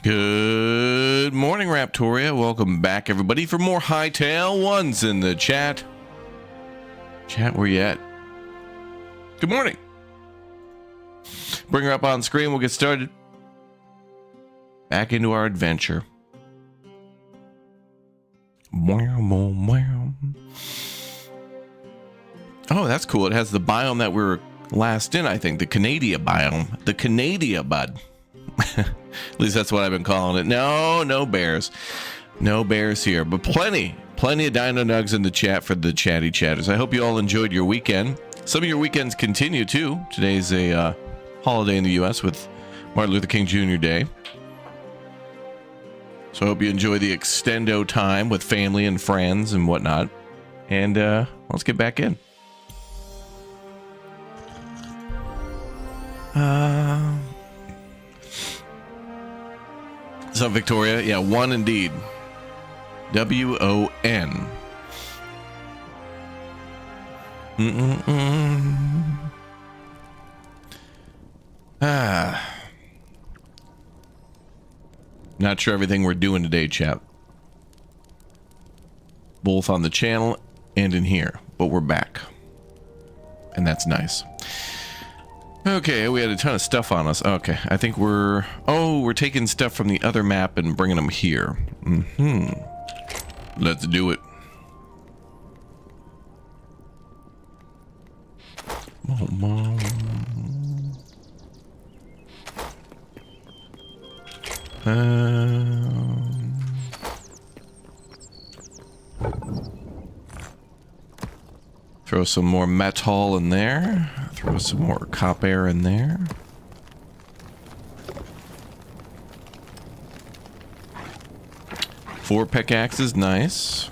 Good morning, Raptoria. Welcome back, everybody, for more HYTALE ones in the chat. Chat, where you at? Good morning. Bring her up on screen. We'll get started. Back into our adventure. Oh, that's cool. It has the biome that we were last in, I think. The Canada biome. The Canada bud. At least that's what I've been calling it. No bears. No bears here. But plenty of Dino Nugs in the chat for the chatty chatters. I hope you all enjoyed your weekend. Some of your weekends continue, too. Today's a holiday in the U.S. with Martin Luther King Jr. Day. So I hope you enjoy the extendo time with family and friends and whatnot. And let's get back in. So Victoria, yeah, one indeed. W-O-N. Not sure everything we're doing today, chap. Both on the channel and in here, but we're back. And that's nice. Okay, we had a ton of stuff on us. Okay, I think we're taking stuff from the other map and bringing them here. Let's do it. Throw some more metal in there. Throw some more copper in there. Four pickaxes, nice.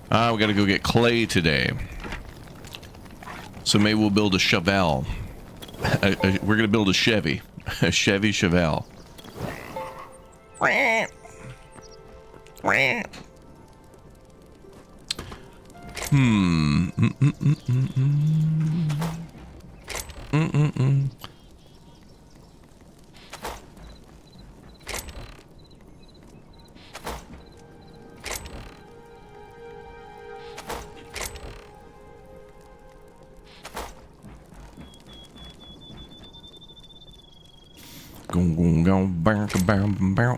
We gotta go get clay today. So maybe we'll build a Chevelle. We're gonna build a Chevy. A Chevy Chevelle.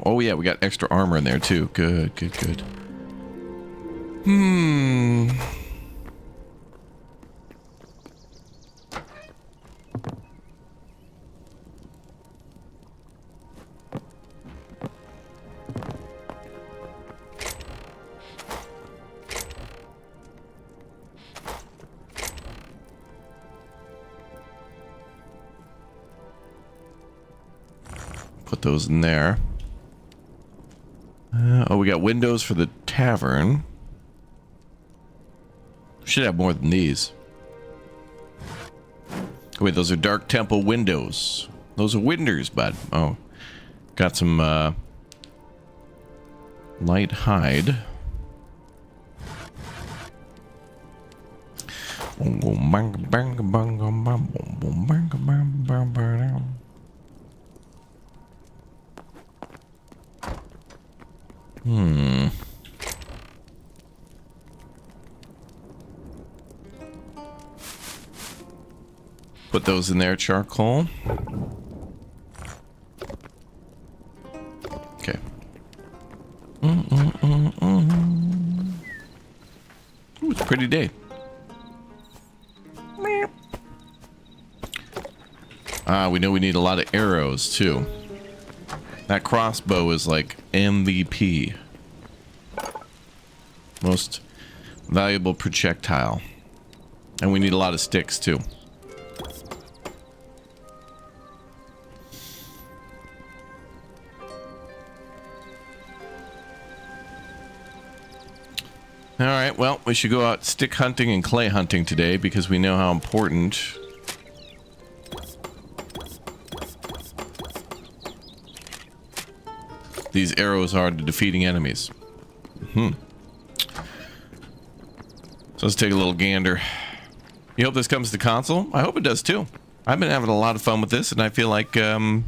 Oh yeah, we got extra armor in there too. Good. Put those in there. We got windows for the tavern. Should have more than these. Wait, those are Dark Temple windows. Those are windows, bud. Oh, got some light hide. Put those in there, charcoal. Okay. Ooh, it's a pretty day. We know we need a lot of arrows too. That crossbow is like MVP. Most valuable projectile. And we need a lot of sticks too. Alright, well, we should go out stick hunting and clay hunting today because we know how important these arrows are to defeating enemies. So let's take a little gander. You hope this comes to console? I hope it does too. I've been having a lot of fun with this, and I feel like, no,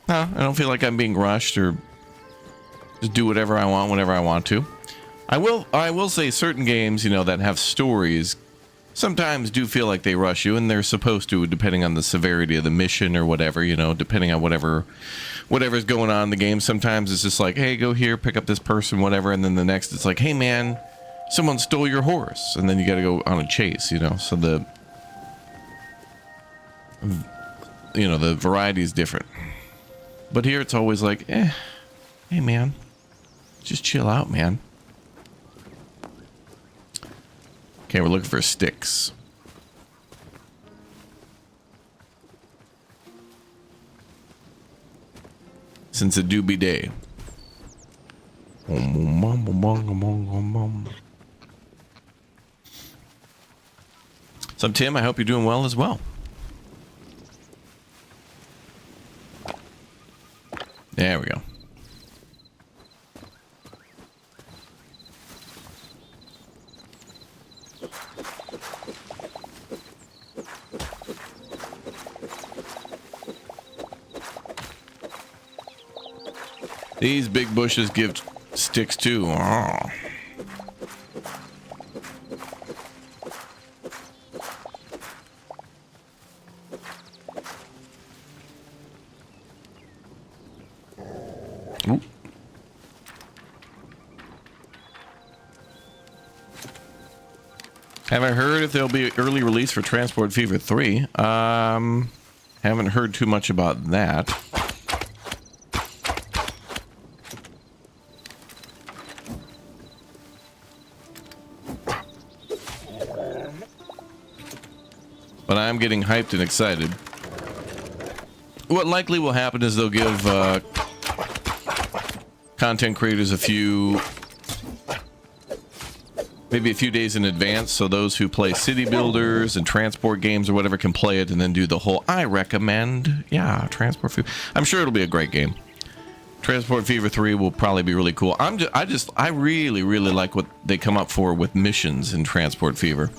I don't feel like I'm being rushed or just do whatever I want whenever I want to. I will say certain games, you know, that have stories sometimes do feel like they rush you, and they're supposed to, depending on the severity of the mission or whatever, you know, depending on whatever's going on in the game. Sometimes it's just like, hey, go here, pick up this person, whatever, and then the next it's like, hey man, someone stole your horse, and then you got to go on a chase, you know. So the variety is different. But here it's always like, hey man, just chill out, man. Okay, we're looking for sticks. Since it do be day. So Tim, I hope you're doing well as well. There we go. These big bushes give sticks too. Oh. Ooh. Have I heard if there'll be early release for Transport Fever 3? Haven't heard too much about that. But I'm getting hyped and excited. What likely will happen is they'll give content creators maybe a few days in advance, so those who play city builders and transport games or whatever can play it and then do the whole I recommend. Yeah, Transport Fever. I'm sure it'll be a great game. Transport Fever 3 will probably be really cool. I really like what they come up for with missions in Transport Fever.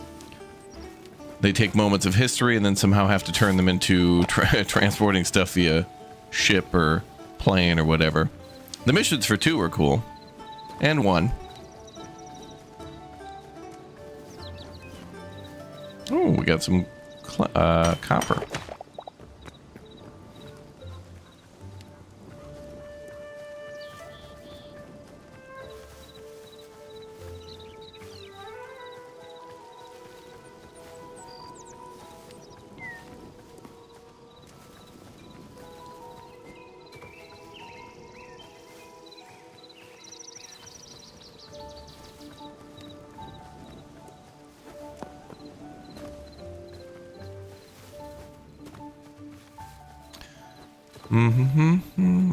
They take moments of history and then somehow have to turn them into transporting stuff via ship or plane or whatever. The missions for 2 are cool. And 1. Oh, we got some copper.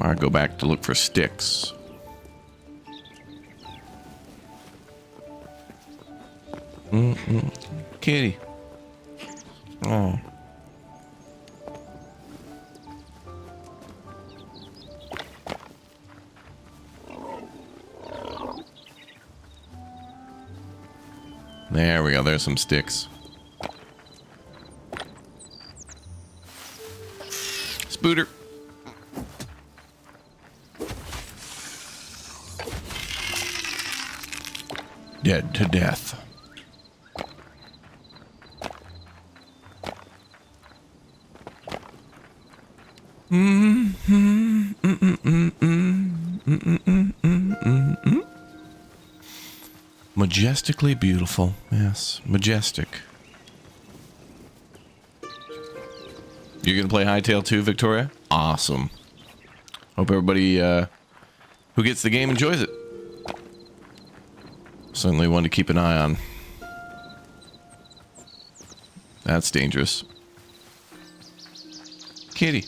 I go back to look for sticks. Kitty. Oh. There we go. There's some sticks. Spooter. Dead to death. Majestically beautiful. Yes, majestic. You're gonna play HYTALE 2, Victoria? Awesome. Hope everybody who gets the game enjoys it. Certainly one to keep an eye on. That's dangerous. Kitty.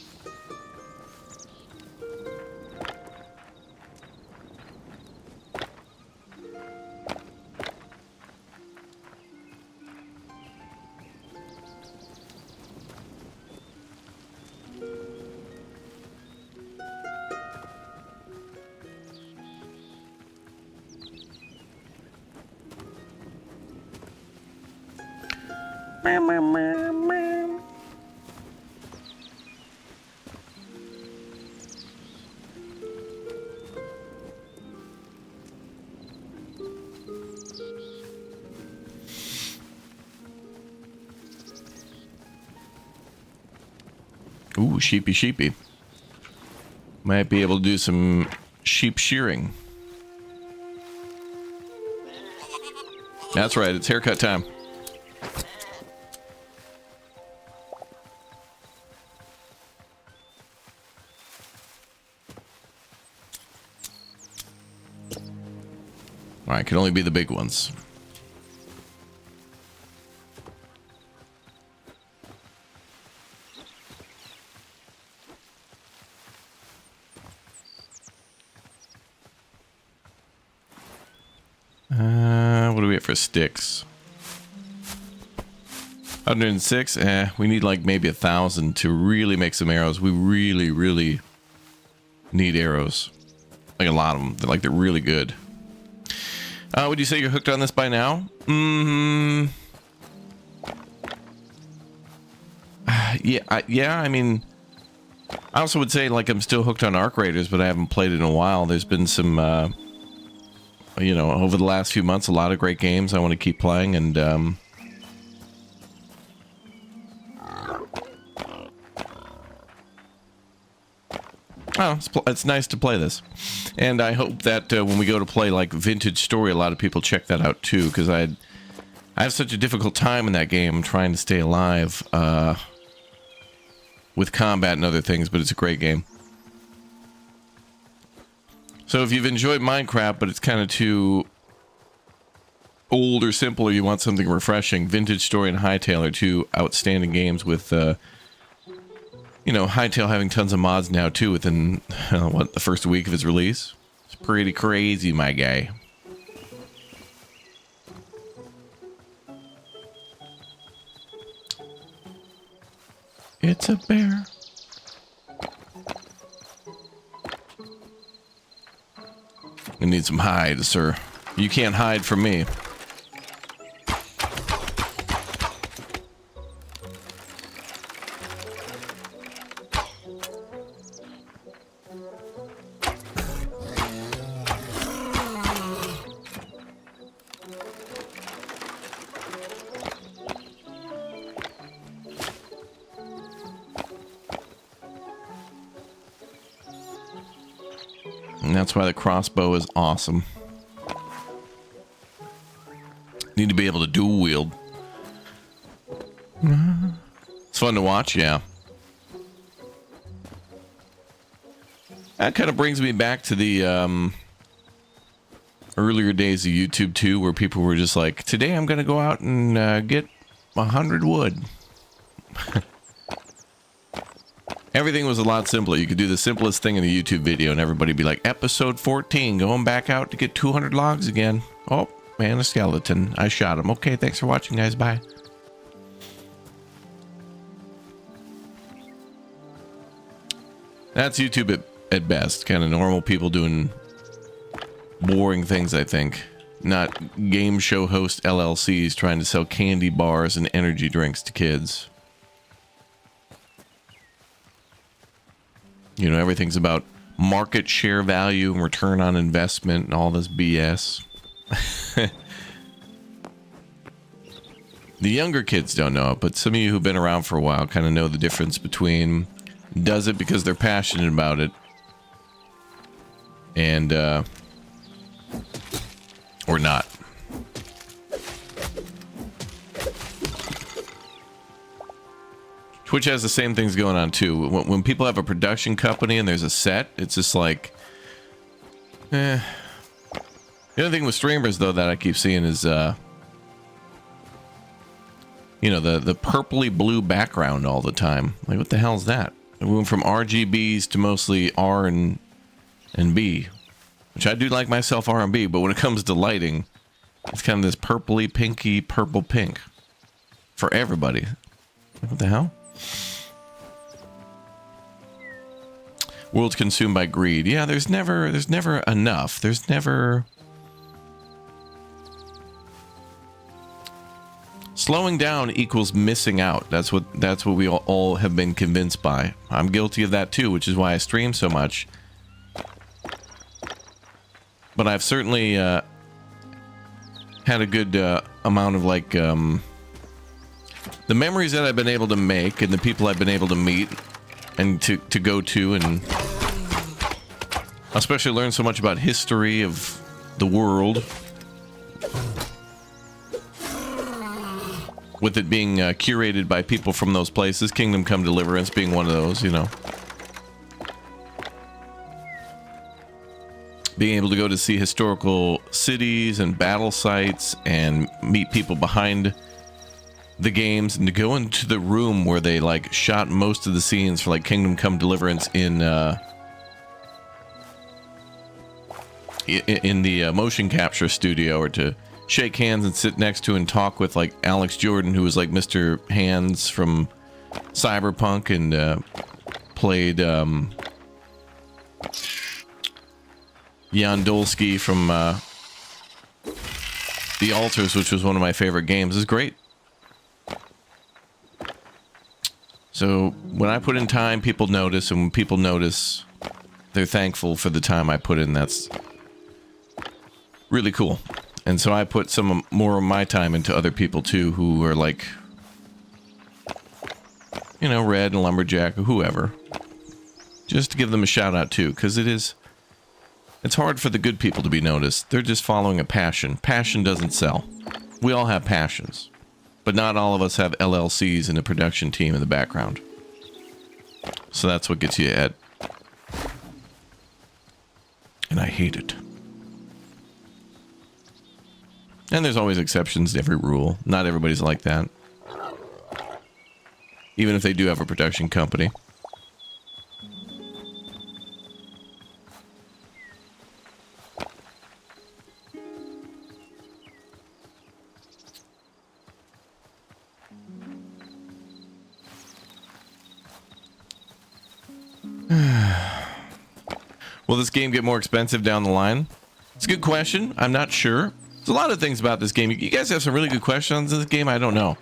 Ooh, sheepy sheepy. Might be able to do some sheep shearing. That's right, it's haircut time. Alright, can only be the big ones. What do we have for sticks? 106? We need like maybe 1,000 to really make some arrows. We really need arrows. Like a lot of them. They're really good. Would you say you're hooked on this by now? Yeah, I mean, I also would say like I'm still hooked on Arc Raiders, but I haven't played it in a while. There's been some you know, over the last few months, a lot of great games I want to keep playing, and oh, it's nice to play this. And I hope that when we go to play like Vintage Story, a lot of people check that out too, because I have such a difficult time in that game trying to stay alive with combat and other things, but it's a great game. So if you've enjoyed Minecraft, but it's kind of too old or simple, or you want something refreshing, Vintage Story and HYTALE are two outstanding games with, you know, HYTALE having tons of mods now too within, what, the first week of its release? It's pretty crazy, my guy. It's a bear. I need some hide, sir. You can't hide from me. And that's why the crossbow is awesome. Need to be able to dual wield. It's fun to watch, yeah. That kind of brings me back to the earlier days of YouTube too, where people were just like, today I'm gonna go out and get 100 wood. Everything was a lot simpler. You could do the simplest thing in a YouTube video and everybody be like, episode 14, going back out to get 200 logs again. Oh, man, a skeleton. I shot him. Okay, thanks for watching, guys. Bye. That's YouTube at best. Kind of normal people doing boring things, I think. Not game show host LLCs trying to sell candy bars and energy drinks to kids. You know, everything's about market share value and return on investment and all this BS. The younger kids don't know it, but some of you who've been around for a while kind of know the difference between does it because they're passionate about it and or not. Twitch has the same things going on too. When people have a production company and there's a set, it's just like, The other thing with streamers though that I keep seeing is, you know, the purpley blue background all the time. Like, what the hell is that? We went from RGBs to mostly R and B, which I do like myself R and B, but when it comes to lighting, it's kind of this purpley, pinky, purple pink for everybody. What the hell? World's consumed by greed. Yeah, there's never enough. There's never. Slowing down equals missing out. That's what we all have been convinced by. I'm guilty of that too, which is why I stream so much. But I've certainly had a good amount of like the memories that I've been able to make and the people I've been able to meet and to go to, and especially learn so much about history of the world. With it being curated by people from those places, Kingdom Come Deliverance being one of those, you know. Being able to go to see historical cities and battle sites and meet people behind the games, and to go into the room where they like shot most of the scenes for like Kingdom Come Deliverance in the motion capture studio, or to shake hands and sit next to and talk with like Alex Jordan, who was like Mr. Hands from Cyberpunk and played Jan Dolsky from The Altars, which was one of my favorite games. It's great. So when I put in time, people notice, and when people notice, they're thankful for the time I put in. That's really cool. And so I put some more of my time into other people too, who are like, you know, Red and Lumberjack or whoever, just to give them a shout out too, because it's hard for the good people to be noticed. They're just following a passion. Passion doesn't sell. We all have passions, but not all of us have LLCs and a production team in the background. So that's what gets you ahead. And I hate it. And there's always exceptions to every rule. Not everybody's like that. Even if they do have a production company. Will this game get more expensive down the line? It's a good question. I'm not sure. There's a lot of things about this game. You guys have some really good questions on this game. I don't know.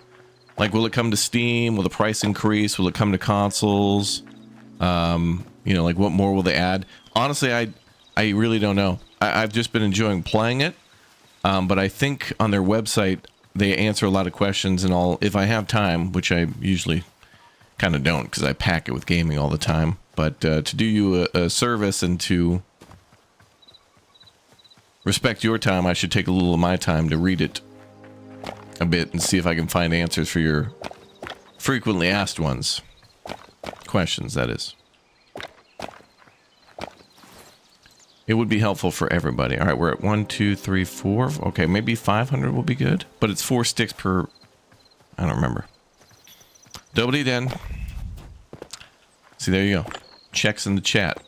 Like, will it come to Steam? Will the price increase? Will it come to consoles? You know, like, what more will they add? Honestly, I really don't know. I've just been enjoying playing it. But I think on their website, they answer a lot of questions, and if I have time, which I usually kind of don't because I pack it with gaming all the time. But to do you a service and to respect your time, I should take a little of my time to read it a bit and see if I can find answers for your frequently asked ones. Questions, that is. It would be helpful for everybody. All right, we're at 1, 2, 3, 4. Okay, maybe 500 will be good. But it's 4 sticks per... I don't remember. Dobry den. See, there you go. Checks in the chat.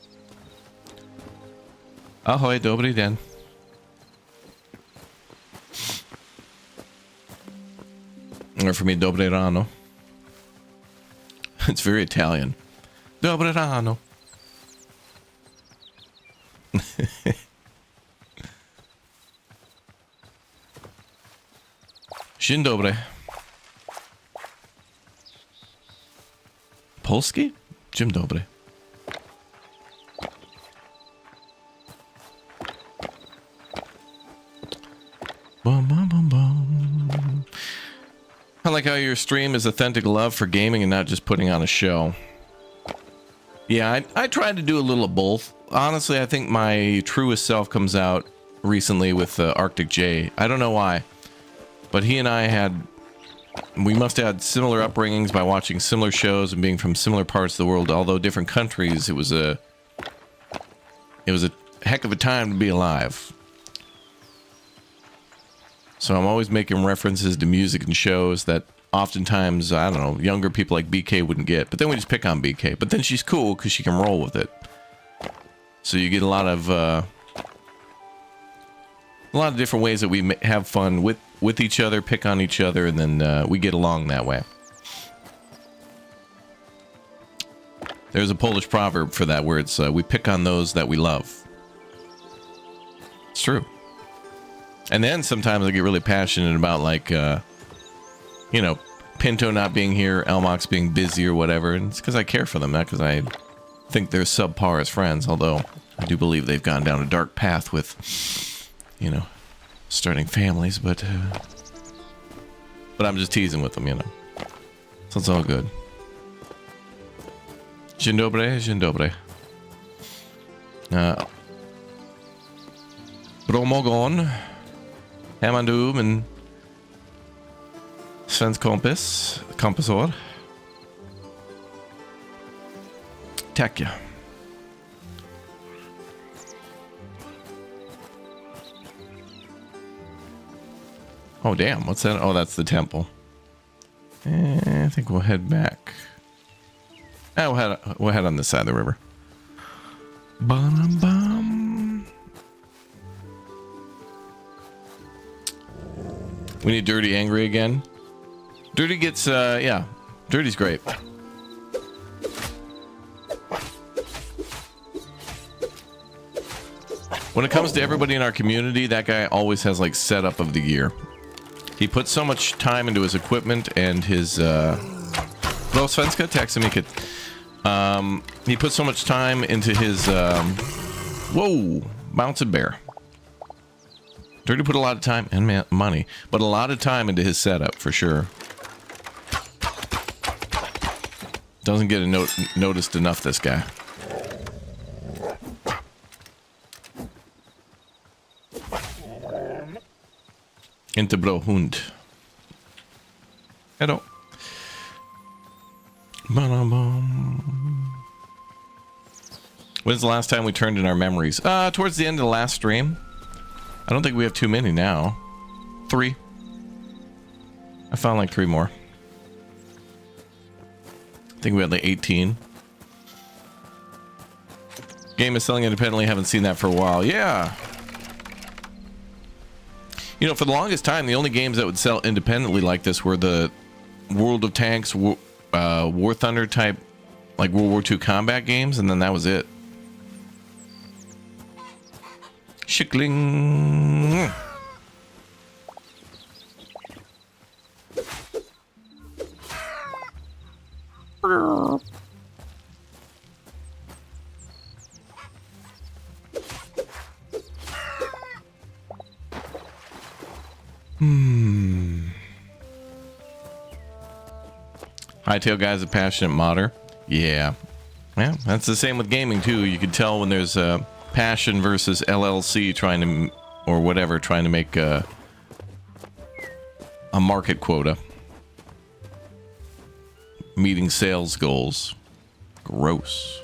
Ahoy, dobry den. Or for me, dobre rano. It's very Italian. Dobre rano. Dzień dobry. Polski? Dzień dobry. Bum, bum, bum, bum. I like how your stream is authentic love for gaming and not just putting on a show. Yeah, I tried to do a little of both. Honestly, I think my truest self comes out recently with Arctic J. I don't know why, but he and I we must have had similar upbringings by watching similar shows and being from similar parts of the world. Although different countries, it was a heck of a time to be alive. So I'm always making references to music and shows that oftentimes, I don't know, younger people like BK wouldn't get. But then we just pick on BK. But then she's cool because she can roll with it. So you get a lot of different ways that we have fun with each other, pick on each other, and then we get along that way. There's a Polish proverb for that where it's we pick on those that we love. It's true. And then sometimes I get really passionate about like you know, Pinto not being here, Elmox being busy or whatever. And it's because I care for them, not because I think they're subpar as friends. Although I do believe they've gone down a dark path with, you know, starting families. But I'm just teasing with them, you know. So it's all good. Dzień dobry, dzień dobry. Bromogon, Hamandum, and Svensk Kompisor. Tack ja. Oh damn, what's that? Oh, that's the temple. I think we'll head back. We'll head on this side of the river. Bum. We need Dirty angry again. Dirty gets, yeah. Dirty's great. When it comes to everybody in our community, that guy always has, like, setup of the year. He puts so much time into his equipment and his, Bro Svenska, texta mycket. He puts so much time into his, whoa, bouncing bear. Dirty put a lot of time and money, but a lot of time into his setup for sure. Doesn't get noticed enough, this guy. Inte bra hund. Hello. When's the last time we turned in our memories? Towards the end of the last stream. I don't think we have too many now. 3. I found like 3 more. I think we had like 18. Game is selling independently. Haven't seen that for a while. Yeah. You know, for the longest time, the only games that would sell independently like this were the World of Tanks, War Thunder type, like World War II combat games, and then that was it. Schickling. HYTALE guy's a passionate modder. Yeah. Yeah, that's the same with gaming too. You can tell when there's a passion versus LLC trying to, or whatever, trying to make a market quota. Meeting sales goals. Gross.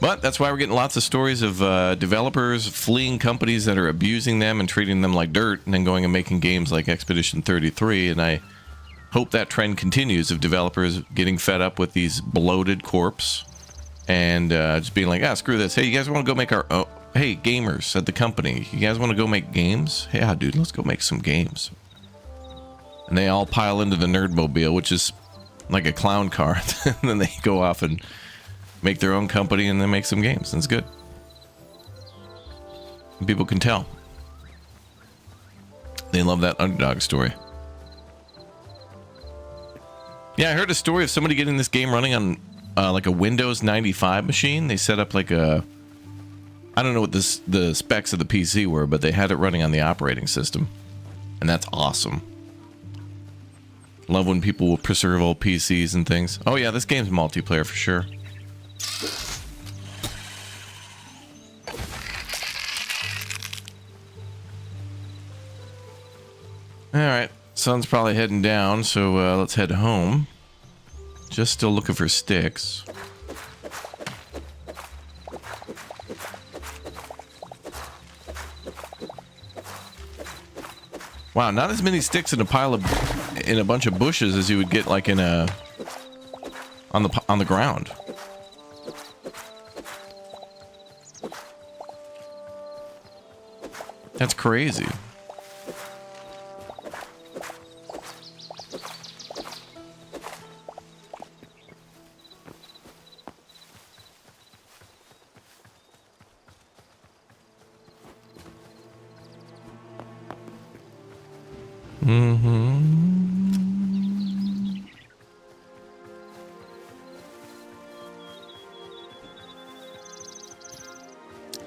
But that's why we're getting lots of stories of developers fleeing companies that are abusing them and treating them like dirt, and then going and making games like Expedition 33. And I hope that trend continues of developers getting fed up with these bloated corps and just being like, screw this. Hey, you guys want to go make our own? Hey, gamers at the company, you guys want to go make games? Yeah, dude, let's go make some games. And they all pile into the Nerdmobile, which is like a clown car. And then they go off and make their own company and then make some games. That's good. And people can tell. They love that underdog story. Yeah, I heard a story of somebody getting this game running on like a Windows 95 machine. They set up like a... I don't know what the specs of the PC were, but they had it running on the operating system. And that's awesome. Love when people will preserve old PCs and things. Oh yeah, this game's multiplayer for sure. Alright, sun's probably heading down, so let's head home. Just still looking for sticks. Wow, not as many sticks in a pile of in a bunch of bushes as you would get like in a on the ground. That's crazy.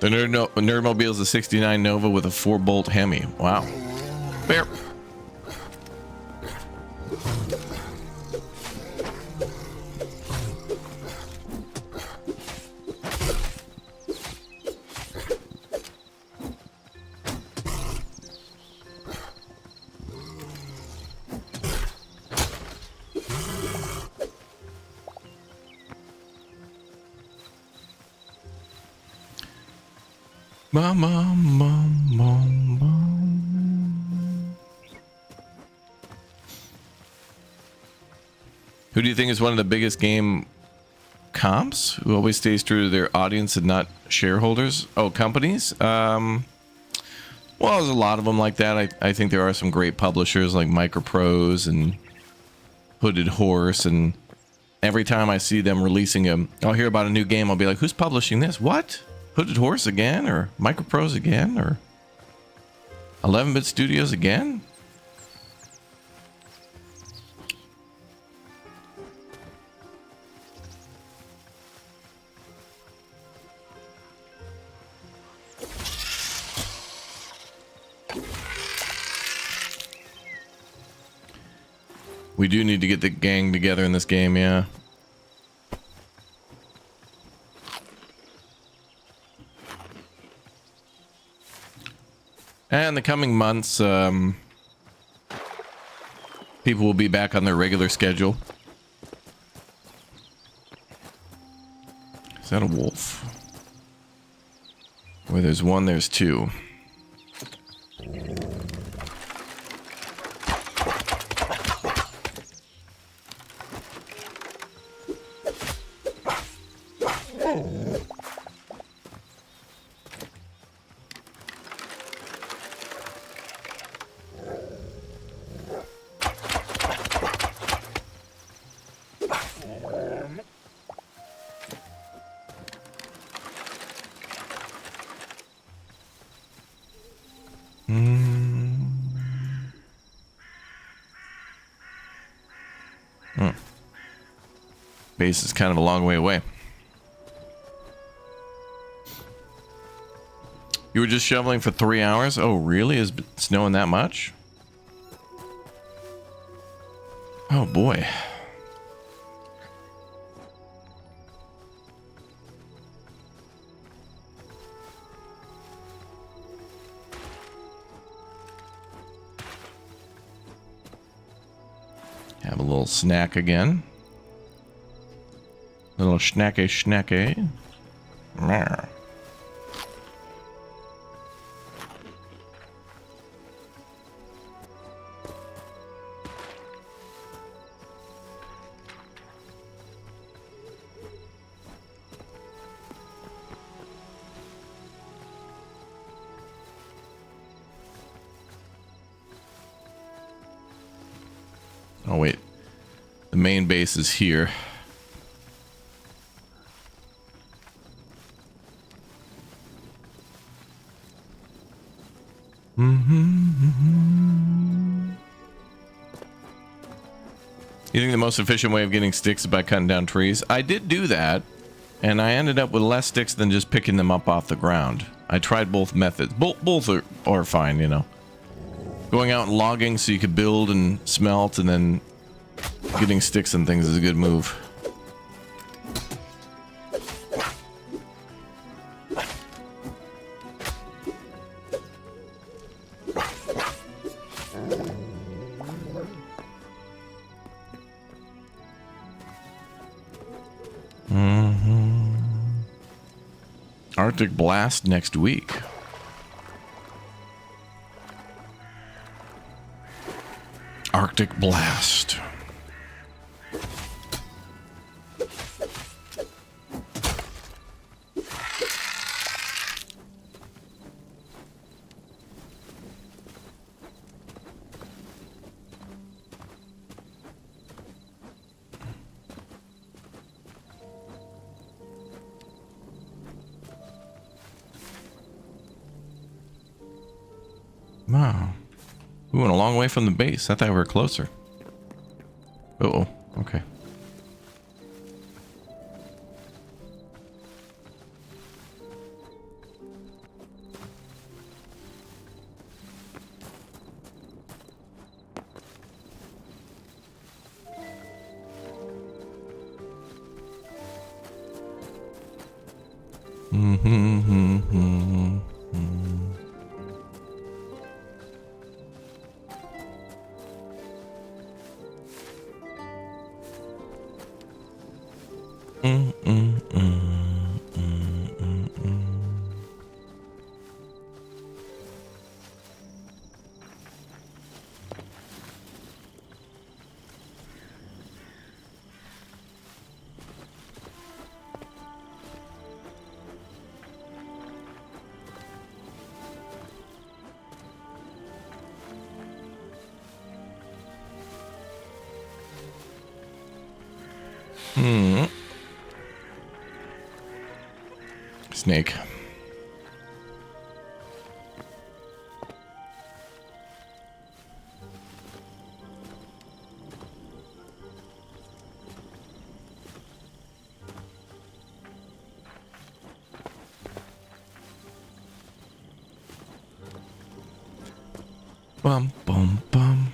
The Nerdmobile is a 69 Nova with a 4-bolt Hemi. Wow. Bear. Mom, mom, mom, mom, mom. Who do you think is one of the biggest game comps? Who always stays true to their audience and not shareholders? Oh, companies? Well, there's a lot of them like that. I think there are some great publishers like Microprose and Hooded Horse, and every time I see them releasing I'll hear about a new game, I'll be like, who's publishing this? What? Hooded Horse again? Or Microprose again? Or 11-Bit Studios again? We do need to get the gang together in this game, yeah. And in the coming months, people will be back on their regular schedule. Is that a wolf? Where there's one, there's two. Base is kind of a long way away. You were just shoveling for 3 hours? Oh, really? Is it snowing that much? Oh, boy. Have a little snack again. Little snacky snacky. Meh. Oh wait, the main base is here. You think the most efficient way of getting sticks is by cutting down trees? I did do that, and I ended up with less sticks than just picking them up off the ground. I tried both methods. Both are fine, you know. Going out and logging so you could build and smelt, and then getting sticks and things is a good move. Arctic Blast next week. Arctic Blast. Wow. We went a long way from the base. I thought we were closer. Uh-oh. Okay. Snake. Bum, bum, bum.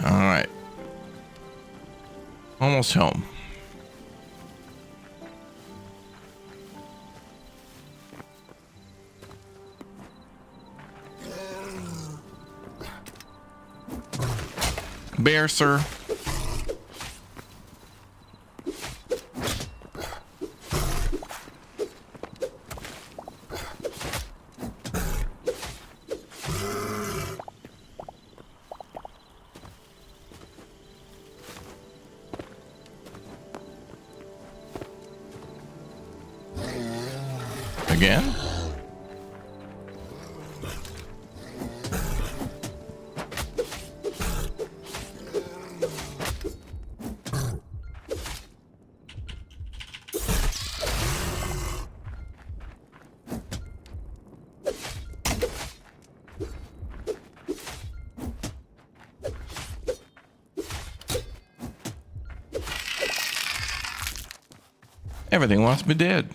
All right. Almost home. Bear, sir. Again? Everything wants me dead.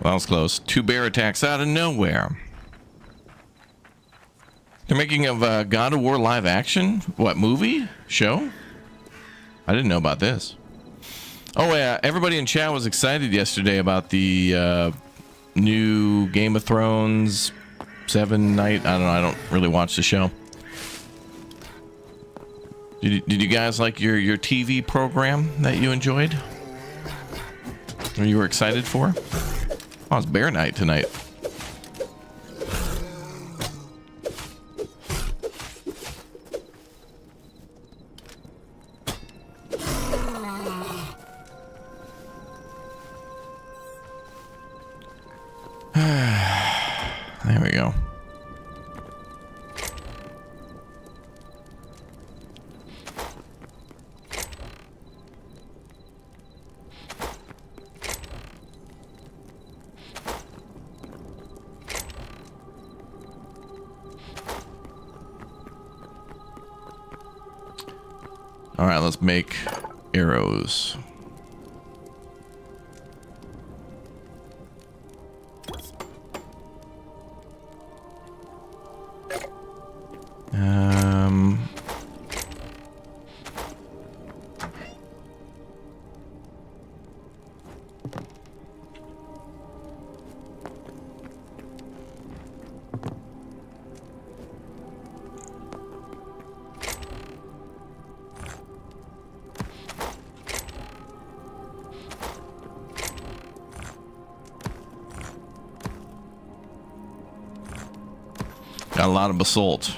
Well, it's close. 2 bear attacks out of nowhere. They're making of God of War live action? What, movie? Show? I didn't know about this. Oh, yeah. Everybody in chat was excited yesterday about the new Game of Thrones 7 night. I don't know. I don't really watch the show. Did you guys like your TV program that you enjoyed? Or you were excited for? Oh, it's bear night tonight. There we go. All right, let's make arrows. Got a lot of basalt.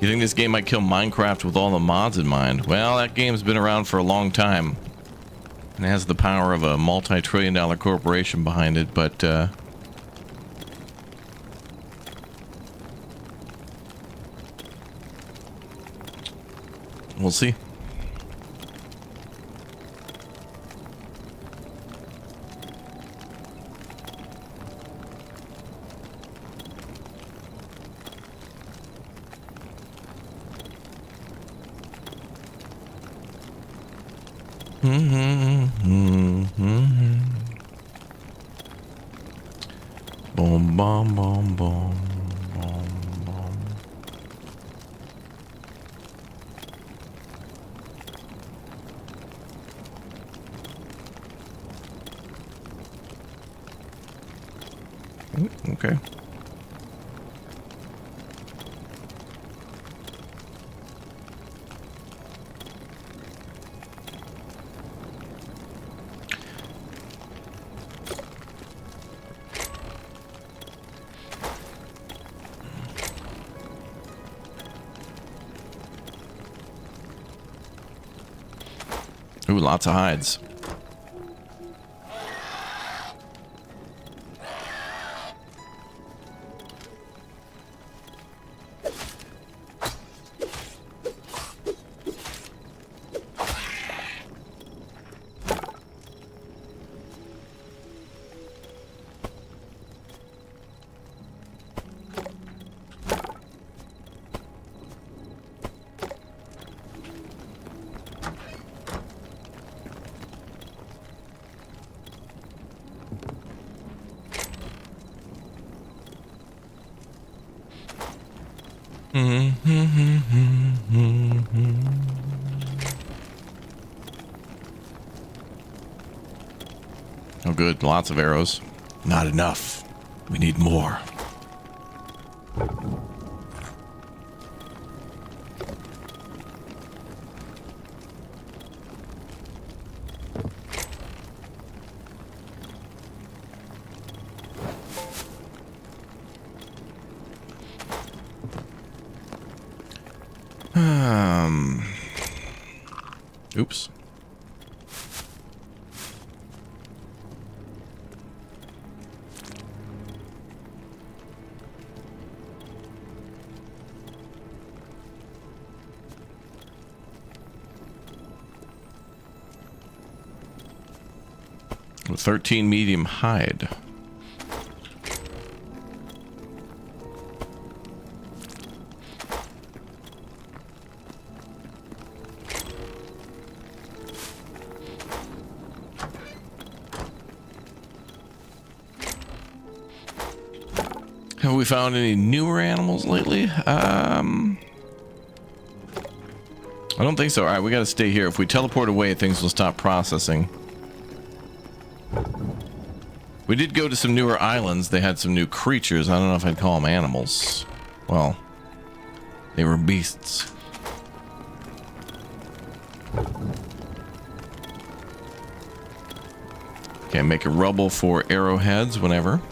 You think this game might kill Minecraft with all the mods in mind? Well, that game's been around for a long time. And has the power of a multi-trillion-dollar corporation behind it, but, we'll see. Boom, boom, boom, boom, boom, boom. Okay. Ooh, lots of hides. Oh, good. Lots of arrows. Not enough. We need more. Oops. With 13 medium hide. Have we found any newer animals lately? I don't think so. All right, we got to stay here. If we teleport away, things will stop processing. We did go to some newer islands. They had some new creatures. I don't know if I'd call them animals. Well, they were beasts. Can make a rubble for arrowheads whenever.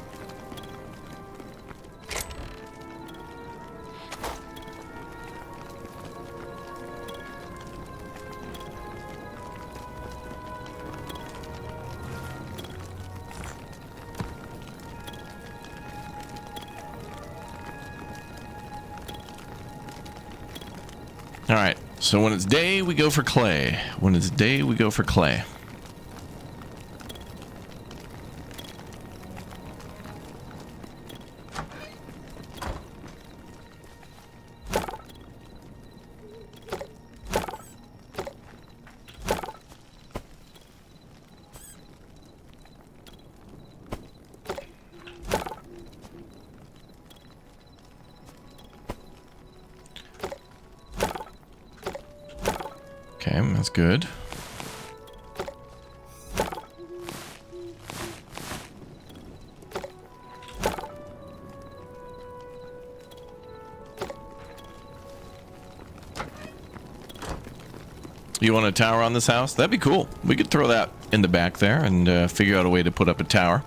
All right, so when it's day, we go for clay. When it's day, we go for clay. Okay, that's good. You want a tower on this house? That'd be cool. We could throw that in the back there and figure out a way to put up a tower.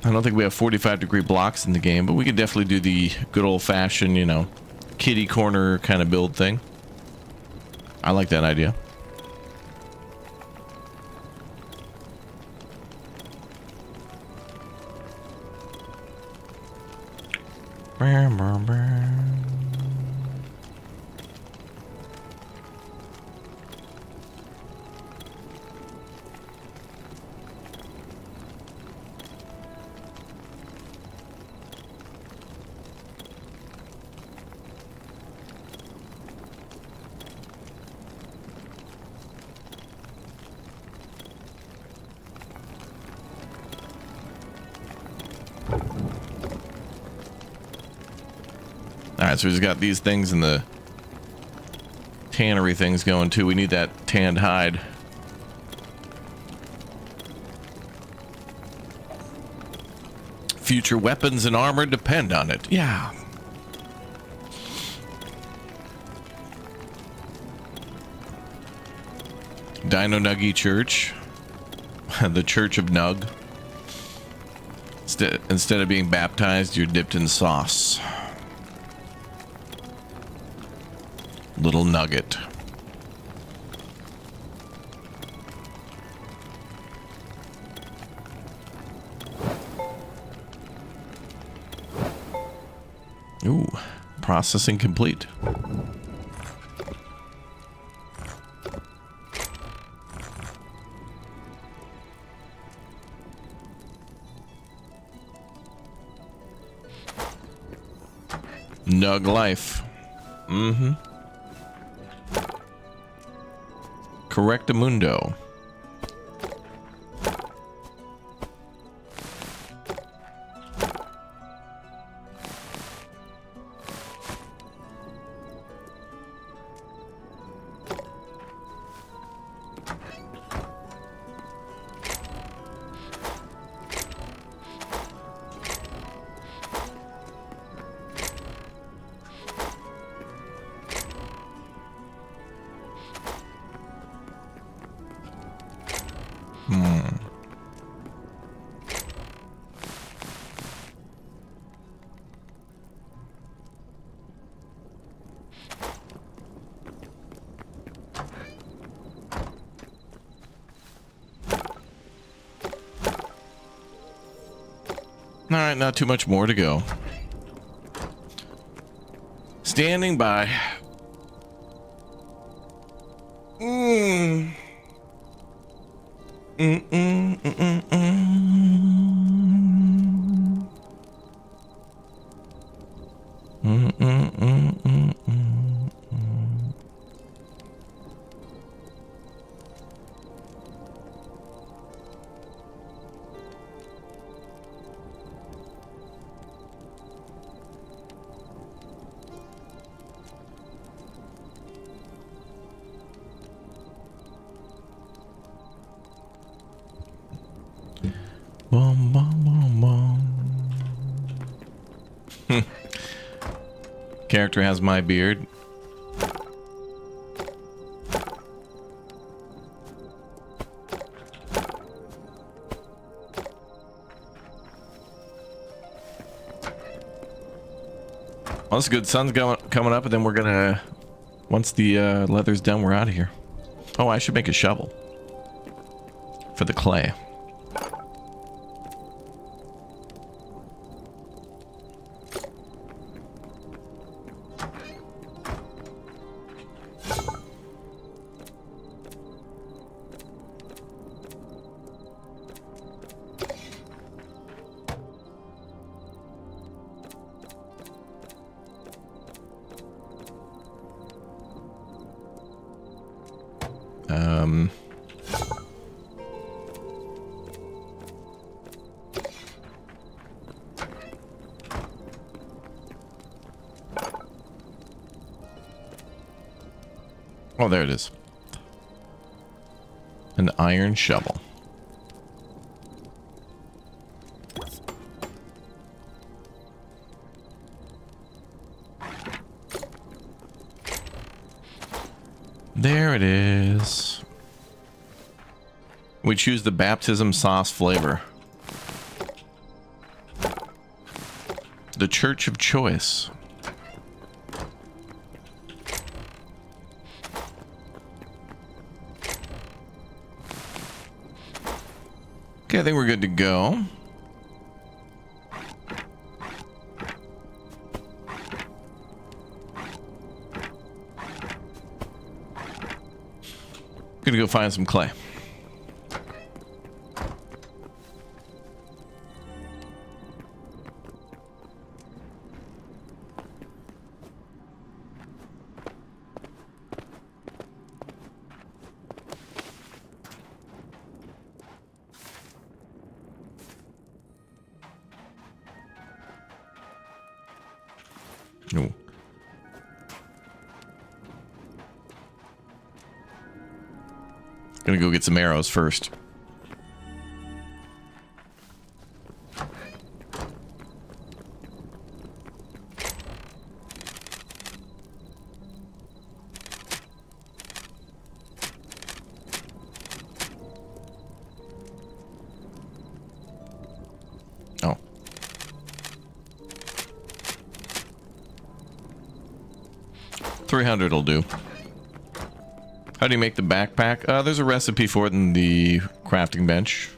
I don't think we have 45-degree blocks in the game, but we could definitely do the good old-fashioned, you know, kitty corner kind of build thing. I like that idea. Alright, so we've got these things and the tannery things going too. We need that tanned hide. Future weapons and armor depend on it. Yeah. Dino Nuggy Church. The Church of Nug. Instead of being baptized, you're dipped in sauce. Little nugget. Ooh, processing complete. Nug life. Mm-hmm. Correctamundo. All right, not too much more to go. Standing by. Bum, bum, bum, bum. Character has my beard. Well, that's good. Sun's coming up, and then we're gonna, once the leather's done, we're out of here. Oh, I should make a shovel for the clay. Oh, there it is. An iron shovel. There it is. We choose the baptism sauce flavor. The church of choice. Okay, I think we're good to go. Gonna go find some clay. No. Gonna go get some arrows first. Oh. $300 will do. How do you make the backpack? There's a recipe for it in the crafting bench.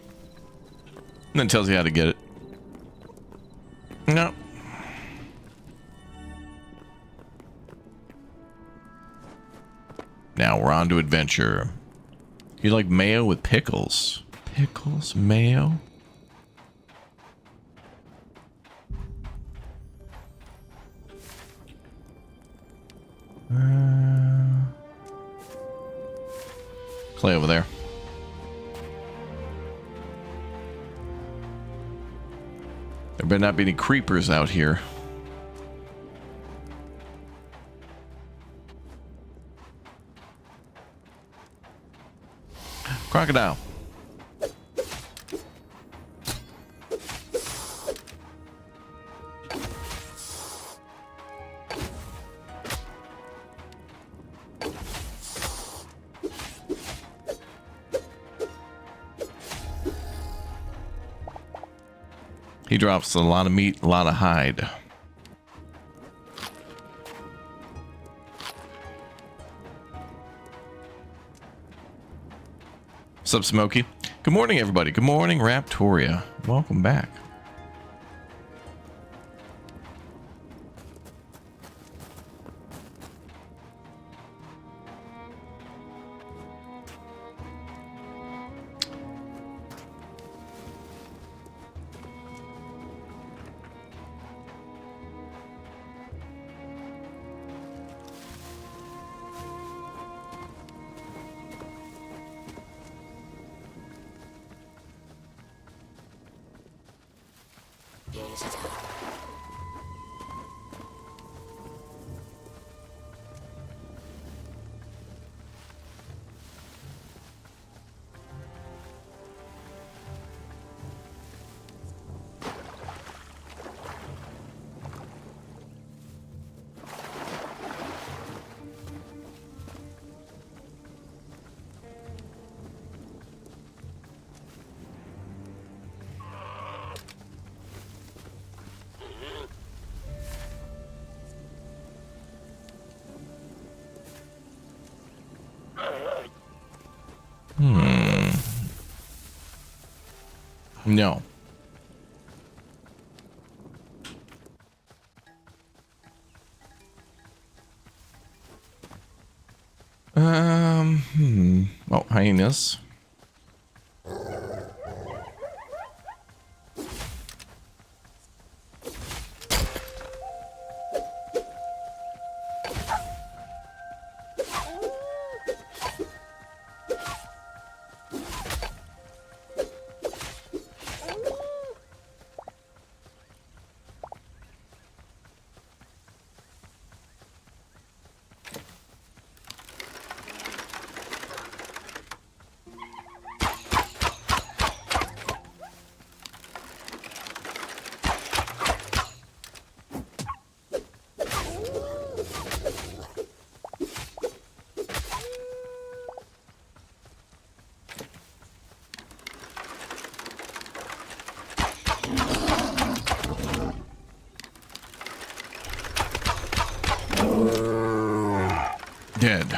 And then it tells you how to get it. No. Now we're on to adventure. You like mayo with pickles? Pickles? Mayo? Clay over there. There better not be any creepers out here. Crocodile. He drops a lot of meat, a lot of hide. What's up, Smokey? Good morning, everybody. Good morning, Raptoria. Welcome back. No. Oh, hyenas. Dead.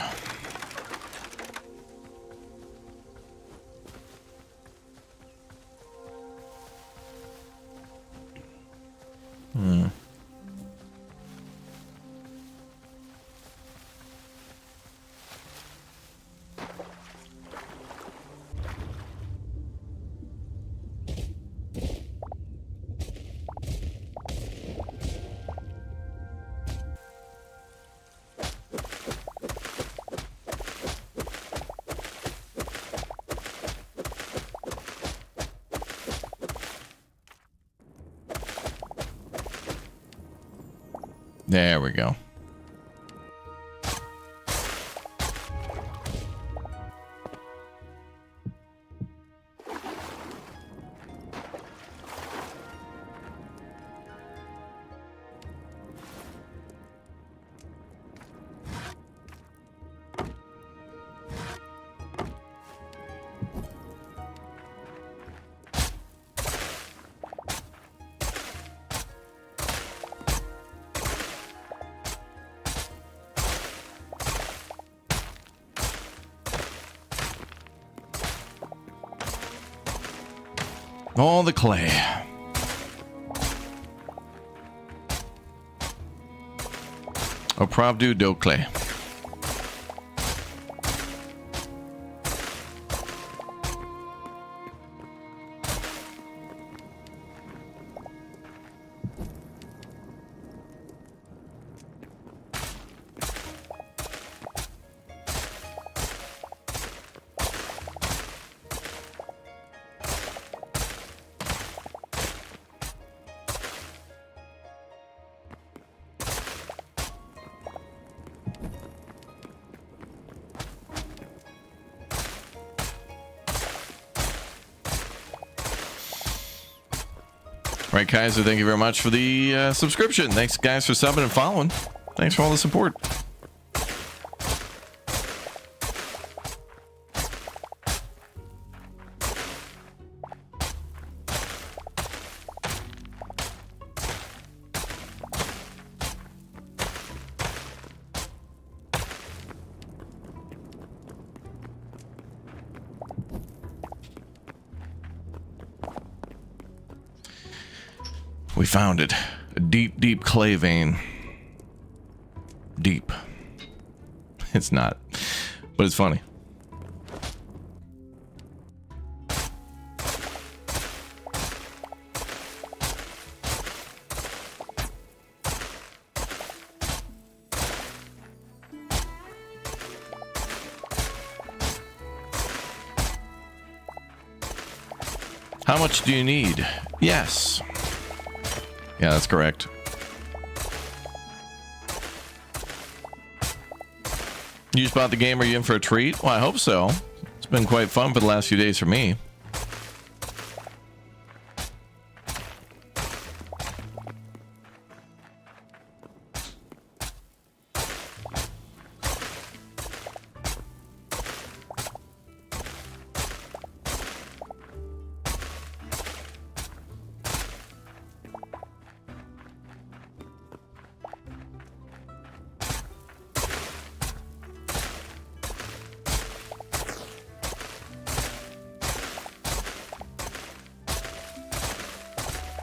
There we go. All the clay. Opravdu do clay. Right, Kaiser, thank you very much for the subscription. Thanks, guys, for subbing and following. Thanks for all the support. We found it. A deep, deep clay vein. Deep. It's not, but it's funny. How much do you need? Yes. Yeah, that's correct. You just bought the game. Are you in for a treat? Well, I hope so. It's been quite fun for the last few days for me.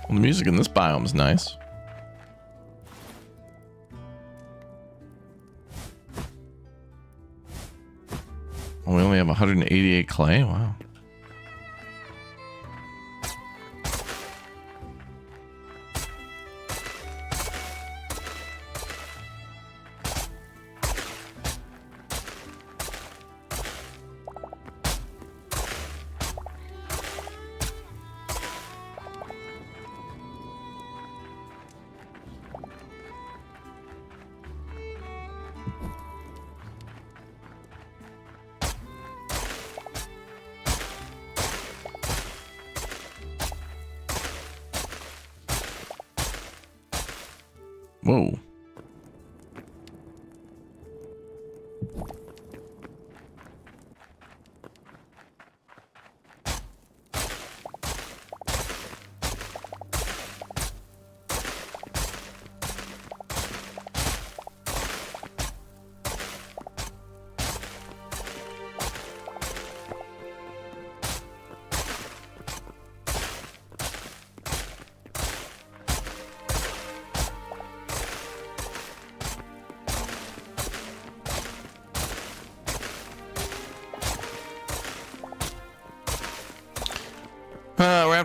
Well, the music in this biome is nice. Oh, we only have 188 clay? Wow. Whoa.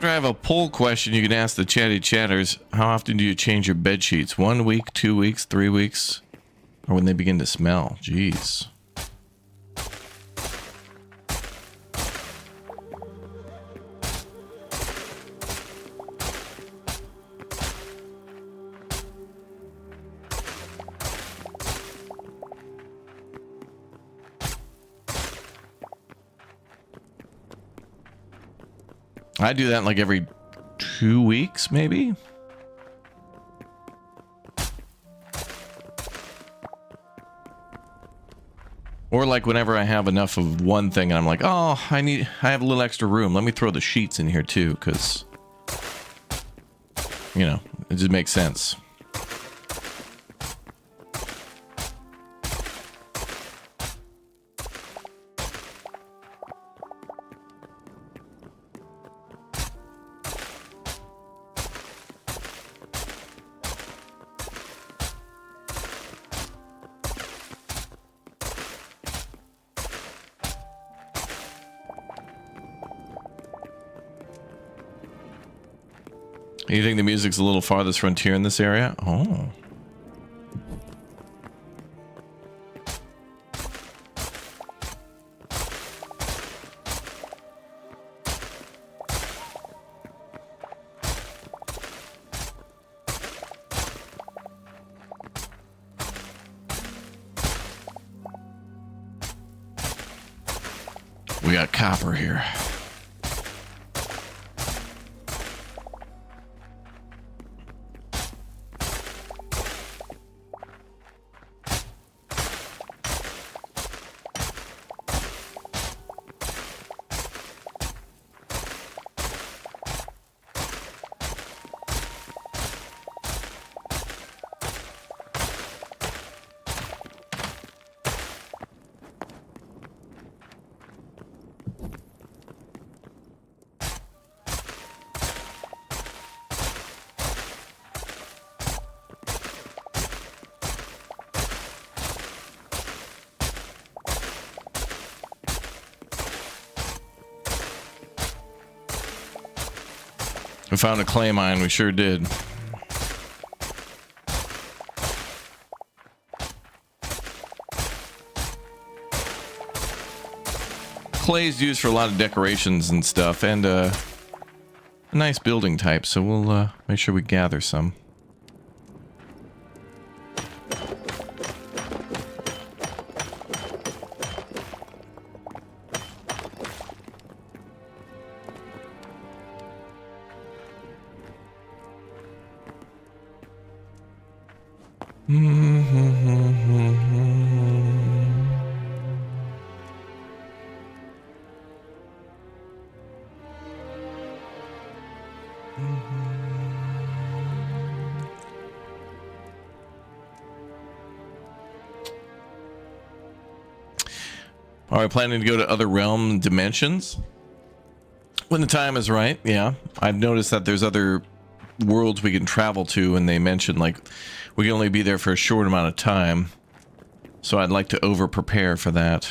after I have a poll question you can ask the chatty chatters. How often do you change your bed sheets? 1 week, 2 weeks, 3 weeks? Or when they begin to smell? Jeez. I do that like every 2 weeks, maybe. Or like whenever I have enough of one thing and I'm like, oh, I have a little extra room. Let me throw the sheets in here too, because, you know, it just makes sense. You think the music's a little farthest frontier in this area? Oh. We got copper here. We found a clay mine, we sure did. Clay's used for a lot of decorations and stuff, and a nice building type, so we'll make sure we gather some. Are we planning to go to other realm dimensions? When the time is right, yeah. I've noticed that there's other worlds we can travel to, and they mention like we can only be there for a short amount of time. So I'd like to over-prepare for that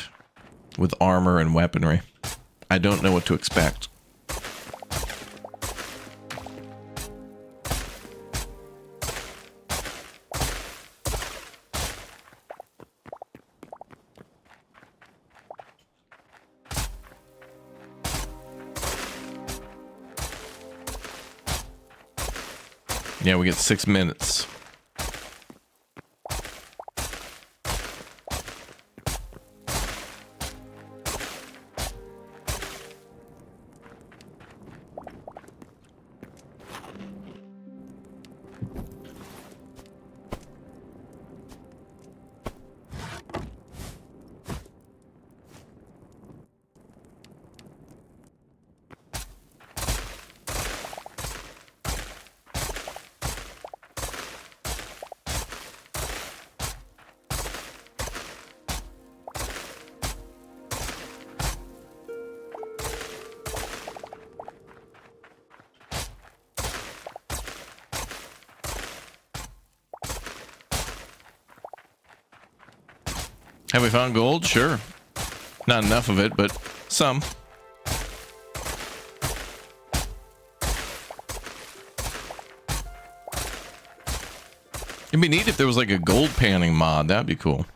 with armor and weaponry. I don't know what to expect. Yeah, we get 6 minutes. Have we found gold? Sure. Not enough of it, but some. It'd be neat if there was like a gold panning mod. That'd be cool.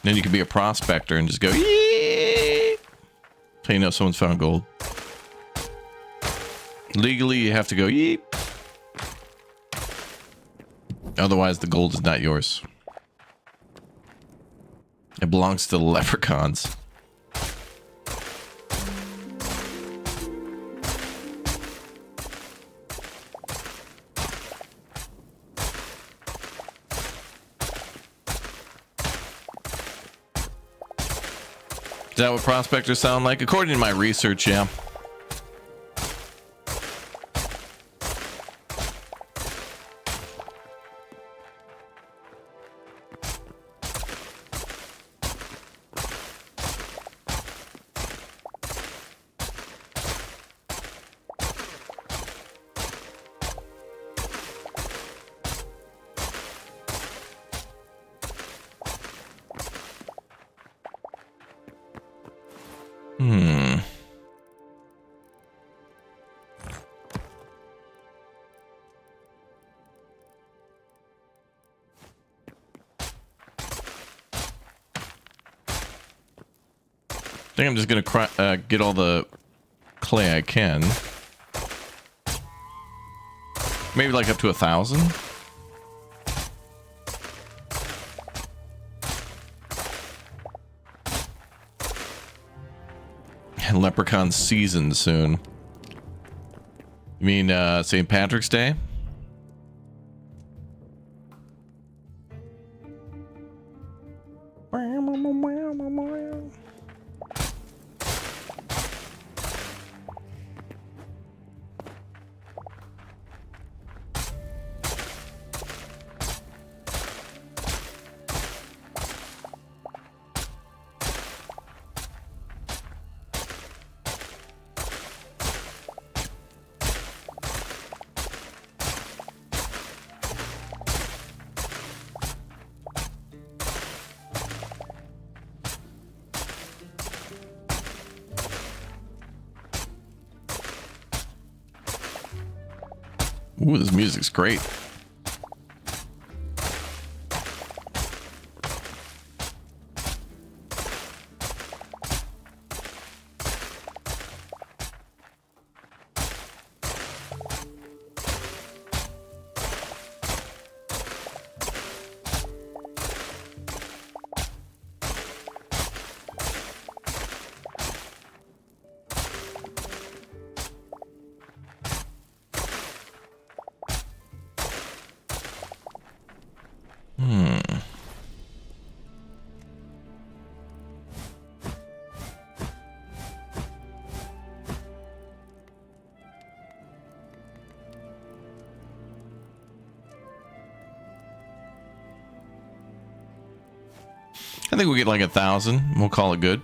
Then you could be a prospector and just go, yee! So you know someone's found gold. Legally, you have to go, yee! Otherwise, the gold is not yours. It belongs to the leprechauns. Is that what prospectors sound like? According to my research, yeah. I think I'm just gonna get all the clay I can. Maybe like up to 1,000. Leprechaun season soon. You mean St. Patrick's Day? Ooh, this music's great. I think we get like 1,000. We'll call it good.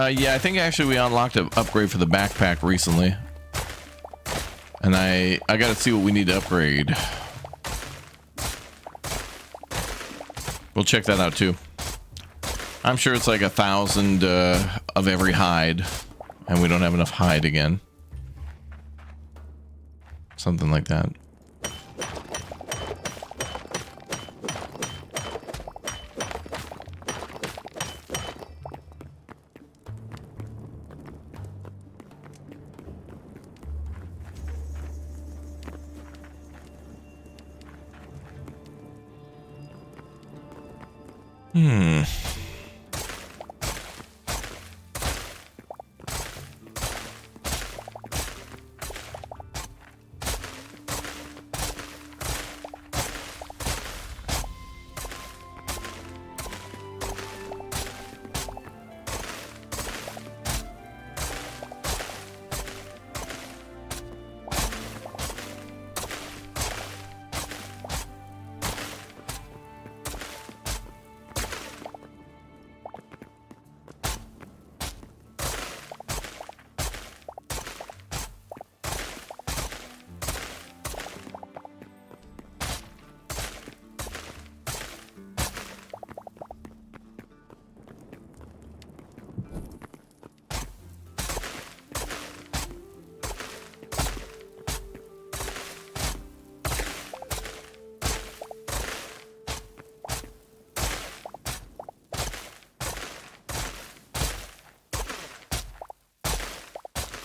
Yeah, I think actually we unlocked an upgrade for the backpack recently. And I gotta see what we need to upgrade. We'll check that out too. I'm sure it's like 1,000 of every hide. And we don't have enough hide again. Something like that.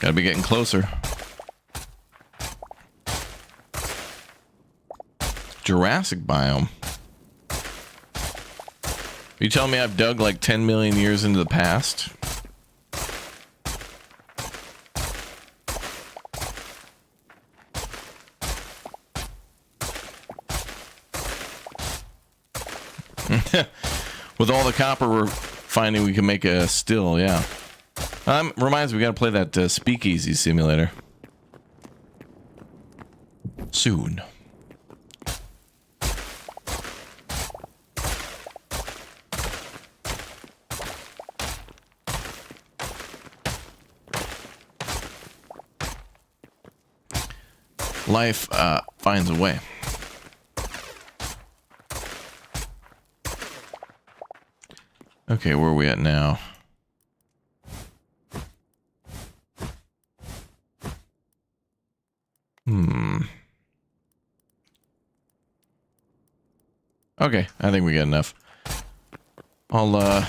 Gotta be getting closer. Jurassic biome. Are you telling me I've dug like 10 million years into the past? With all the copper we're finding, we can make a still, yeah. Reminds me, we gotta play that speakeasy simulator. Soon. Life finds a way. Okay, where are we at now? Okay, I think we got enough. I'll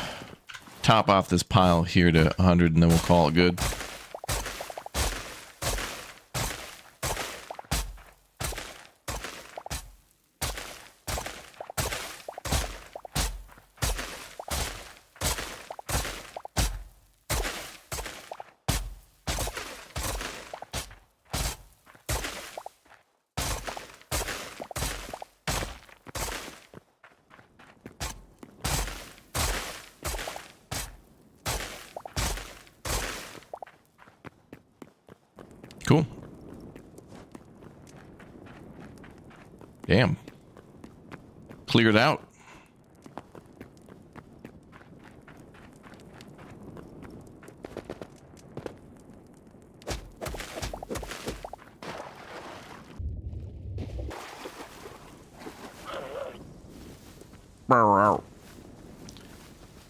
top off this pile here to 100 and then we'll call it good. Cool. Damn. Cleared out.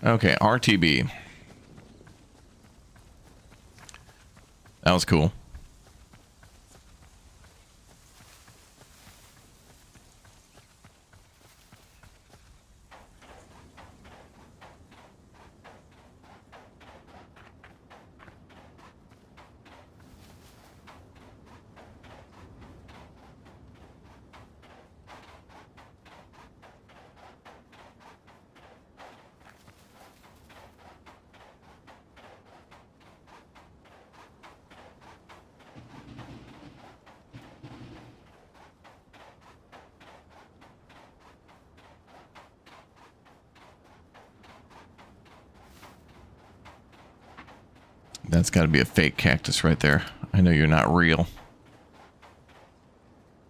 Okay, RTB. That was cool. That's got to be a fake cactus right there. I know you're not real.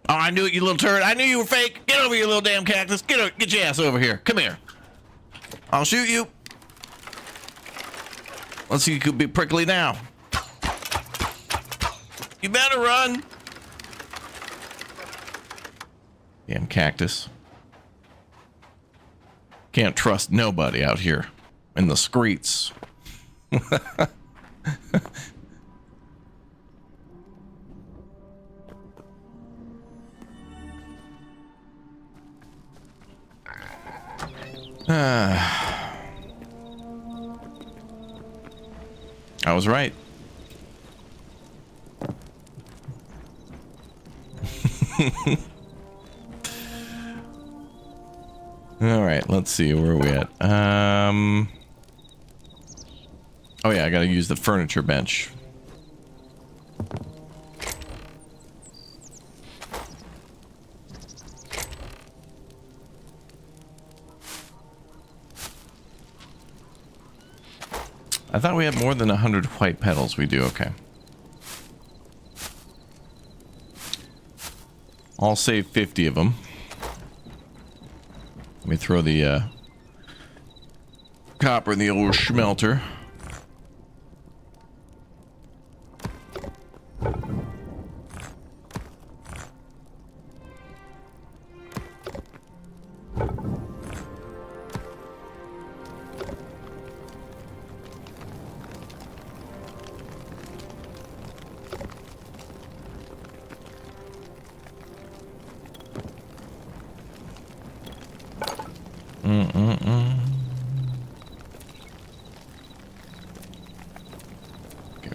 Oh, I knew it, you little turd. I knew you were fake. Get over here, little damn cactus. Get your ass over here. Come here. I'll shoot you. Let's see, you could be prickly now. You better run. Damn cactus. Can't trust nobody out here in the streets. I was right. All right, let's see, where are we at? Oh yeah, I gotta use the furniture bench. I thought we had more than 100 white petals. We do, okay. I'll save 50 of them. Let me throw the copper in the old smelter.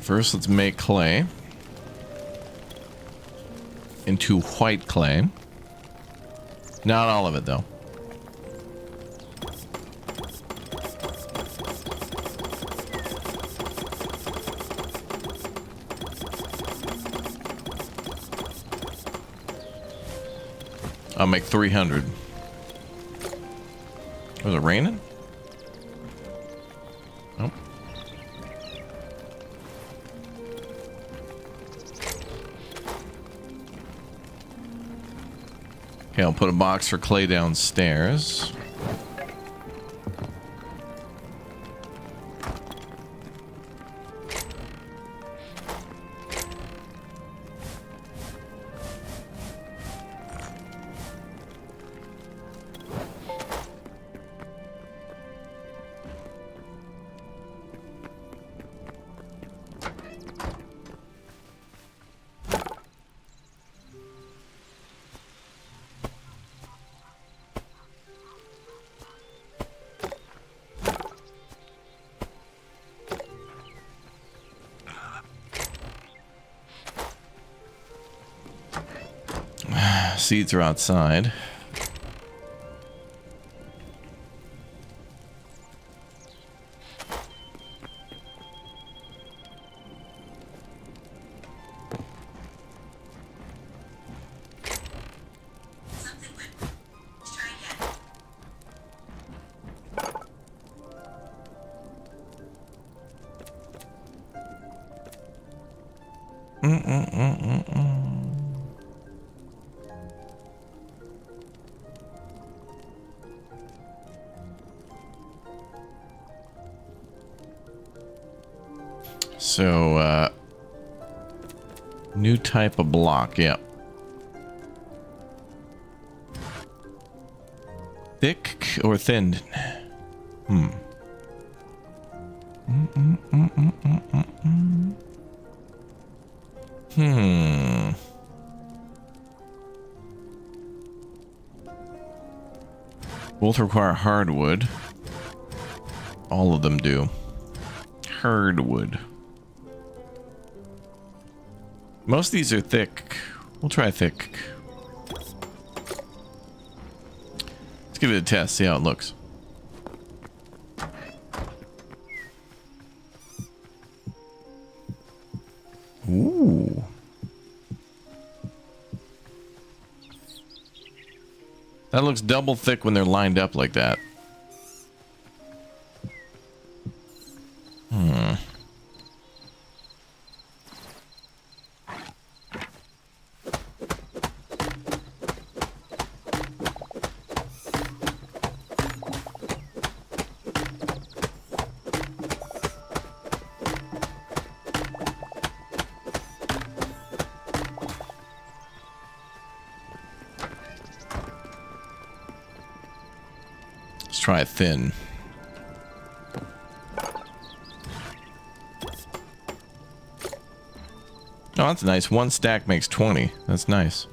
First, let's make clay into white clay. Not all of it, though. I'll make 300. Was it raining? Nope. Okay, I'll put a box for clay downstairs. Seeds are outside. So, new type of block, yep. Thick or thin? Both require hardwood. All of them do. Hardwood. Most of these are thick. We'll try thick. Let's give it a test, see how it looks. Ooh. That looks double thick when they're lined up like that. Try it thin. Oh, that's nice. One stack makes 20. That's nice.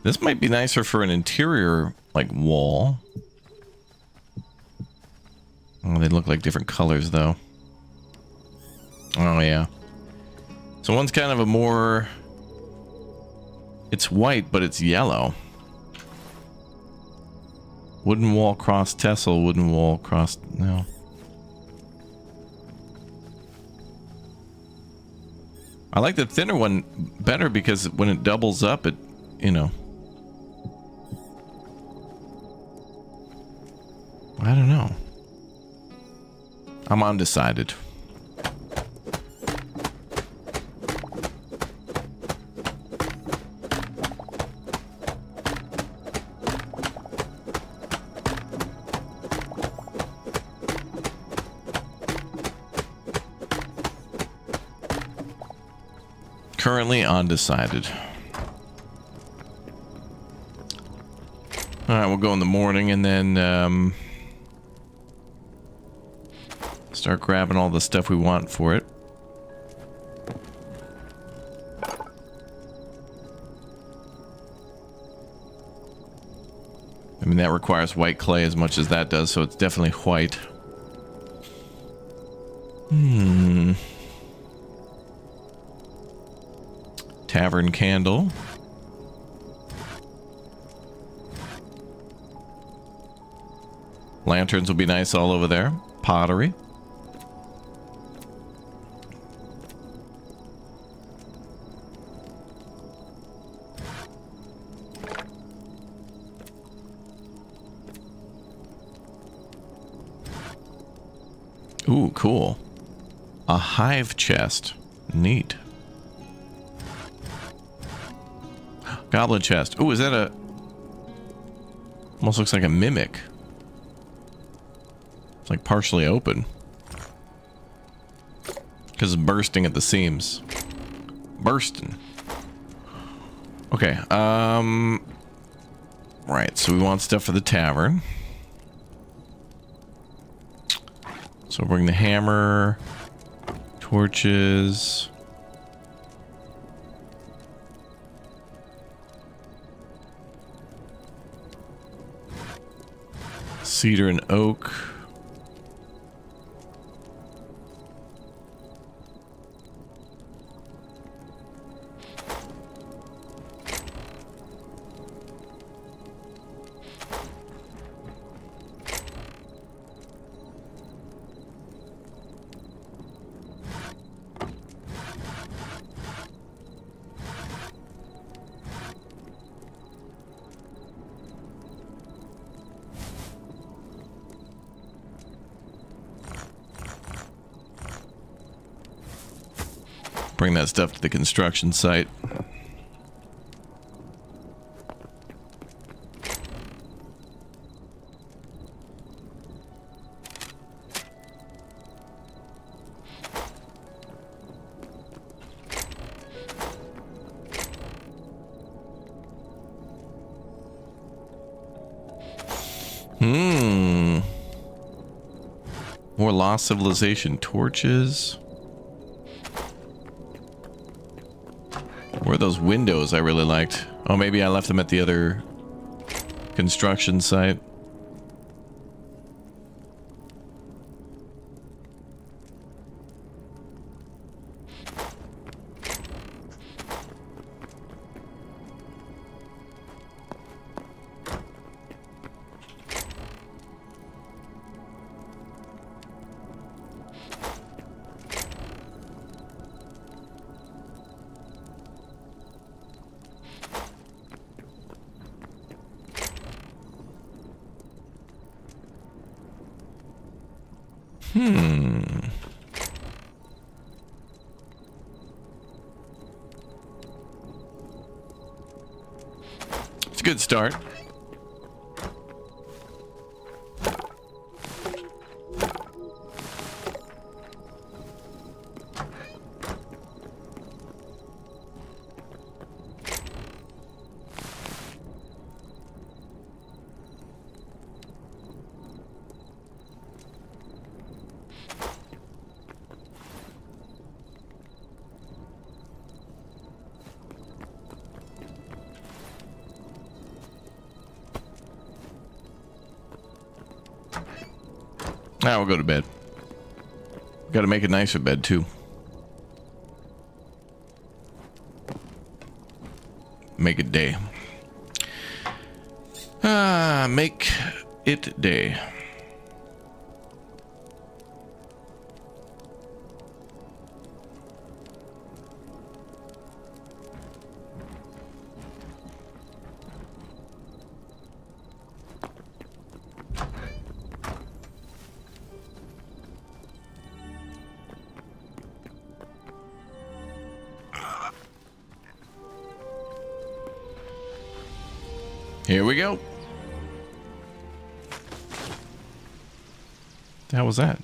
This might be nicer for an interior, like, wall. Oh, they look like different colors, though. Oh, yeah. So one's kind of a more... It's white, but it's yellow. Wooden wall cross tessel, wooden wall cross... No. I like the thinner one better because when it doubles up, it, you know... I don't know. I'm undecided. Currently undecided. All right, we'll go in the morning and then start grabbing all the stuff we want for it. I mean, that requires white clay as much as that does, so it's definitely white. Tavern candle. Lanterns will be nice all over there. Pottery. Ooh, cool. A hive chest. Neat. Goblin chest. Ooh, is that a... Almost looks like a mimic. It's like partially open. Because it's bursting at the seams. Bursting. Okay, right, so we want stuff for the tavern. So bring the hammer, torches. Cedar and oak. Bring that stuff to the construction site. More lost civilization torches. Where are those windows I really liked? Oh, maybe I left them at the other construction site. It's a good start. Now we'll go to bed. Got to make a nicer bed too. Make it day. Make it day. Here we go. The hell was that?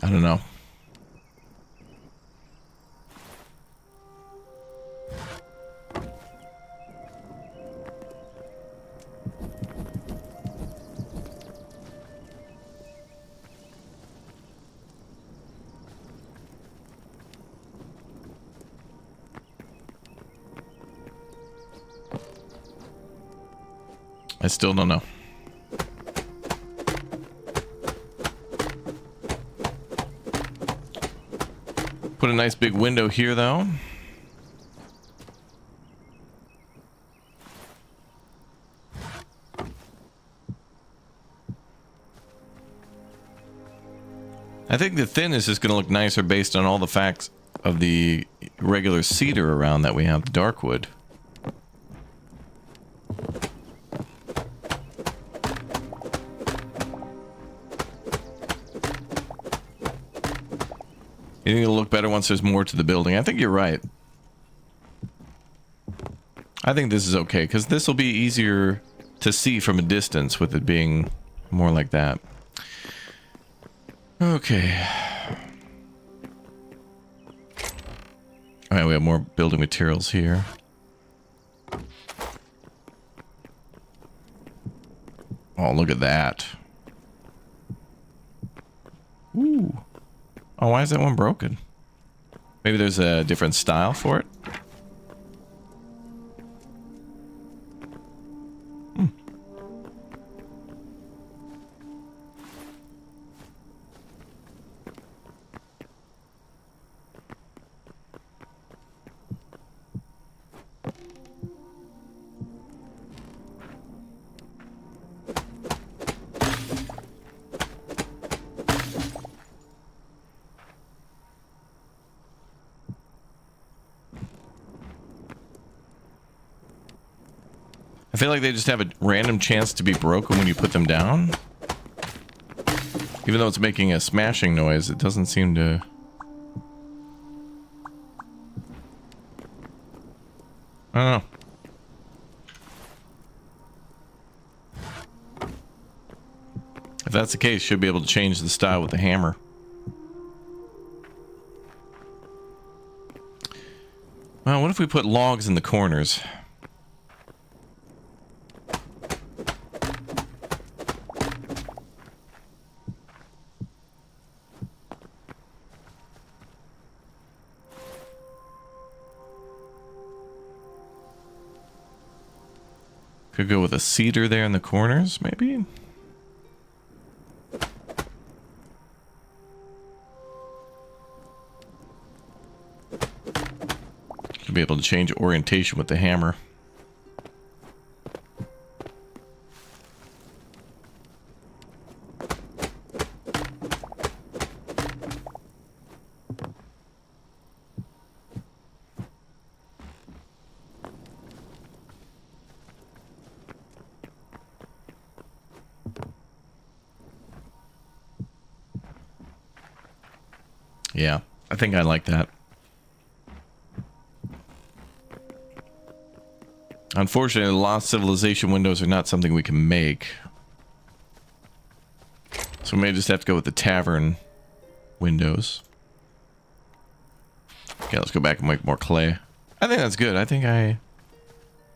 I don't know. I still don't know. Put a nice big window here, though. I think the thin is just going to look nicer based on all the facts of the regular cedar around that we have, the dark wood. You think it'll look better once there's more to the building? I think you're right. I think this is okay, because this will be easier to see from a distance with it being more like that. Okay. Alright, we have more building materials here. Oh, look at that. Ooh. Oh, why is that one broken? Maybe there's a different style for it? Hmm. I feel like they just have a random chance to be broken when you put them down. Even though it's making a smashing noise, it doesn't seem to... I don't know. If that's the case, should be able to change the style with the hammer. Well, what if we put logs in the corners? Could go with a cedar there in the corners, maybe? Should be able to change orientation with the hammer. Yeah, I think I like that. Unfortunately, the Lost Civilization windows are not something we can make. So we may just have to go with the tavern windows. Okay, let's go back and make more clay. I think that's good. I think I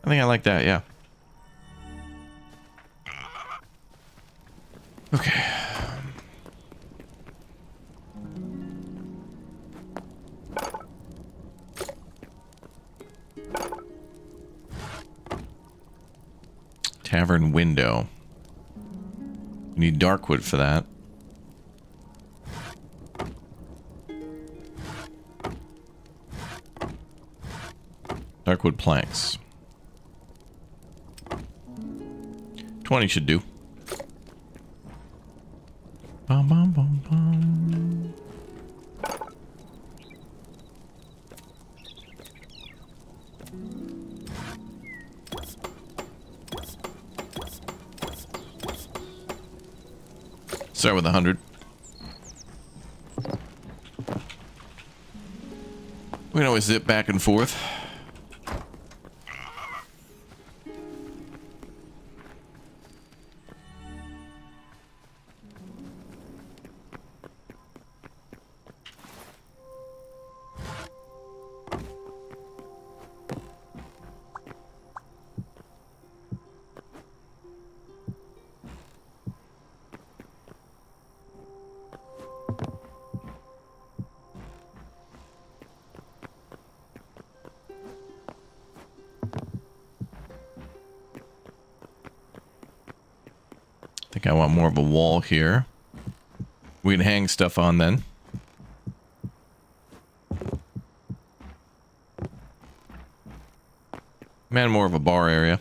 like that, yeah. Okay. Tavern window. We need dark wood for that. Dark wood planks. 20 should do. Bum, bum, bum, bum. Start with 100. We can always zip back and forth. think I want more of a wall here. We can hang stuff on then. Man, more of a bar area.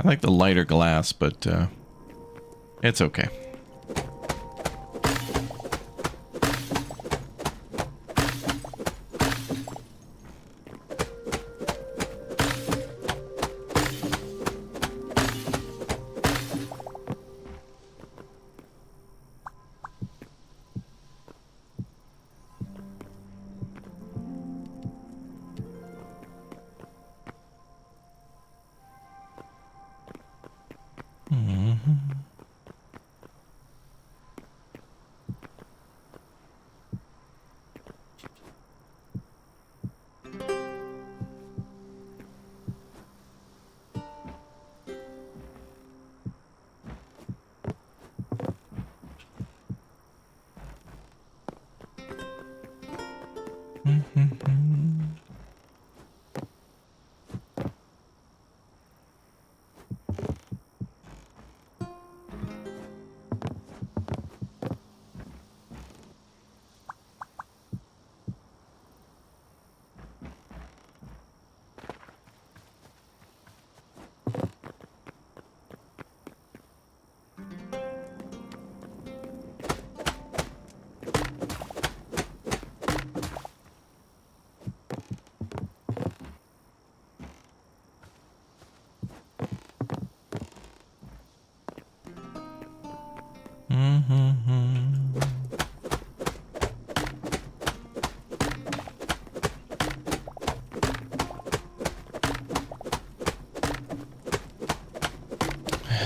I like the lighter glass, but it's okay.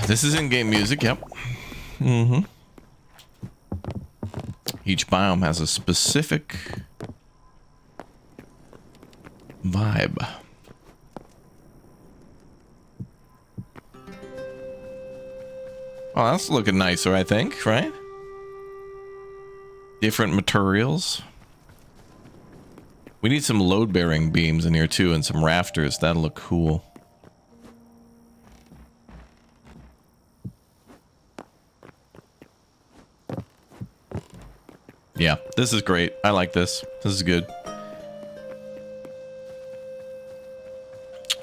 This is in-game music, yep. Each biome has a specific vibe. Well, that's looking nicer, I think, right? Different materials. We need some load-bearing beams in here, too, and some rafters. That'll look cool. Yeah, this is great. I like this. This is good.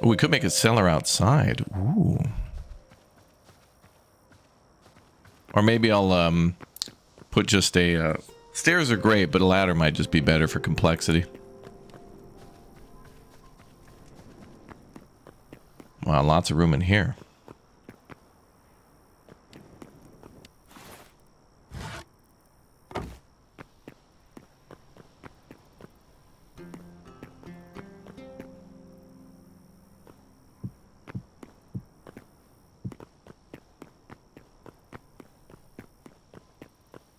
Oh, we could make a cellar outside. Ooh. Or maybe I'll put just a... stairs are great, but a ladder might just be better for complexity. Wow, lots of room in here.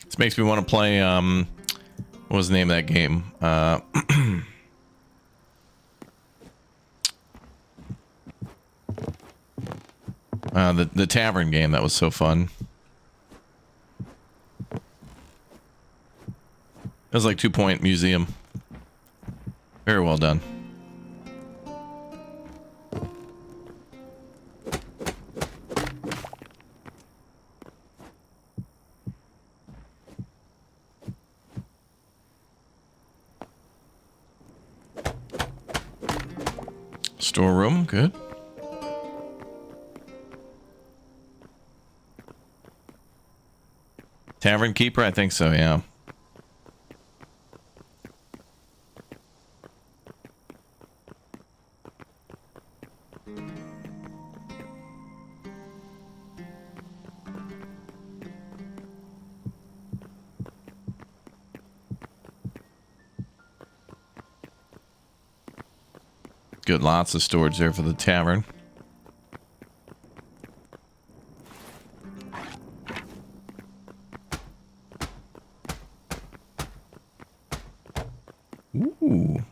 This makes me want to play, what was the name of that game? The tavern game, that was so fun. It was like 2 Point Museum. Very well done. Storeroom, good. Tavern keeper, I think so, yeah. good. Lots of storage there for the tavern. Ooh.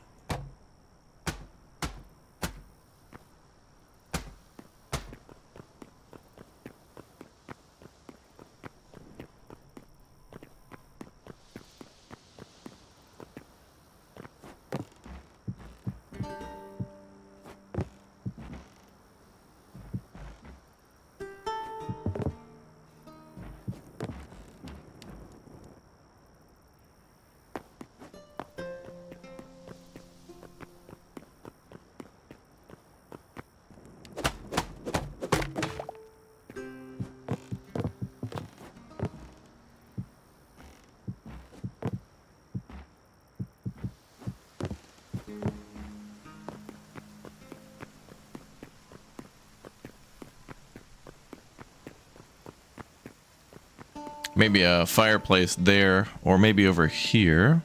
Maybe a fireplace there, or maybe over here.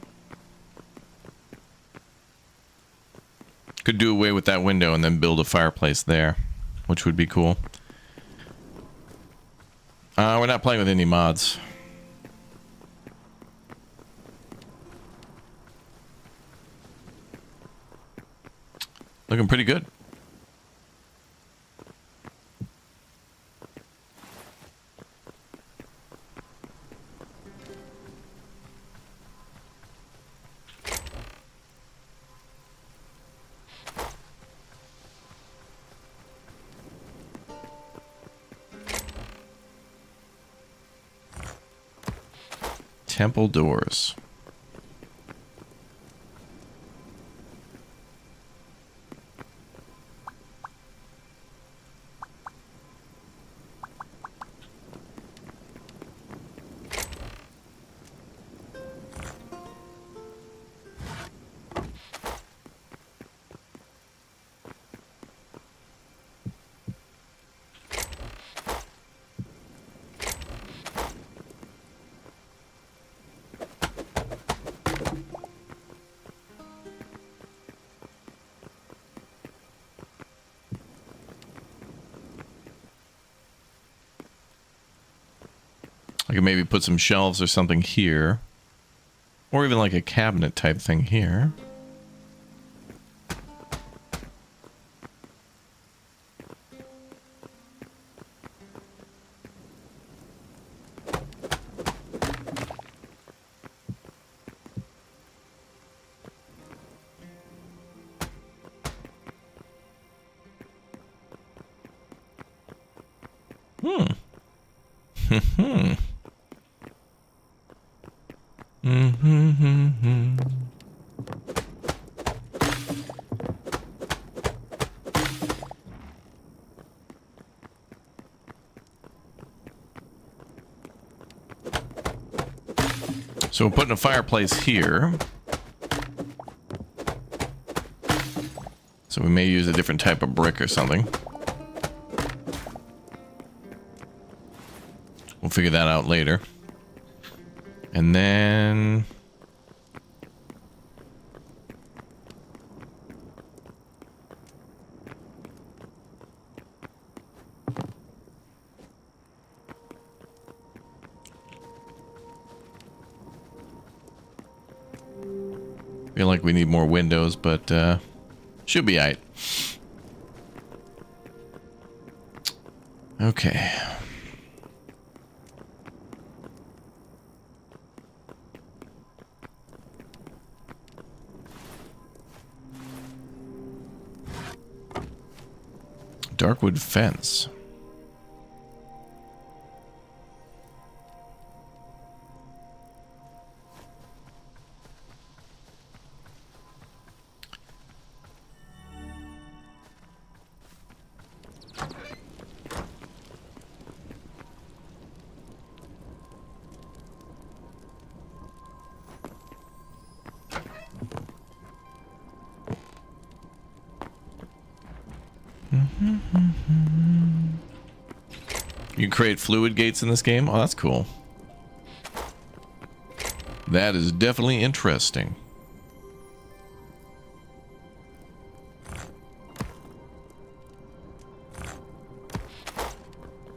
Could do away with that window and then build a fireplace there, which would be cool. We're not playing with any mods. Looking pretty good. Temple doors. I could maybe put some shelves or something here. Or even like a cabinet type thing here. So we're putting a fireplace here. So we may use a different type of brick or something. We'll figure that out later. And then... feel like we need more windows, but should be alright. Okay. Darkwood fence. You can create fluid gates in this game? Oh, that's cool. That is definitely interesting.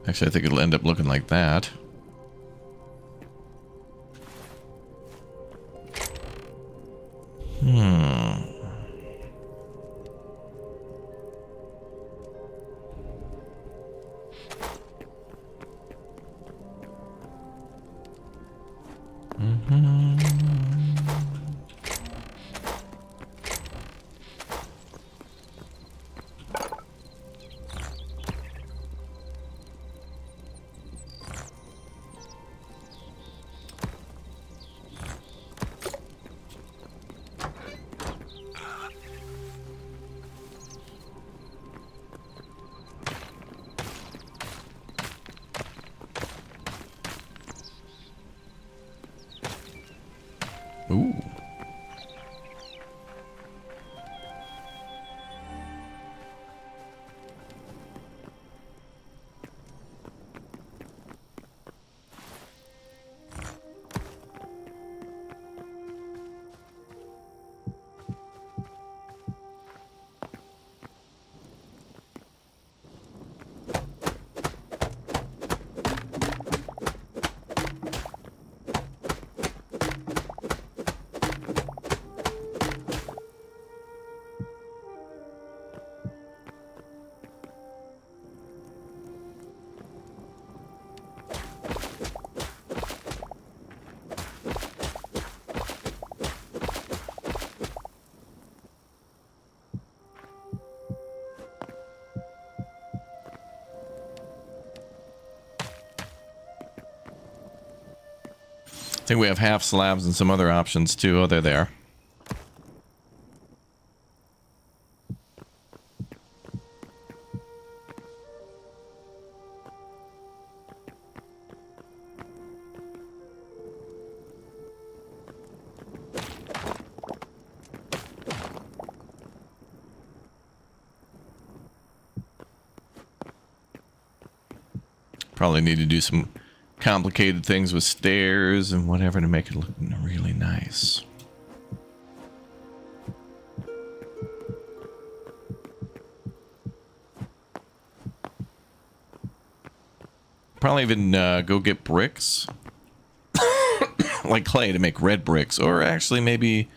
Actually, I think it'll end up looking like that. Ooh. I think we have half slabs and some other options too. Oh, they're there. Probably need to do some complicated things with stairs and whatever to make it look really nice. Probably even go get bricks. Like clay to make red bricks. Or actually maybe...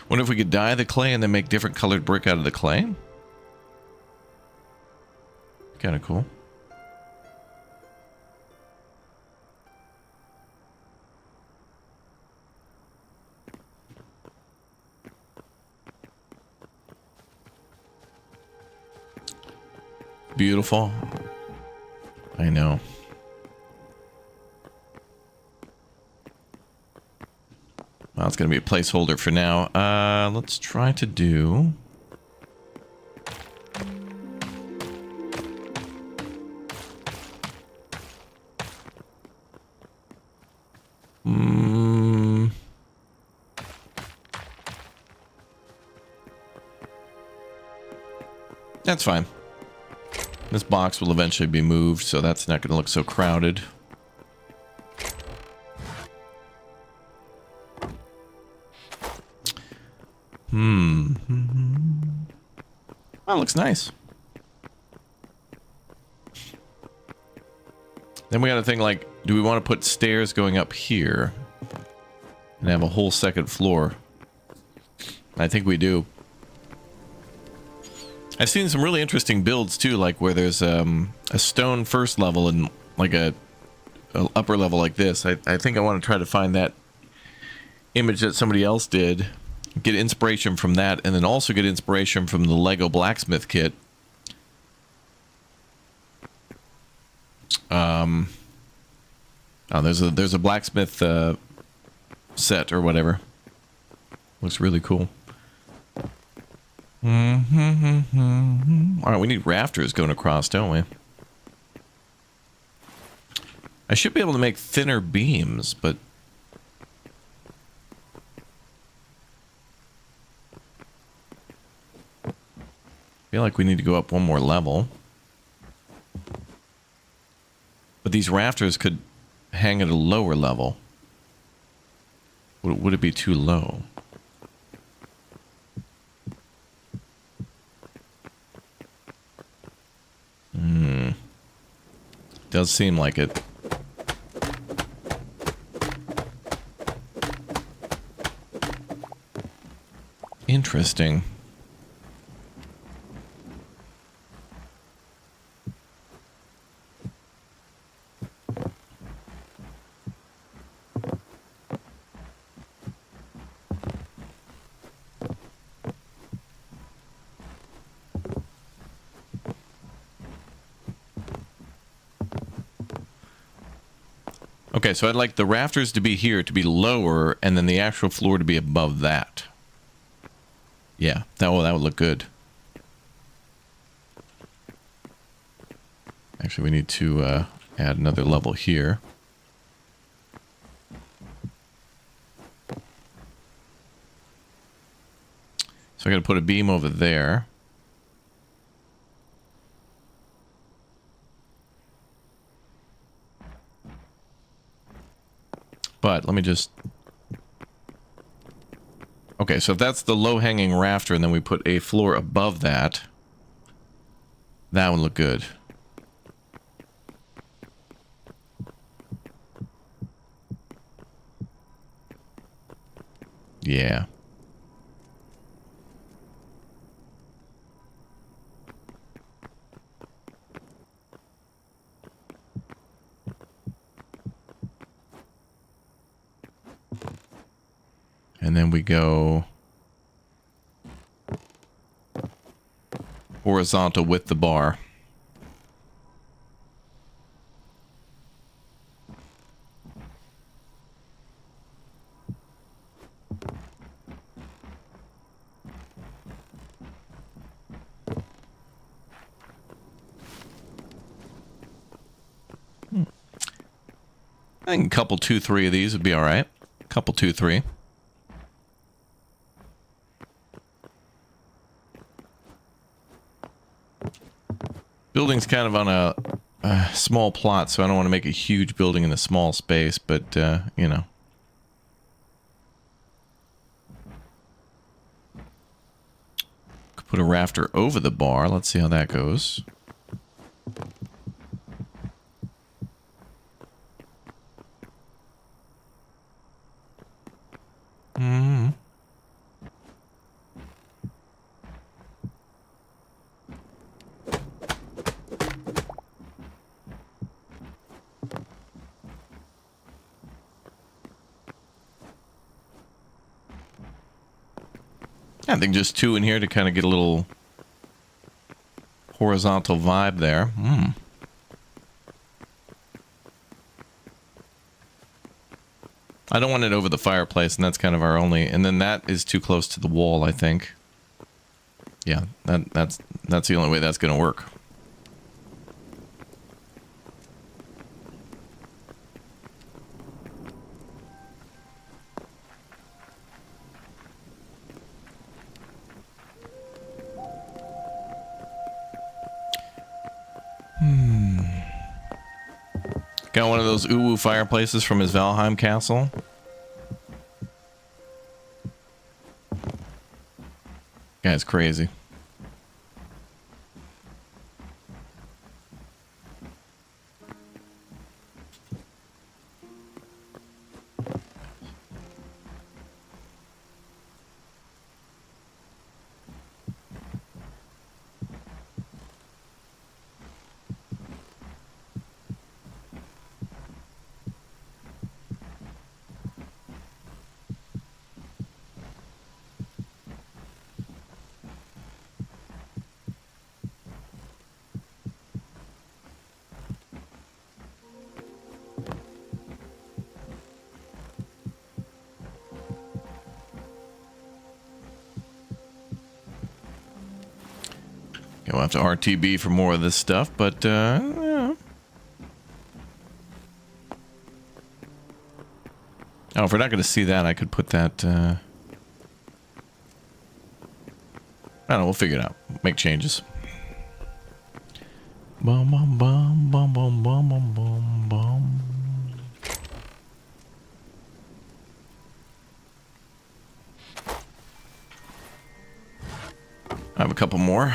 What if we could dye the clay and then make different colored brick out of the clay? Kind of cool. Beautiful. I know. Well, it's going to be a placeholder for now. Let's try to do... That's fine. This box will eventually be moved, so that's not going to look so crowded. That looks nice. Then we got to think, like, do we want to put stairs going up here and have a whole second floor? I think we do. I've seen some really interesting builds too, like where there's a stone first level and like a upper level like this. I think I want to try to find that image that somebody else did, get inspiration from that, and then also get inspiration from the Lego blacksmith kit. Oh, there's a blacksmith set or whatever. Looks really cool. All right, we need rafters going across, don't we? I should be able to make thinner beams, but I feel like we need to go up one more level. But these rafters could hang at a lower level. Would it be too low? Does seem like it. Interesting. Okay, so I'd like the rafters to be here, to be lower, and then the actual floor to be above that. Yeah, that would look good. Actually, we need to add another level here. So I got to put a beam over there. But let me just... Okay, so if that's the low-hanging rafter and then we put a floor above that, that would look good. Yeah. And then we go horizontal with the bar. I think a couple, 2, 3 of these would be all right. Couple, 2, 3. Building's kind of on a small plot, so I don't want to make a huge building in a small space, but, you know. Could put a rafter over the bar. Let's see how that goes. I think just 2 in here to kind of get a little horizontal vibe there. I don't want it over the fireplace, and that's kind of our only... And then that is too close to the wall, I think. Yeah, that's the only way that's going to work. Got one of those uwu fireplaces from his Valheim castle. Guy's crazy. We'll have to RTB for more of this stuff, but, yeah. Oh, if we're not going to see that, I could put that, I don't know, we'll figure it out. Make changes. Bum, bum, bum, bum, bum, bum, bum, bum, bum. I have a couple more.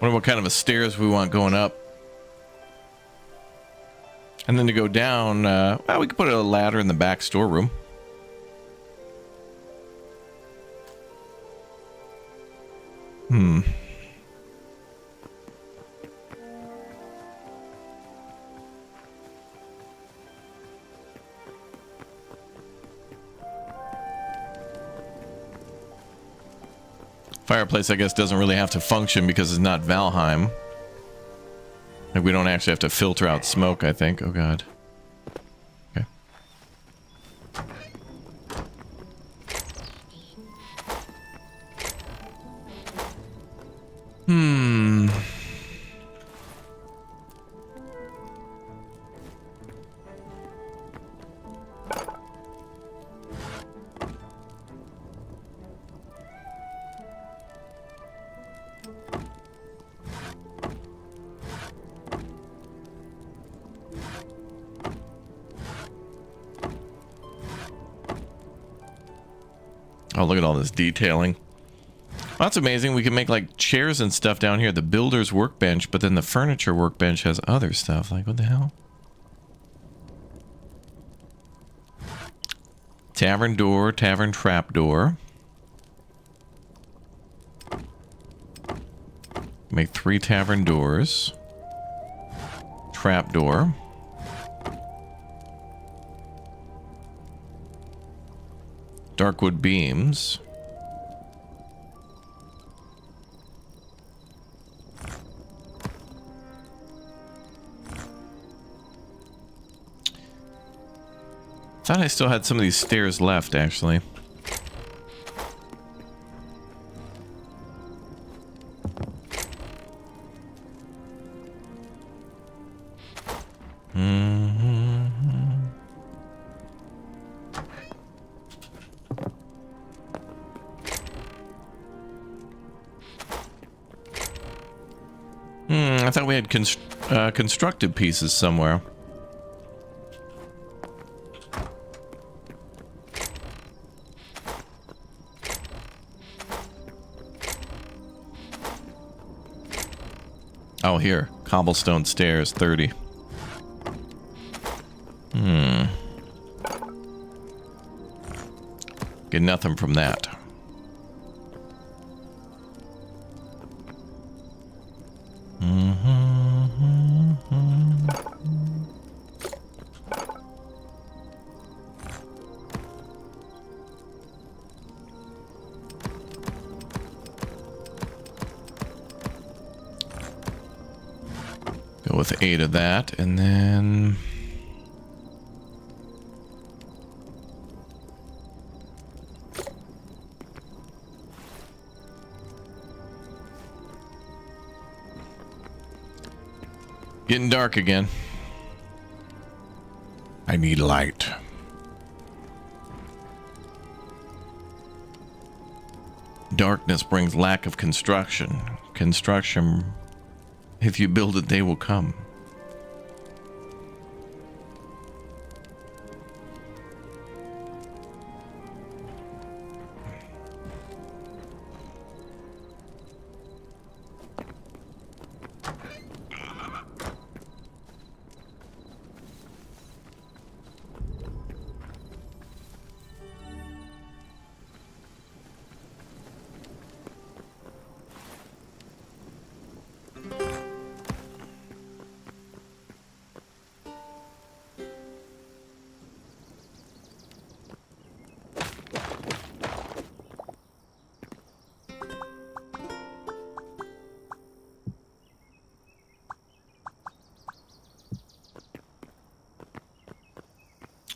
Wonder what kind of a stairs we want going up. And then to go down, well, we could put a ladder in the back storeroom. Fireplace, I guess, doesn't really have to function because it's not Valheim. Like, we don't actually have to filter out smoke, I think. Oh, God. Okay. Oh, look at all this detailing. Well, that's amazing. We can make like chairs and stuff down here. The builder's workbench, but then the furniture workbench has other stuff. Like, what the hell? Tavern door, tavern trap door. Make 3 tavern doors. Trap door. Darkwood beams. Thought I still had some of these stairs left, actually. I thought we had constructed pieces somewhere. Oh, here. Cobblestone stairs, 30. Get nothing from that. Go with 8 of that, and then... Getting dark again. I need light. Darkness brings lack of construction. Construction, if you build it, they will come.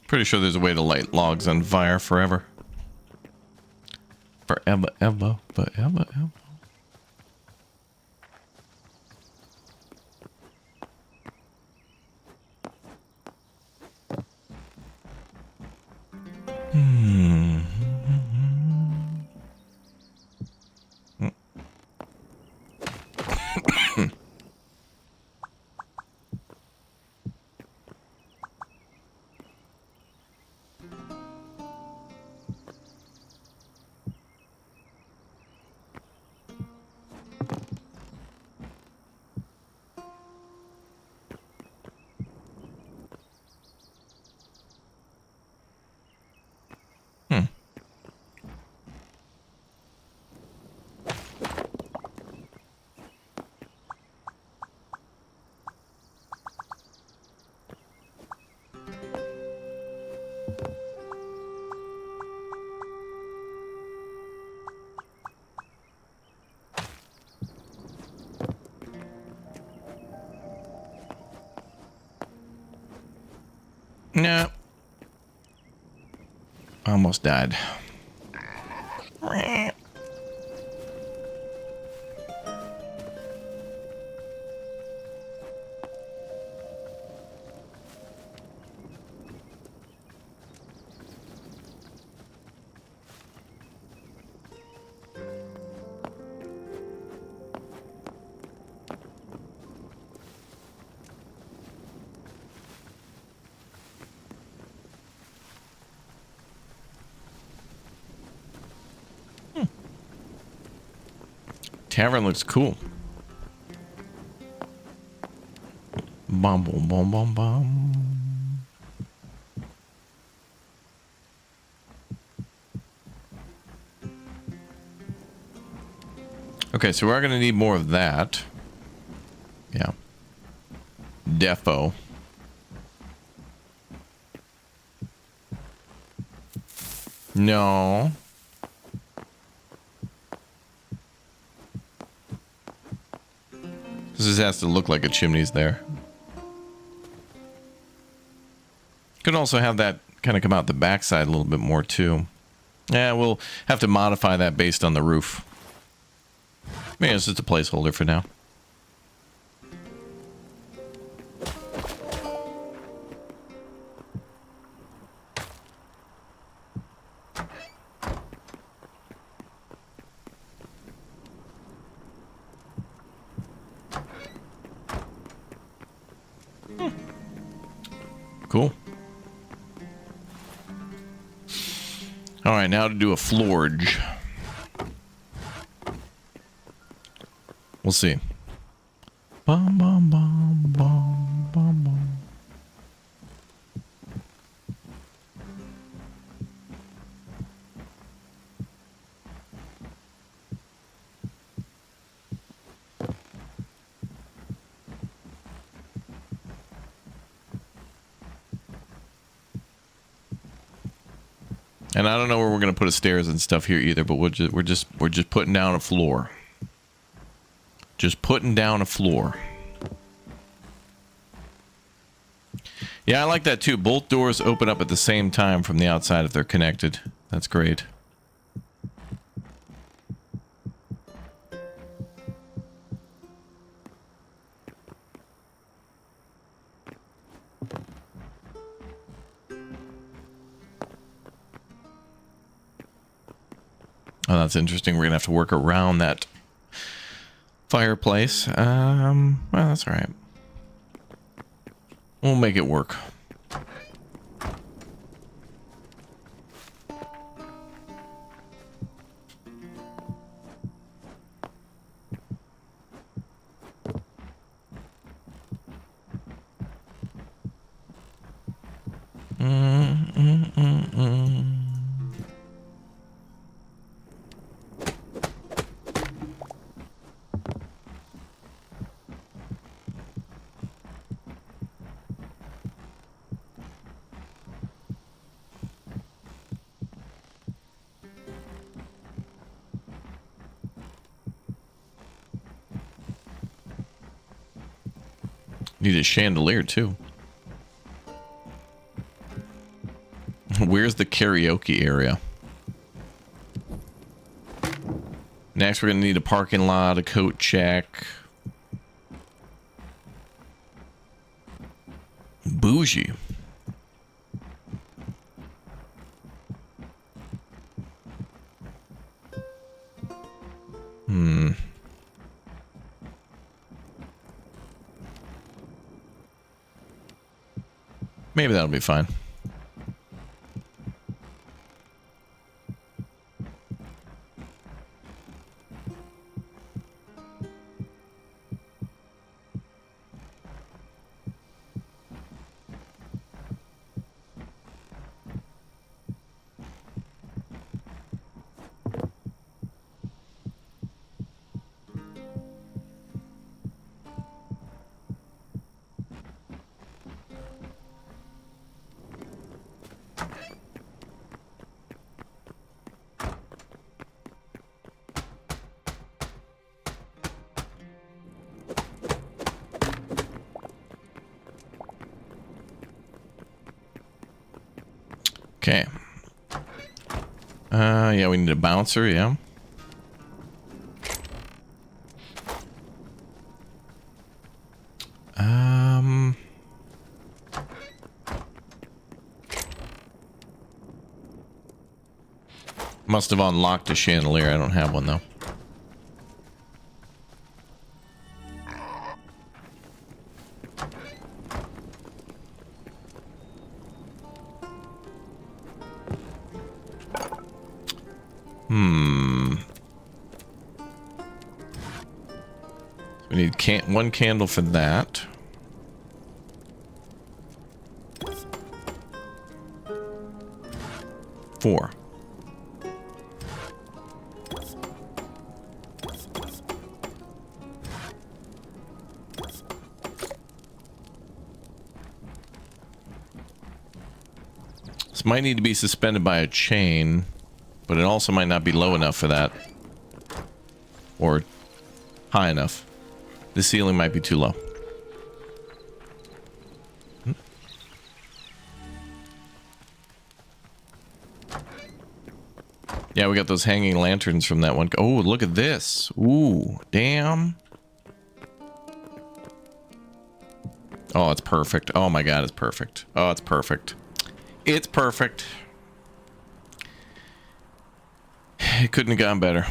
Pretty sure there's a way to light logs on fire forever. Forever, ever, forever, ever. No. Almost died. Tavern looks cool. Bum bum bum bum bum. Okay, so we're gonna need more of that. Yeah. Defo. No. This has to look like a chimney's there. Could also have that kind of come out the backside a little bit more too. Yeah, we'll have to modify that based on the roof. Maybe it's just a placeholder for now. Cool. All right, now to do a florge. We'll see. Bum, bum, bum, bum, bum, bum. And I don't know where we're gonna put a stairs and stuff here either, but we're just putting down a floor. Just putting down a floor. Yeah, I like that too. Both doors open up at the same time from the outside if they're connected. That's great. Oh, that's interesting. We're gonna have to work around that fireplace. Well, that's all right. We'll make it work. Need a chandelier too. Where's the karaoke area? Next, we're gonna need a parking lot, a coat check. Bougie. Maybe that'll be fine. Okay. Yeah, we need a bouncer, yeah. Must have unlocked a chandelier. I don't have one, though. We need one candle for that. Four. This might need to be suspended by a chain, but it also might not be low enough for that. Or high enough. The ceiling might be too low. Yeah, we got those hanging lanterns from that one. Oh, look at this. Ooh, damn. Oh, it's perfect. Oh my god, it's perfect. Oh, it's perfect. It's perfect. It couldn't have gone better.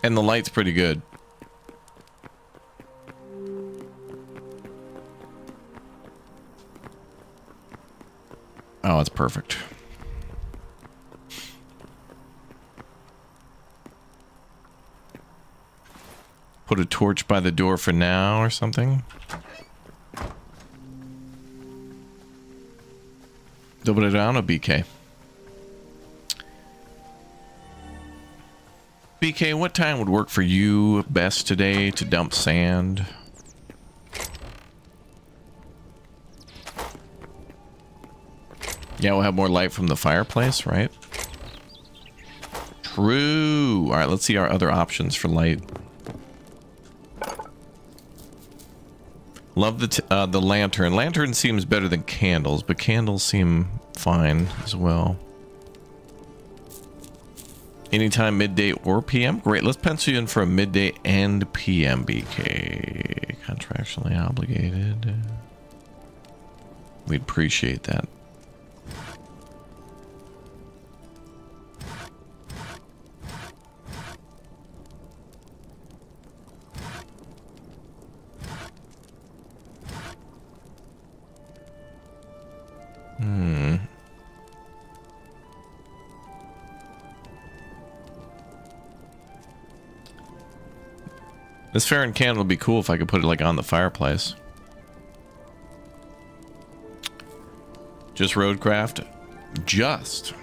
And the light's pretty good. Oh, it's perfect. Put a torch by the door for now or something. Double it down, a BK. BK, what time would work for you best today to dump sand? Yeah, we'll have more light from the fireplace, right? True. All right, let's see our other options for light. Love the lantern. Lantern seems better than candles, but candles seem fine as well. Anytime midday or PM? Great, let's pencil you in for a midday and PM, BK. Contractually obligated. We'd appreciate that. This Farron candle would be cool if I could put it like on the fireplace. Just roadcraft? Just.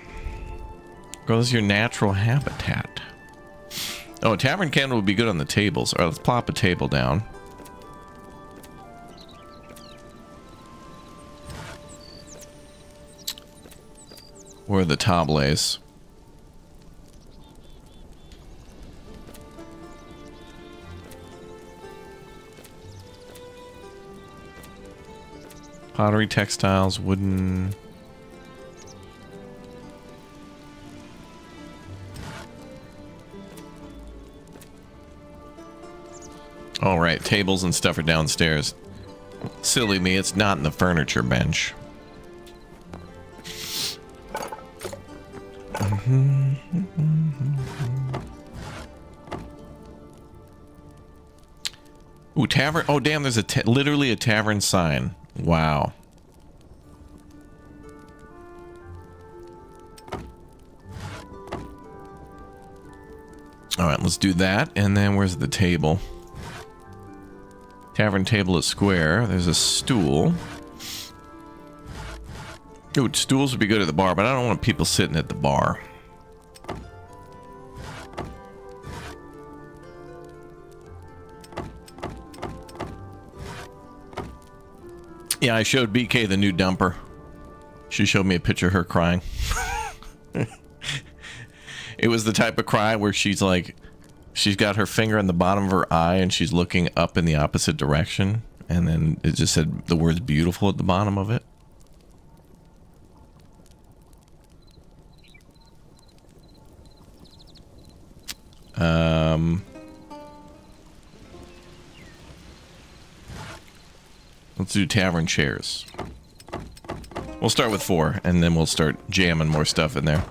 Girl, this is your natural habitat. Oh, a tavern candle would be good on the tables. Alright, let's plop a table down. Where are the tables? Pottery, textiles, wooden. All right, tables and stuff are downstairs. Silly me, it's not in the furniture bench. Ooh, tavern. Oh, damn, there's literally a tavern sign. Wow. All right, let's do that. And then where's the table? Tavern table is square. There's a stool. Ooh, stools would be good at the bar, but I don't want people sitting at the bar. Yeah, I showed BK the new dumper. She showed me a picture of her crying. It was the type of cry where she's like, She's got her finger on the bottom of her eye and she's looking up in the opposite direction. And then it just said the words beautiful at the bottom of it. Let's do tavern chairs. We'll start with 4 and then we'll start jamming more stuff in there.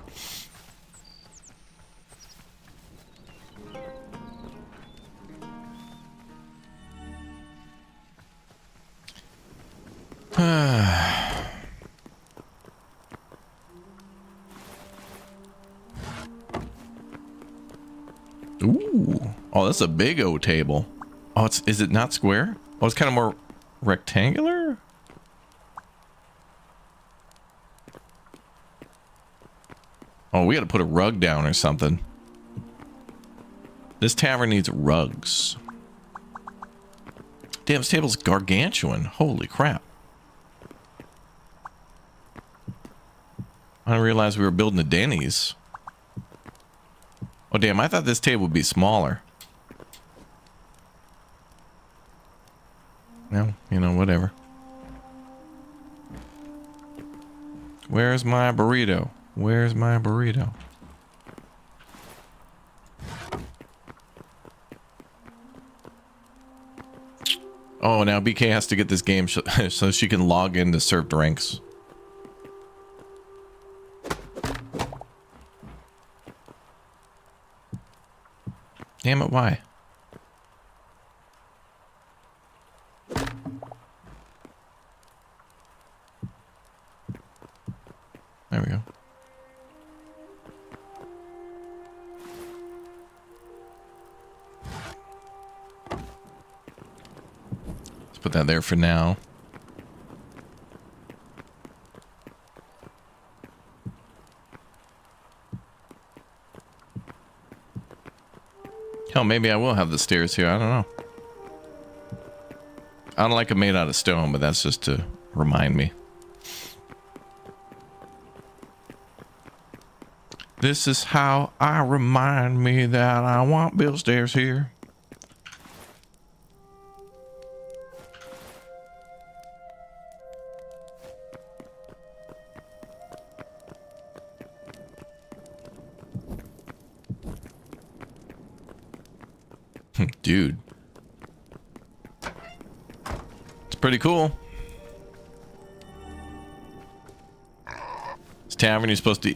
Ooh. Oh, that's a big O table. Oh, is it not square? Oh, it's kind of more rectangular? Oh, we gotta put a rug down or something. This tavern needs rugs. Damn, this table's gargantuan. Holy crap. I didn't realize we were building a Denny's. Oh, damn, I thought this table would be smaller. Well, you know, whatever. Where's my burrito? Where's my burrito? Oh, now BK has to get this game so she can log in to serve drinks. Damn it, why? There we go. Let's put that there for now. Hell, maybe I will have the stairs here. I don't know. I don't like them made out of stone, but that's just to remind me. This is how I remind me that I want build stairs here. Dude. It's pretty cool. This tavern, you're supposed to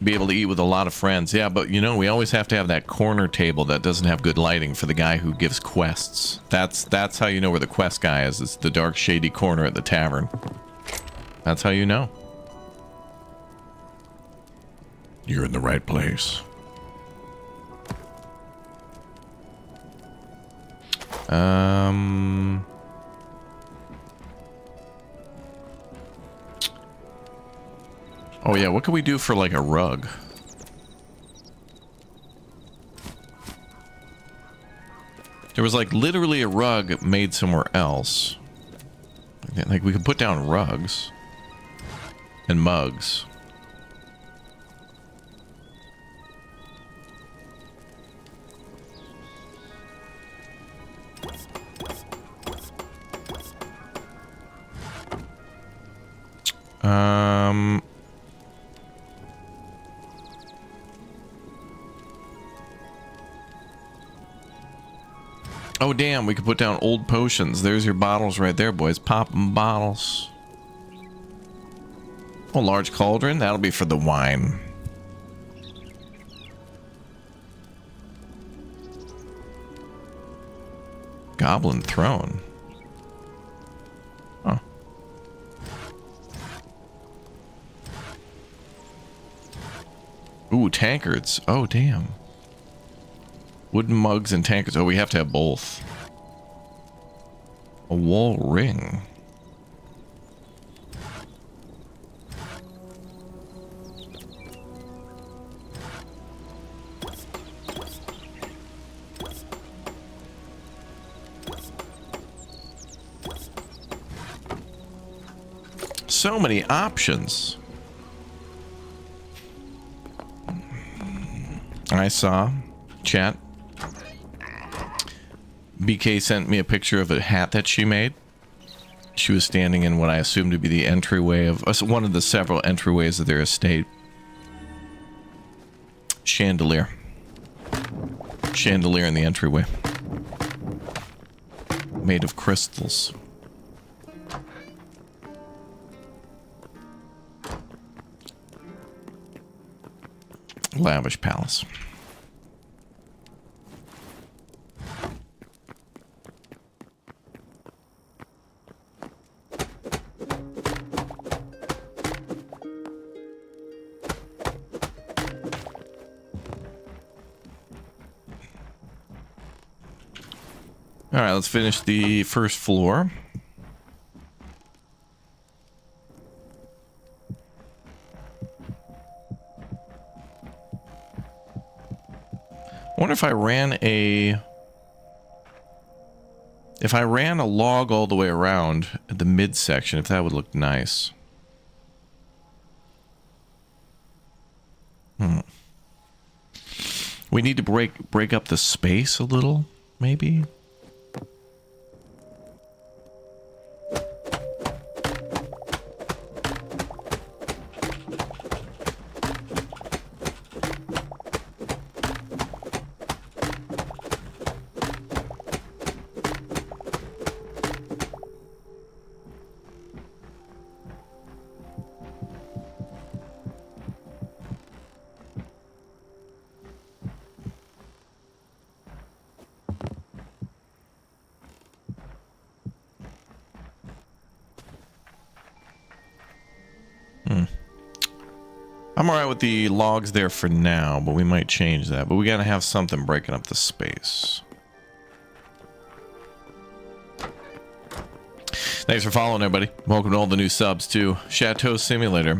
be able to eat with a lot of friends. Yeah, but you know, we always have to have that corner table that doesn't have good lighting for the guy who gives quests. That's how you know where the quest guy is. It's the dark, shady corner at the tavern. That's how you know. You're in the right place. Oh yeah, what can we do for like a rug? There was like literally a rug made somewhere else. Like we could put down rugs and mugs. Oh, damn, we could put down old potions. There's your bottles right there, boys. Pop 'em bottles. Oh, large cauldron. That'll be for the wine. Goblin throne. Huh. Ooh, tankards. Oh, damn. Wooden mugs and tankards. Oh, we have to have both. A wall ring. So many options. I saw, chat, BK sent me a picture of a hat that she made. She was standing in what I assume to be the entryway of one of the several entryways of their estate. Chandelier. Chandelier in the entryway. Made of crystals. Lavish palace. All right, let's finish the first floor. I wonder if I ran a log all the way around the midsection, if that would look nice. We need to break up the space a little, maybe. I'm alright with the logs there for now, but we might change that. But we gotta have something breaking up the space. Thanks for following, everybody. Welcome to all the new subs, too. Chateau Simulator.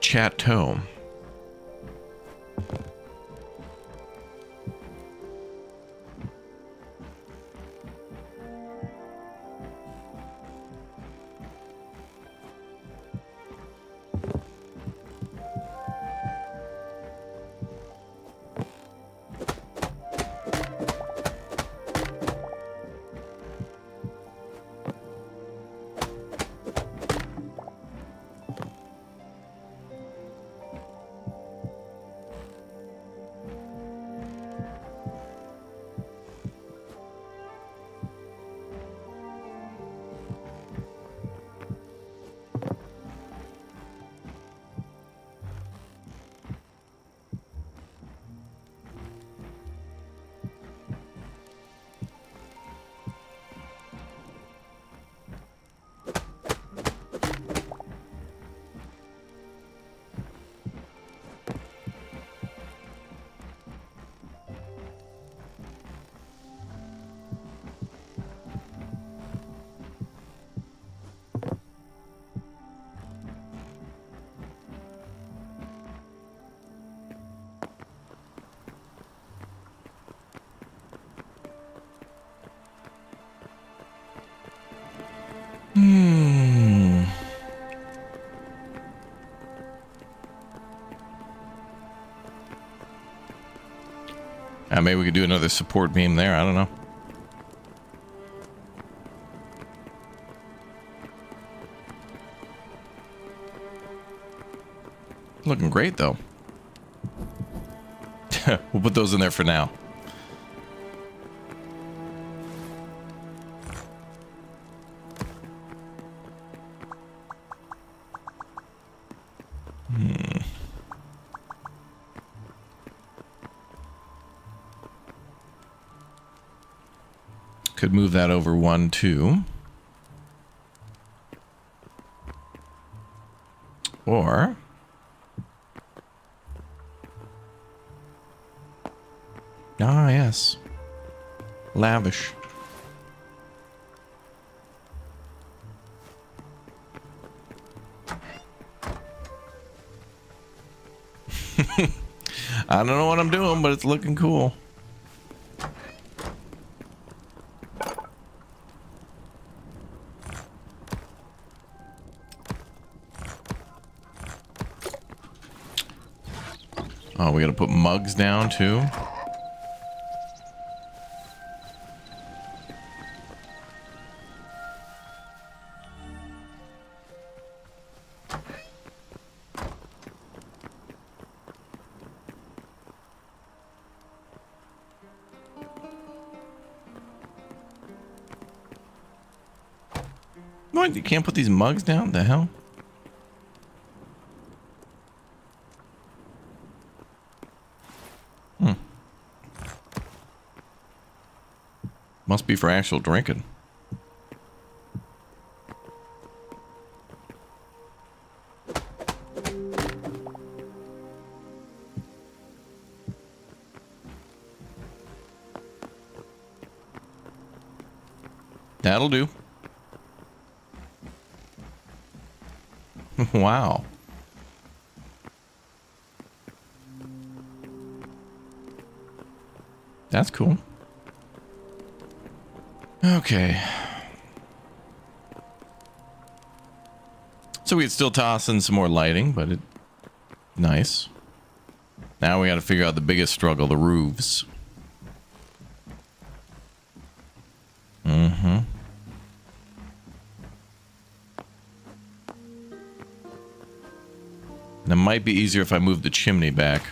Chateau. Maybe we could do another support beam there. I don't know. Looking great, though. We'll put those in there for now. Could move that over 1, 2. Or yes. Lavish. I don't know what I'm doing, but it's looking cool. Oh, we gotta put mugs down too. point? You can't put these mugs down? The hell? Must be for actual drinking. That'll do. Wow. That's cool. Okay. So we could still toss in some more lighting, but nice. Now we got to figure out the biggest struggle, the roofs. Mm-hmm. It might be easier if I move the chimney back.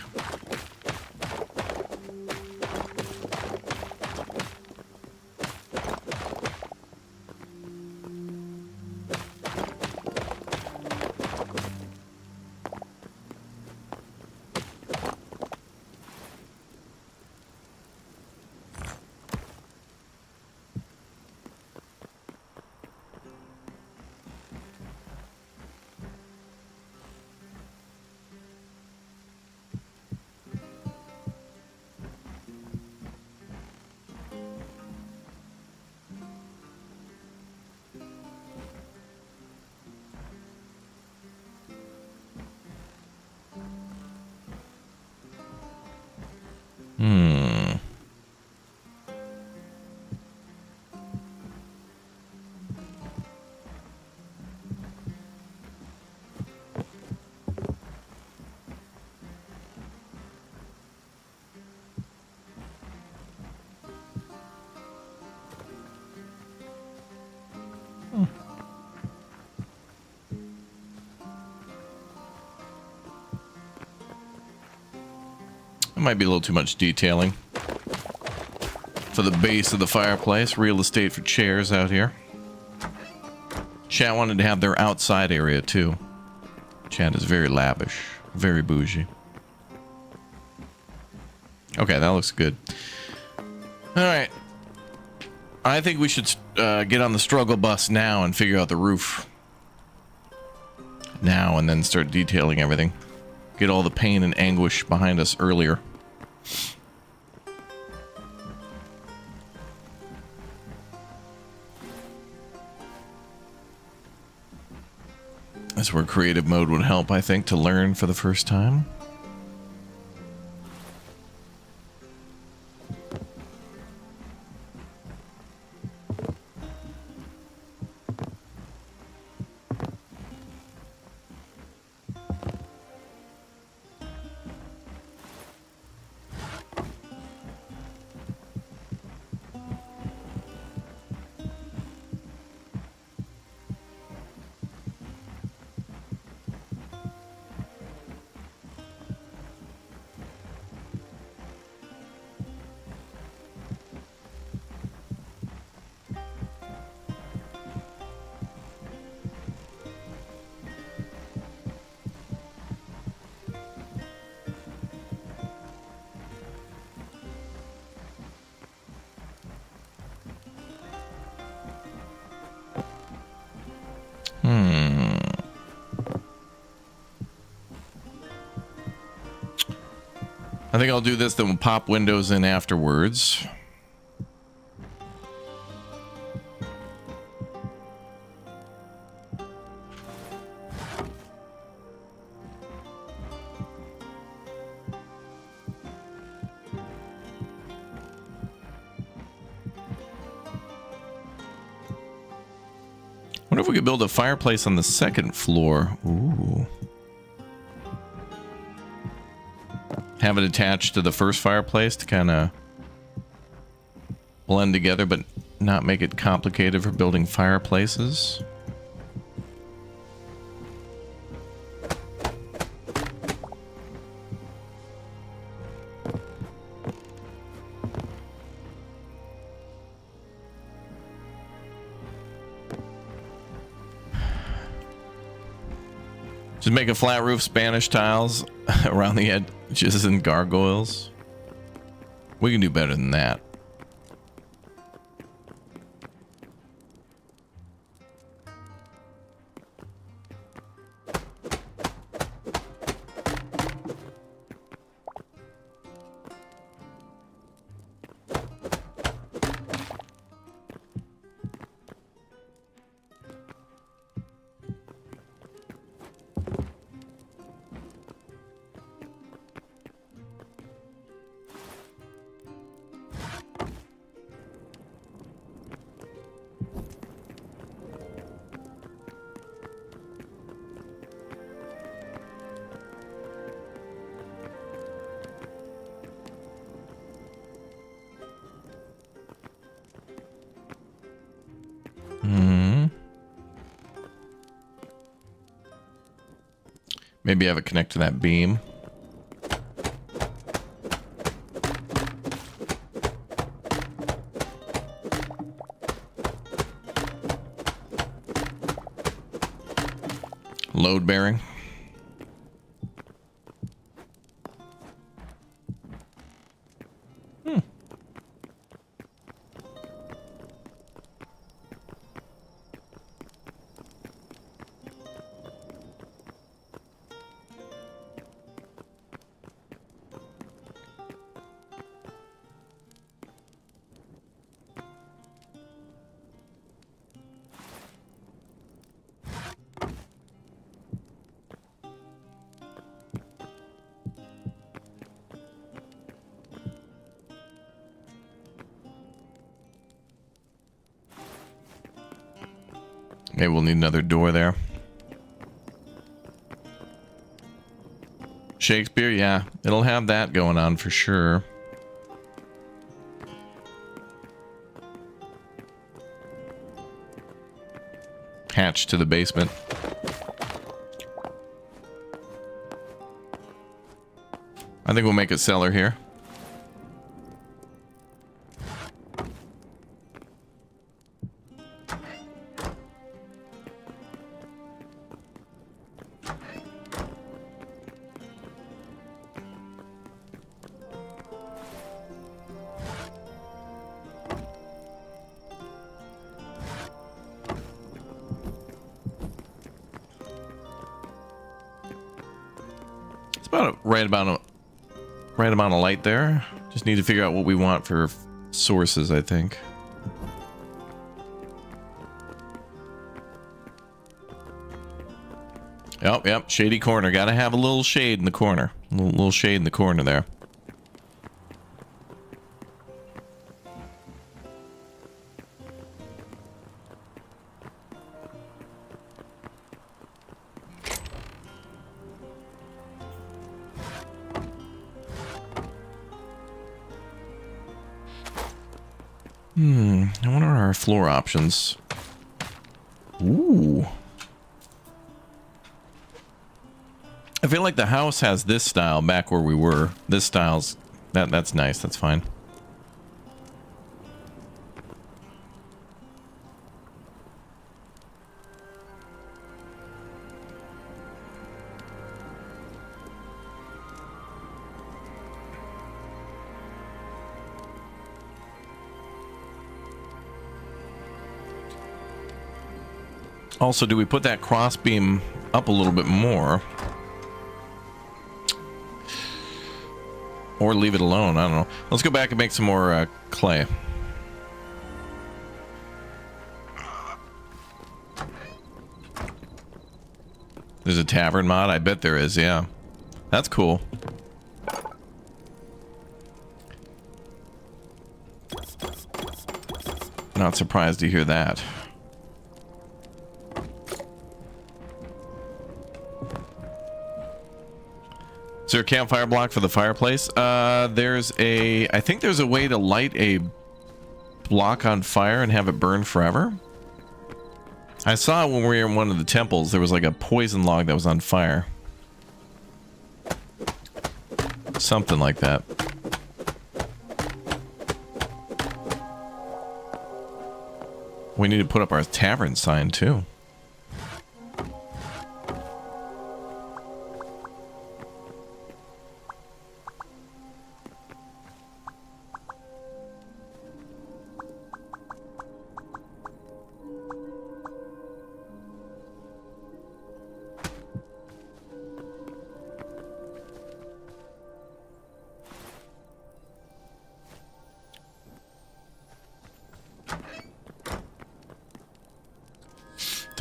Might be a little too much detailing for the base of the fireplace. Real estate for chairs out here. Chat wanted to have their outside area too. Chat is very lavish, very bougie. Okay, that looks good. All right, I think we should get on the struggle bus now and figure out the roof now, and then start detailing everything. Get all the pain and anguish behind us earlier. That's where creative mode would help, I think, to learn for the first time. I think I'll do this, then we'll pop windows in afterwards. Wonder if we could build a fireplace on the second floor. Ooh. Have it attached to the first fireplace to kind of blend together, but not make it complicated for building fireplaces. Just make a flat roof, Spanish tiles around the edges and gargoyles. We can do better than that. Maybe have it connect to that beam. Load bearing. Maybe we'll need another door there. Shakespeare, yeah. It'll have that going on for sure. Hatch to the basement. I think we'll make a cellar here. Right amount of light there. Just need to figure out what we want for sources, I think. Yep, shady corner. Gotta have a little shade in the corner. A little shade in the corner there. What are our floor options? Ooh. I feel like the house has this style back where we were. This style's that's nice. That's fine. Also, do we put that crossbeam up a little bit more? Or leave it alone? I don't know. Let's go back and make some more clay. There's a tavern mod? I bet there is, yeah. That's cool. Not surprised to hear that. Is there a campfire block for the fireplace? There's a... I think there's a way to light a block on fire and have it burn forever. I saw when we were in one of the temples, there was like a poison log that was on fire. Something like that. We need to put up our tavern sign too.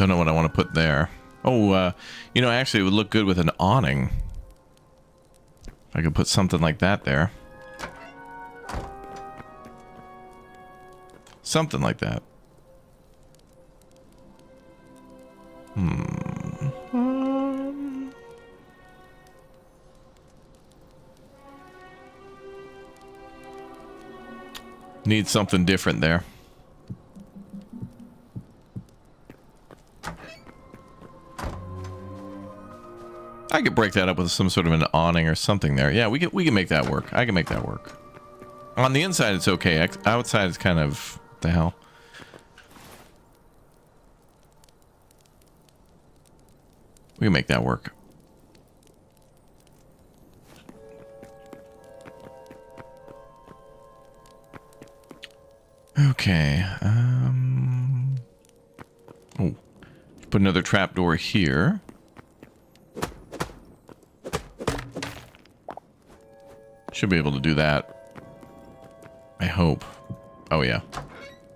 Don't know what I want to put there. Oh, you know, actually, it would look good with an awning. If I could put something like that there. Something like that. Need something different there. I could break that up with some sort of an awning or something there. Yeah, we can make that work. I can make that work. On the inside, it's okay. Outside, it's kind of... what the hell? We can make that work. Okay. Oh. Put another trapdoor here. Should be able to do that. I hope. Oh, yeah.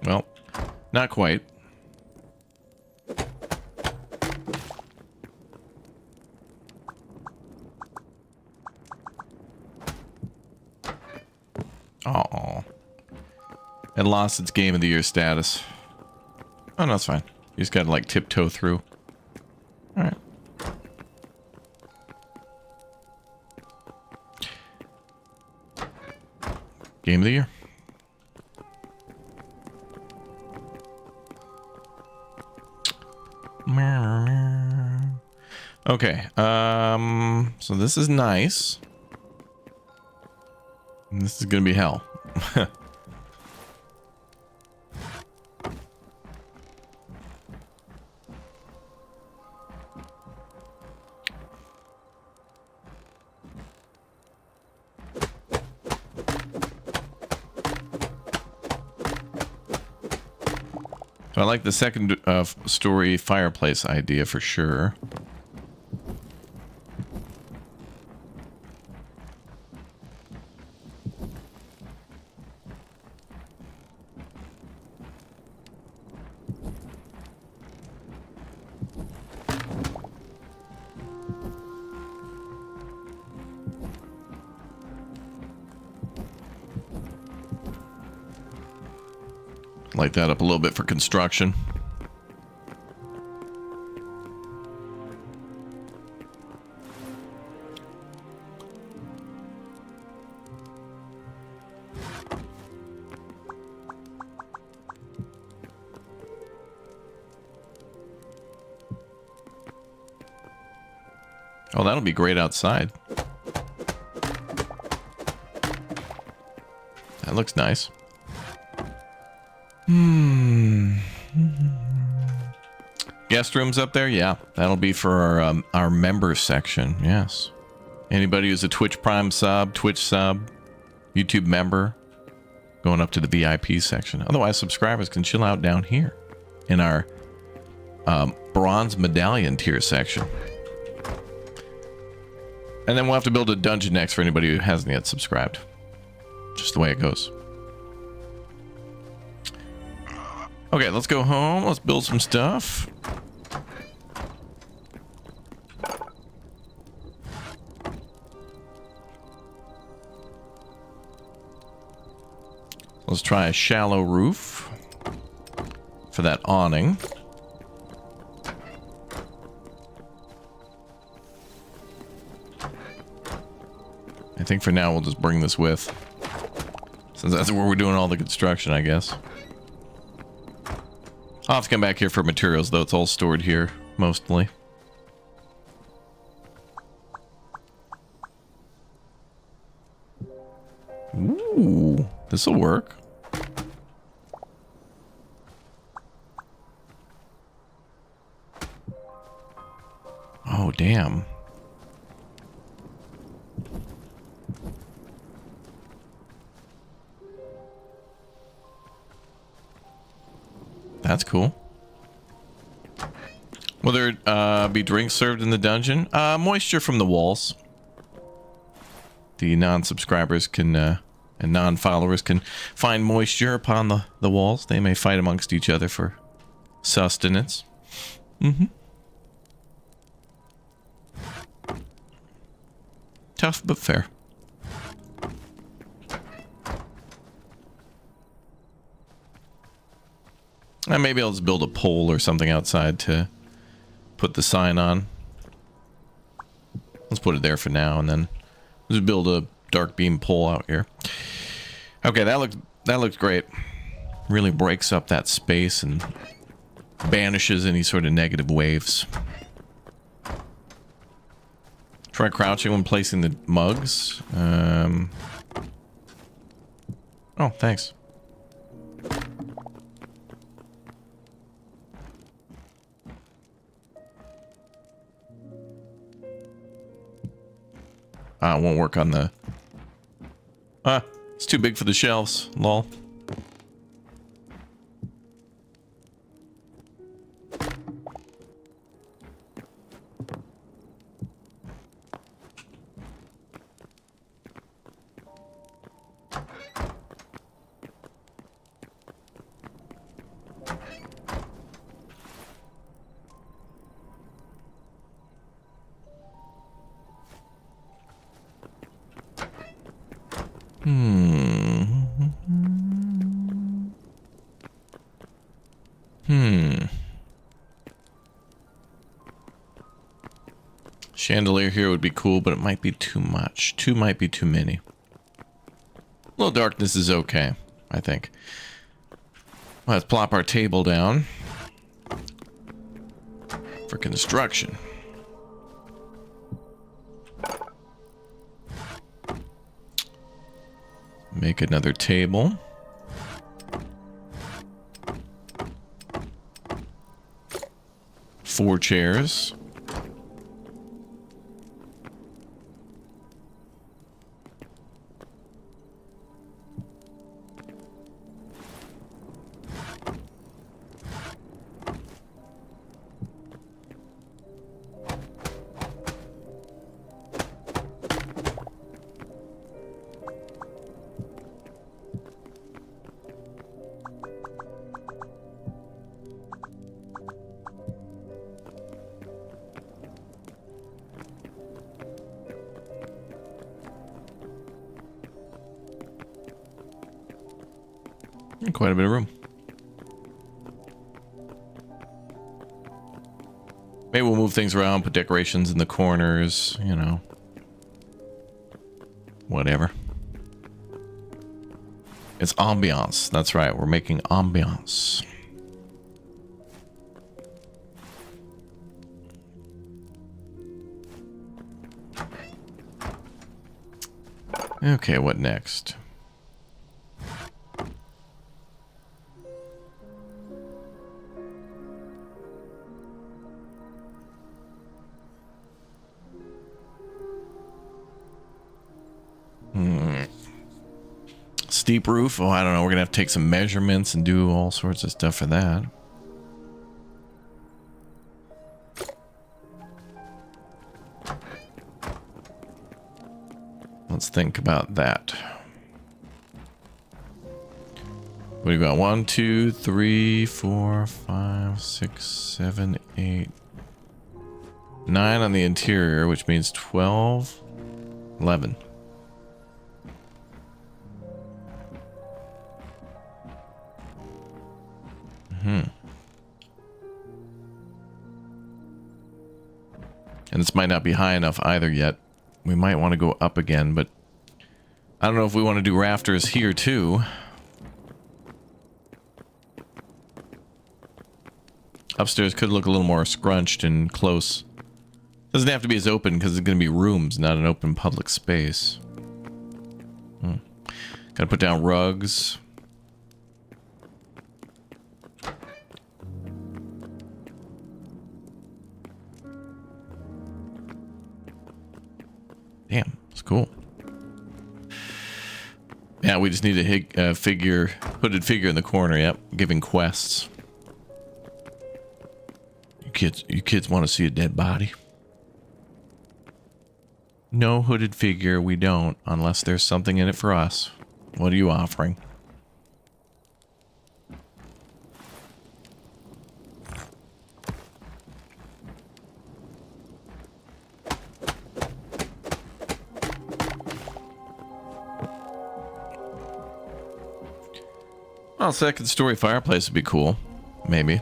Well, not quite. Oh, it lost its Game of the Year status. Oh, no, it's fine. You just gotta, like, tiptoe through. Alright. Game of the Year. Okay, so this is nice. This is gonna be hell. So I like the second story fireplace idea for sure. Light that up a little bit for construction. Oh, that'll be great outside. That looks nice. Guest rooms up there? Yeah, that'll be for our members section. Yes. Anybody who's a Twitch Prime sub, Twitch sub, YouTube member, going up to the VIP section. Otherwise, subscribers can chill out down here in our bronze medallion tier section. And then we'll have to build a dungeon next for anybody who hasn't yet subscribed. Just the way it goes. Okay, let's go home. Let's build some stuff. Let's try a shallow roof for that awning. I think for now we'll just bring this with, since that's where we're doing all the construction, I guess. I'll have to come back here for materials, though. It's all stored here, mostly. Ooh, this'll work. Oh, damn. That's cool. Will there be drinks served in the dungeon? Moisture from the walls. The non-subscribers can, and non-followers can find moisture upon the walls. They may fight amongst each other for sustenance. Mm-hmm. Tough but fair. And maybe I'll just build a pole or something outside to put the sign on. Let's put it there for now, and then just build a dark beam pole out here. Okay, that looks great. Really breaks up that space and banishes any sort of negative waves. Try crouching when placing the mugs. Oh, thanks. It won't work on the... it's too big for the shelves. Lol. Chandelier here would be cool, but it might be too much. Two might be too many. A little darkness is okay, I think. Let's plop our table down for construction. Make another table. Four chairs. Quite a bit of room. Maybe we'll move things around, put decorations in the corners, you know. Whatever. It's ambiance. That's right. We're making ambiance. Okay, what next? Steep roof? Oh, I don't know. We're gonna have to take some measurements and do all sorts of stuff for that. Let's think about that. What do you got? 1, 2, 3, 4, 5, 6, 7, 8, 9 on the interior, which means 12, 11. And this might not be high enough either yet. We might want to go up again, but I don't know if we want to do rafters here too. Upstairs could look a little more scrunched and close. Doesn't have to be as open because it's going to be rooms, not an open public space. Gotta put down rugs. Damn, it's cool. Yeah, we just need a hooded figure in the corner. Yep, giving quests. You kids want to see a dead body? No hooded figure, we don't, unless there's something in it for us. What are you offering? Well, second story fireplace would be cool. Maybe.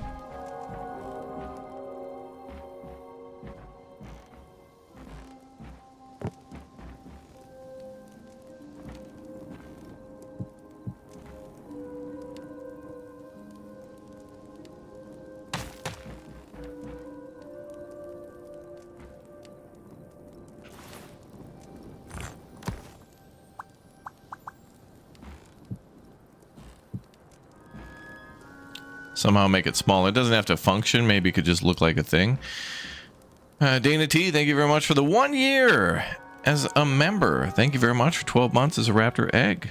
Somehow make it smaller. It doesn't have to function. Maybe it could just look like a thing. Dana T, thank you very much for the 1 year as a member. Thank you very much for 12 months as a raptor egg.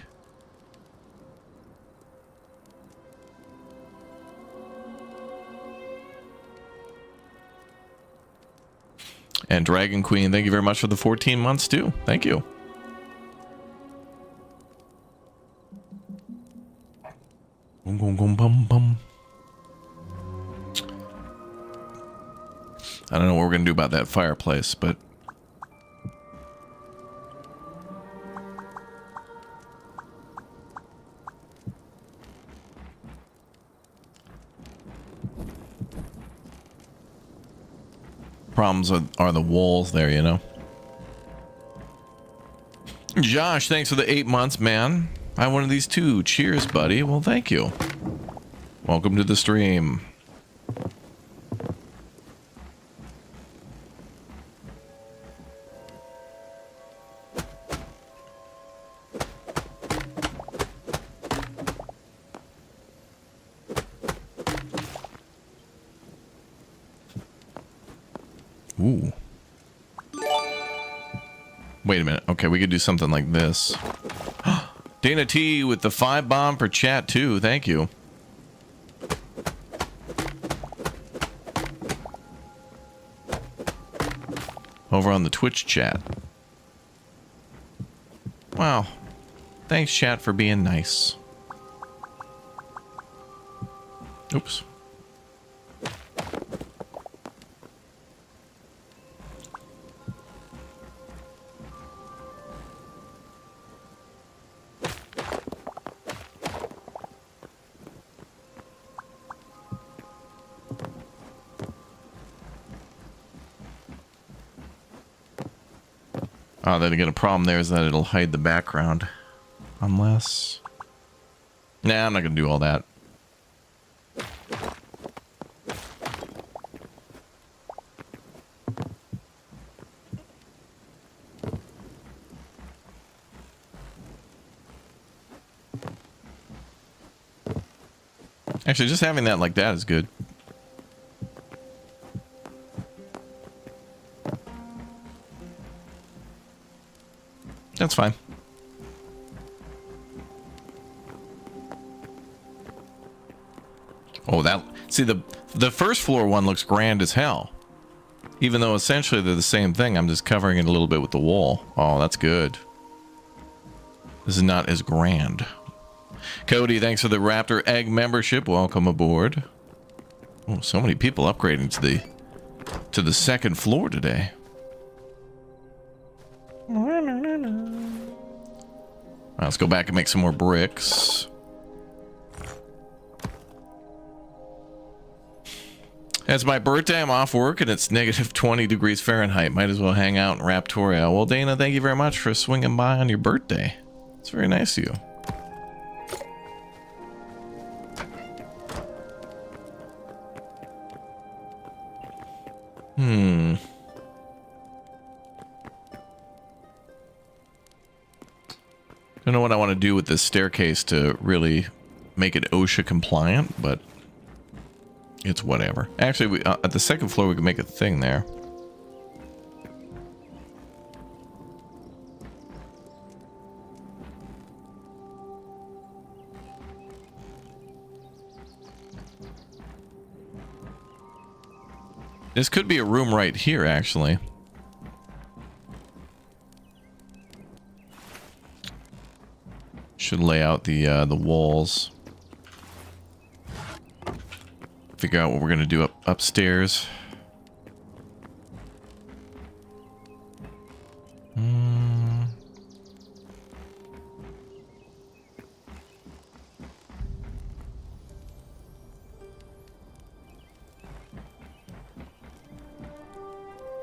And Dragon Queen, thank you very much for the 14 months too. Thank you. Boom, boom, boom, boom, boom. I don't know what we're going to do about that fireplace, but... problems are the walls there, you know? Josh, thanks for the 8 months, man. I have one of these too. Cheers, buddy. Well, thank you. Welcome to the stream. Ooh. Wait a minute. Okay, we could do something like this. Dana T with the 5 bomb per chat too. Thank you. Over on the Twitch chat. Wow. Thanks, chat, for being nice. Oops. Oh, then again, a problem there is that it'll hide the background. Unless... Nah, I'm not going to do all that. Actually, just having that like that is good. That's fine. Oh, that... See, the first floor one looks grand as hell. Even though essentially they're the same thing, I'm just covering it a little bit with the wall. Oh, that's good. This is not as grand. Cody, thanks for the Raptor Egg membership. Welcome aboard. Oh, so many people upgrading to the second floor today. Let's go back and make some more bricks. It's my birthday. I'm off work and it's negative 20 degrees Fahrenheit. Might as well hang out in Raptoria. Well, Dana, thank you very much for swinging by on your birthday. It's very nice of you. Don't know what I want to do with this staircase to really make it OSHA compliant, but it's whatever. Actually, at the second floor, we can make a thing there. This could be a room right here, actually. Should lay out the walls. Figure out what we're gonna do upstairs.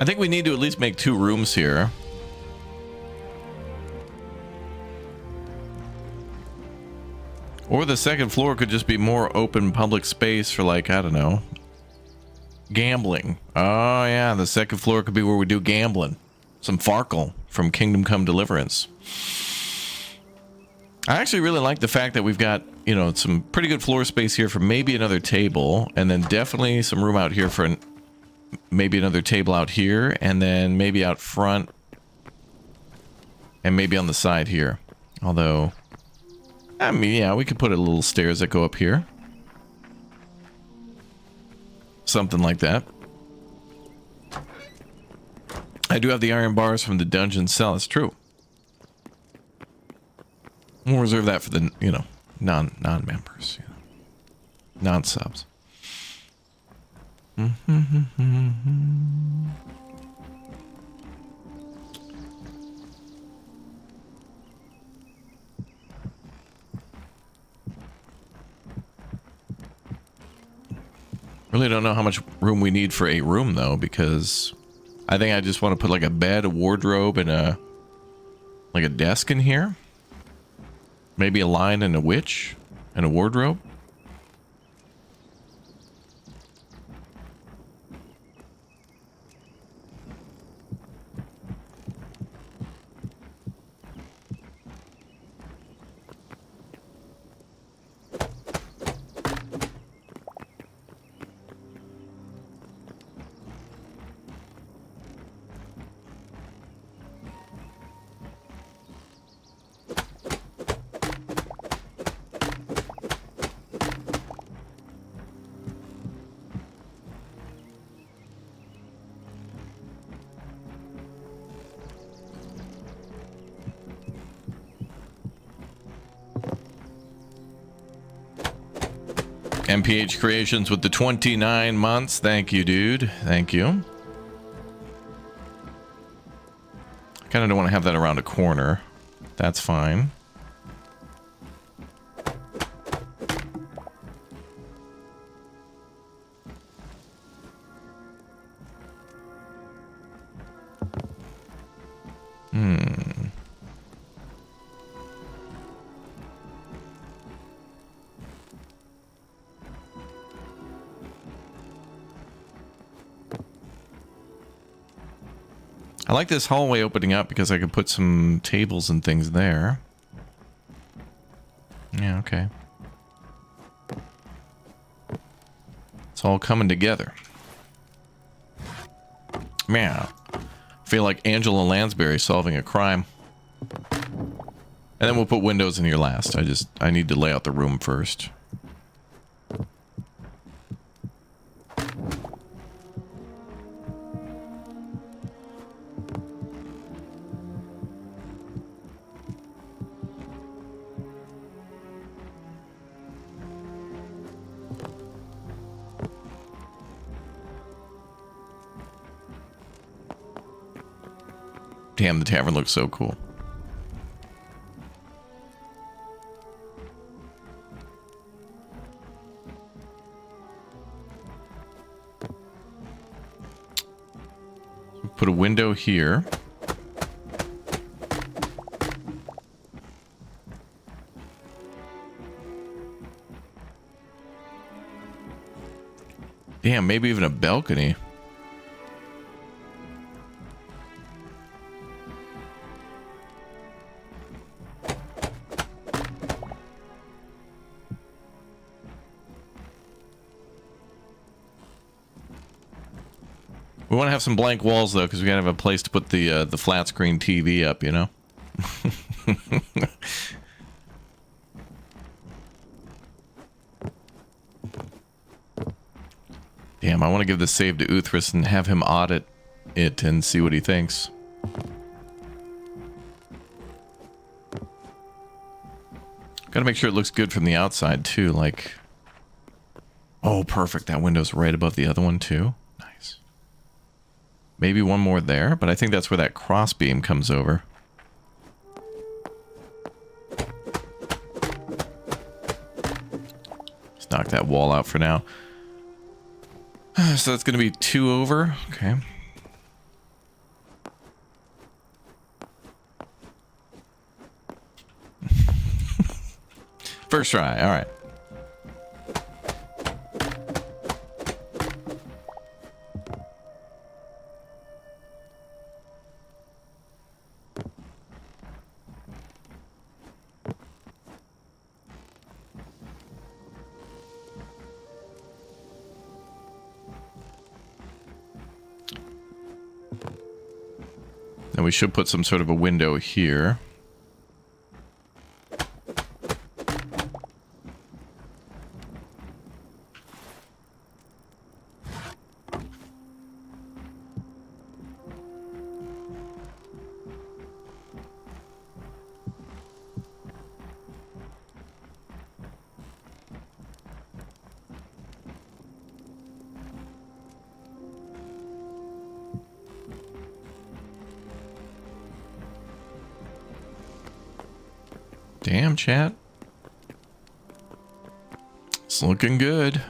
I think we need to at least make 2 rooms here. Or the second floor could just be more open public space for, like, I don't know, gambling. Oh yeah, the second floor could be where we do gambling. Some Farkle from Kingdom Come Deliverance. I actually really like the fact that we've got, you know, some pretty good floor space here for maybe another table, and then definitely some room out here for maybe another table out here, and then maybe out front, and maybe on the side here. Although, I mean, yeah, we could put a little stairs that go up here. Something like that. I do have the iron bars from the dungeon cell. It's true. We'll reserve that for the, you know, non-members, you know, non-subs. Really don't know how much room we need for a room though, because I think I just want to put like a bed, a wardrobe, and a like a desk in here. Maybe a line and a witch and a wardrobe. MPH Creations with the 29 months. Thank you, dude. Thank you. I kind of don't want to have that around a corner. That's fine. I like this hallway opening up because I could put some tables and things there. Yeah, okay. It's all coming together. Man, I feel like Angela Lansbury solving a crime. And then we'll put windows in here last. I need to lay out the room first. Damn, the tavern looks so cool. Put a window here. Damn, maybe even a balcony. We want to have some blank walls though, because we gotta have a place to put the flat screen TV up, you know. Damn, I want to give this save to Uthris and have him audit it and see what he thinks. Gotta make sure it looks good from the outside too, like... Oh, perfect, that window's right above the other one too. Nice. Maybe one more there, but I think that's where that crossbeam comes over. Let's knock that wall out for now. So that's going to be 2 over. Okay. First try. All right. And we should put some sort of a window here. Damn, chat. It's looking good.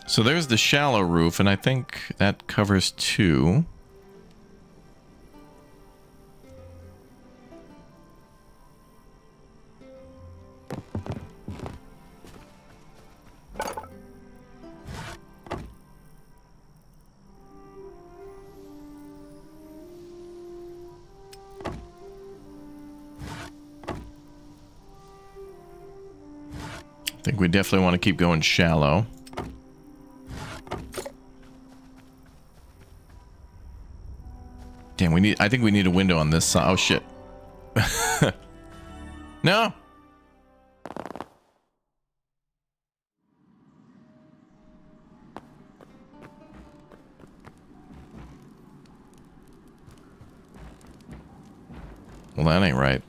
So there's the shallow roof, and I think that covers 2. I think we definitely want to keep going shallow. Damn, I think we need a window on this side. Oh, shit. No. Well, that ain't right.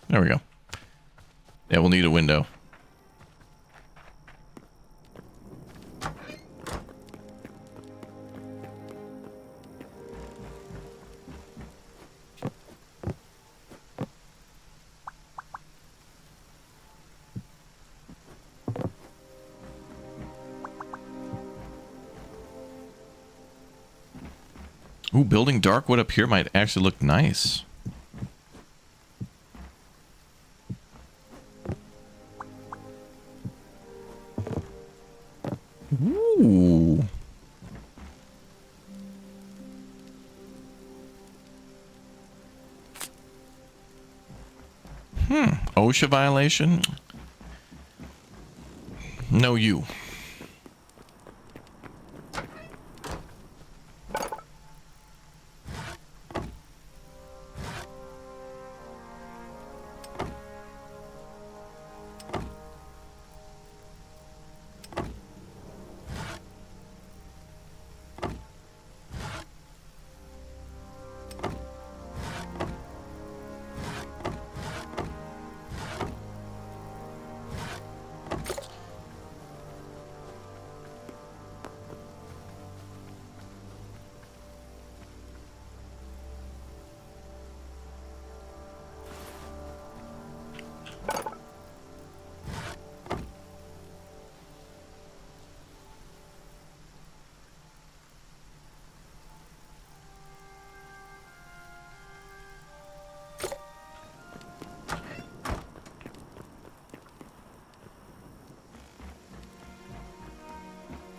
There we go. Yeah, we'll need a window. Ooh, building dark wood up here might actually look nice. Ooh. OSHA violation? No, you.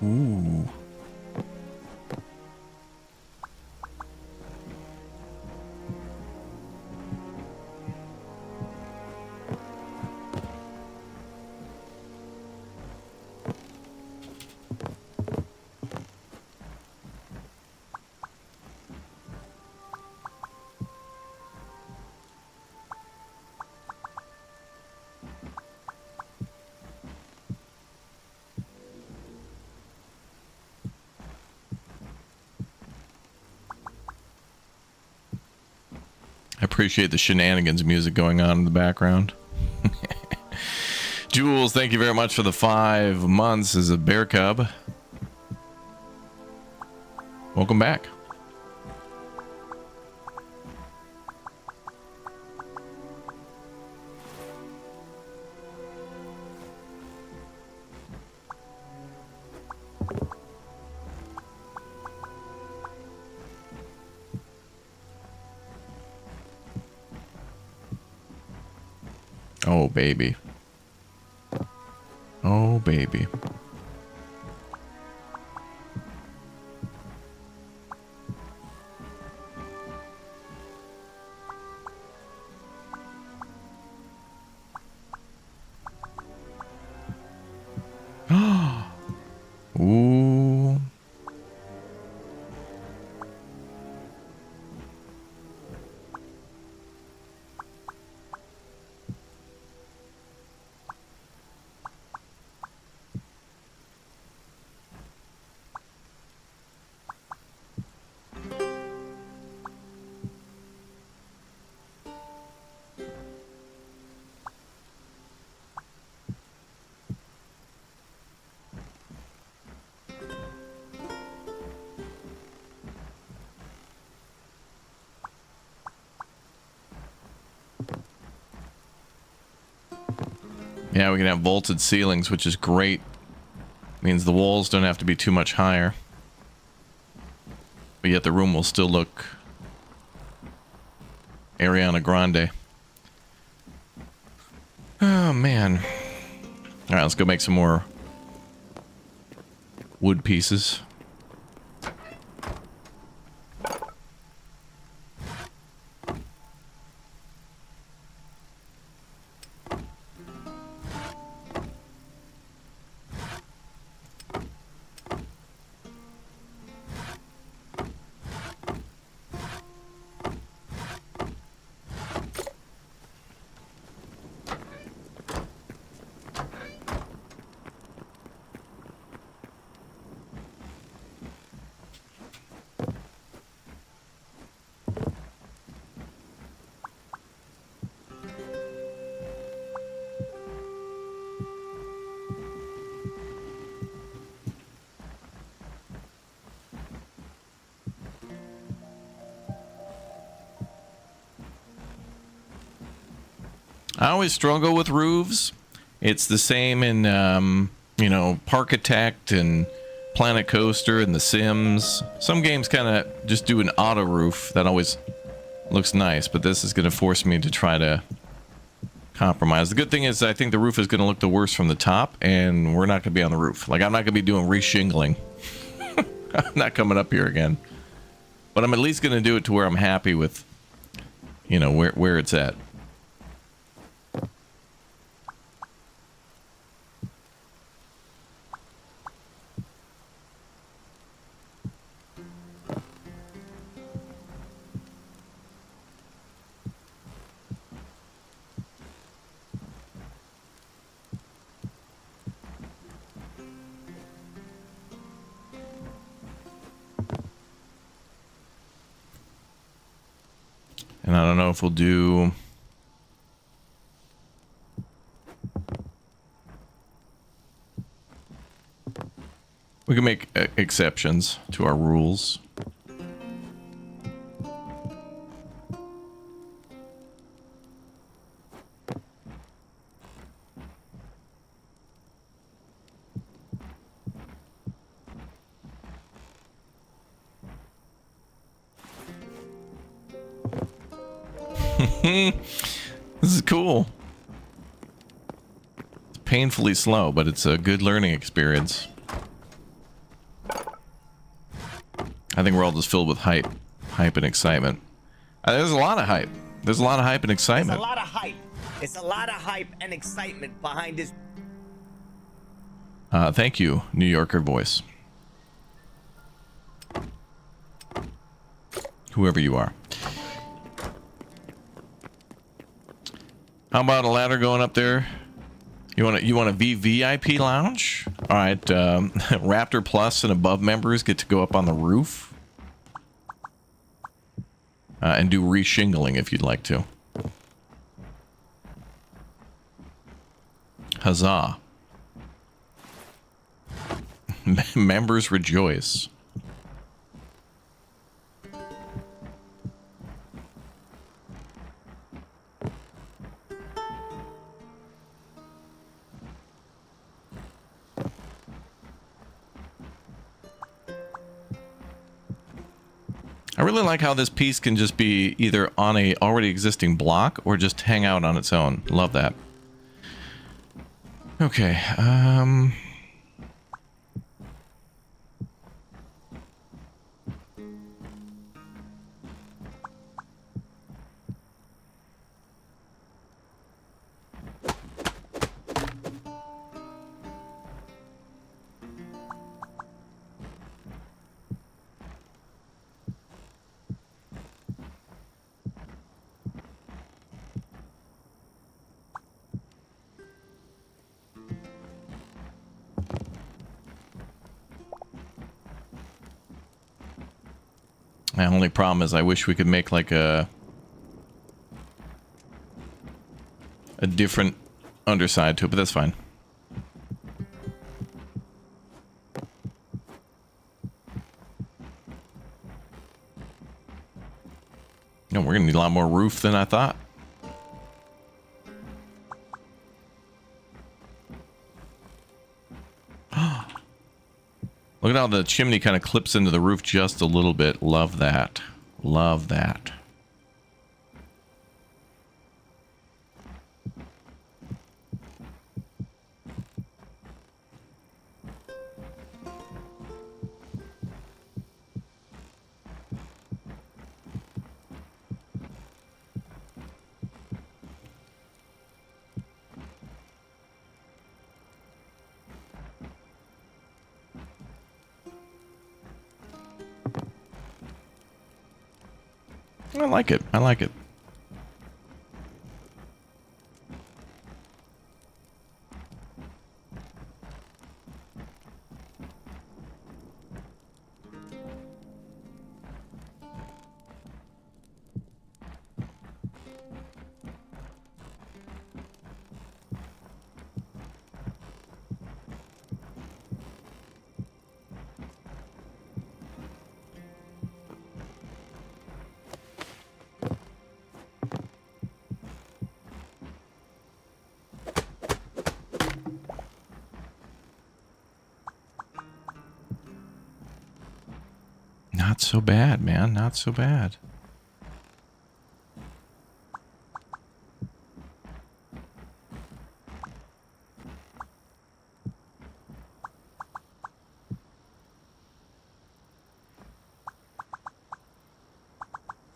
Ooh. appreciate the shenanigans music going on in the background. Jules, thank you very much for the 5 months as a bear cub. Welcome back. Oh, baby. Oh, baby. Ooh. Yeah, we can have vaulted ceilings, which is great. Means the walls don't have to be too much higher. But yet the room will still look Ariana Grande. Oh, man. Alright, let's go make some more wood pieces. I always struggle with roofs. It's the same in, you know, Parkitect and Planet Coaster and The Sims. Some games kind of just do an auto roof. That always looks nice, but this is going to force me to try to compromise. The good thing is I think the roof is going to look the worst from the top, and we're not going to be on the roof. Like, I'm not going to be doing re-shingling. I'm not coming up here again. But I'm at least going to do it to where I'm happy with, you know, where it's at. And I don't know if we'll do... We can make exceptions to our rules. This is cool. It's painfully slow, but it's a good learning experience. I think we're all just filled with hype and excitement. There's a lot of hype. There's a lot of hype and excitement. It's a lot of hype. It's a lot of hype and excitement behind this. Thank you, New Yorker voice. Whoever you are. How about a ladder going up there? You want a VVIP lounge? All right, Raptor Plus and above members get to go up on the roof. and do re-shingling if you'd like to. Huzzah. Members rejoice. I really like how this piece can just be either on a already existing block or just hang out on its own. Love that. Okay, my only problem is I wish we could make like a different underside to it, but that's fine. No, we're gonna need a lot more roof than I thought. Look at how the chimney kind of clips into the roof just a little bit. Love that. Love that. I like it. I like it. Not so bad, man. Not so bad.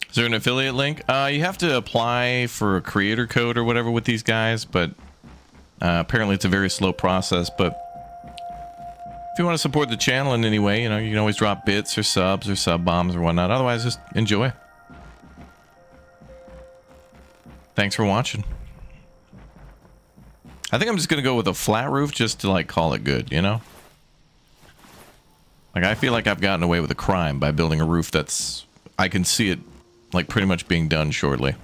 Is there an affiliate link? You have to apply for a creator code or whatever with these guys, but apparently it's a very slow process. But if you want to support the channel in any way, you know, you can always drop bits or subs or sub bombs or whatnot. Otherwise, just enjoy. Thanks for watching. I think I'm just going to go with a flat roof just to, like, call it good, you know? Like, I feel like I've gotten away with a crime by building a roof that's... I can see it, like, pretty much being done shortly.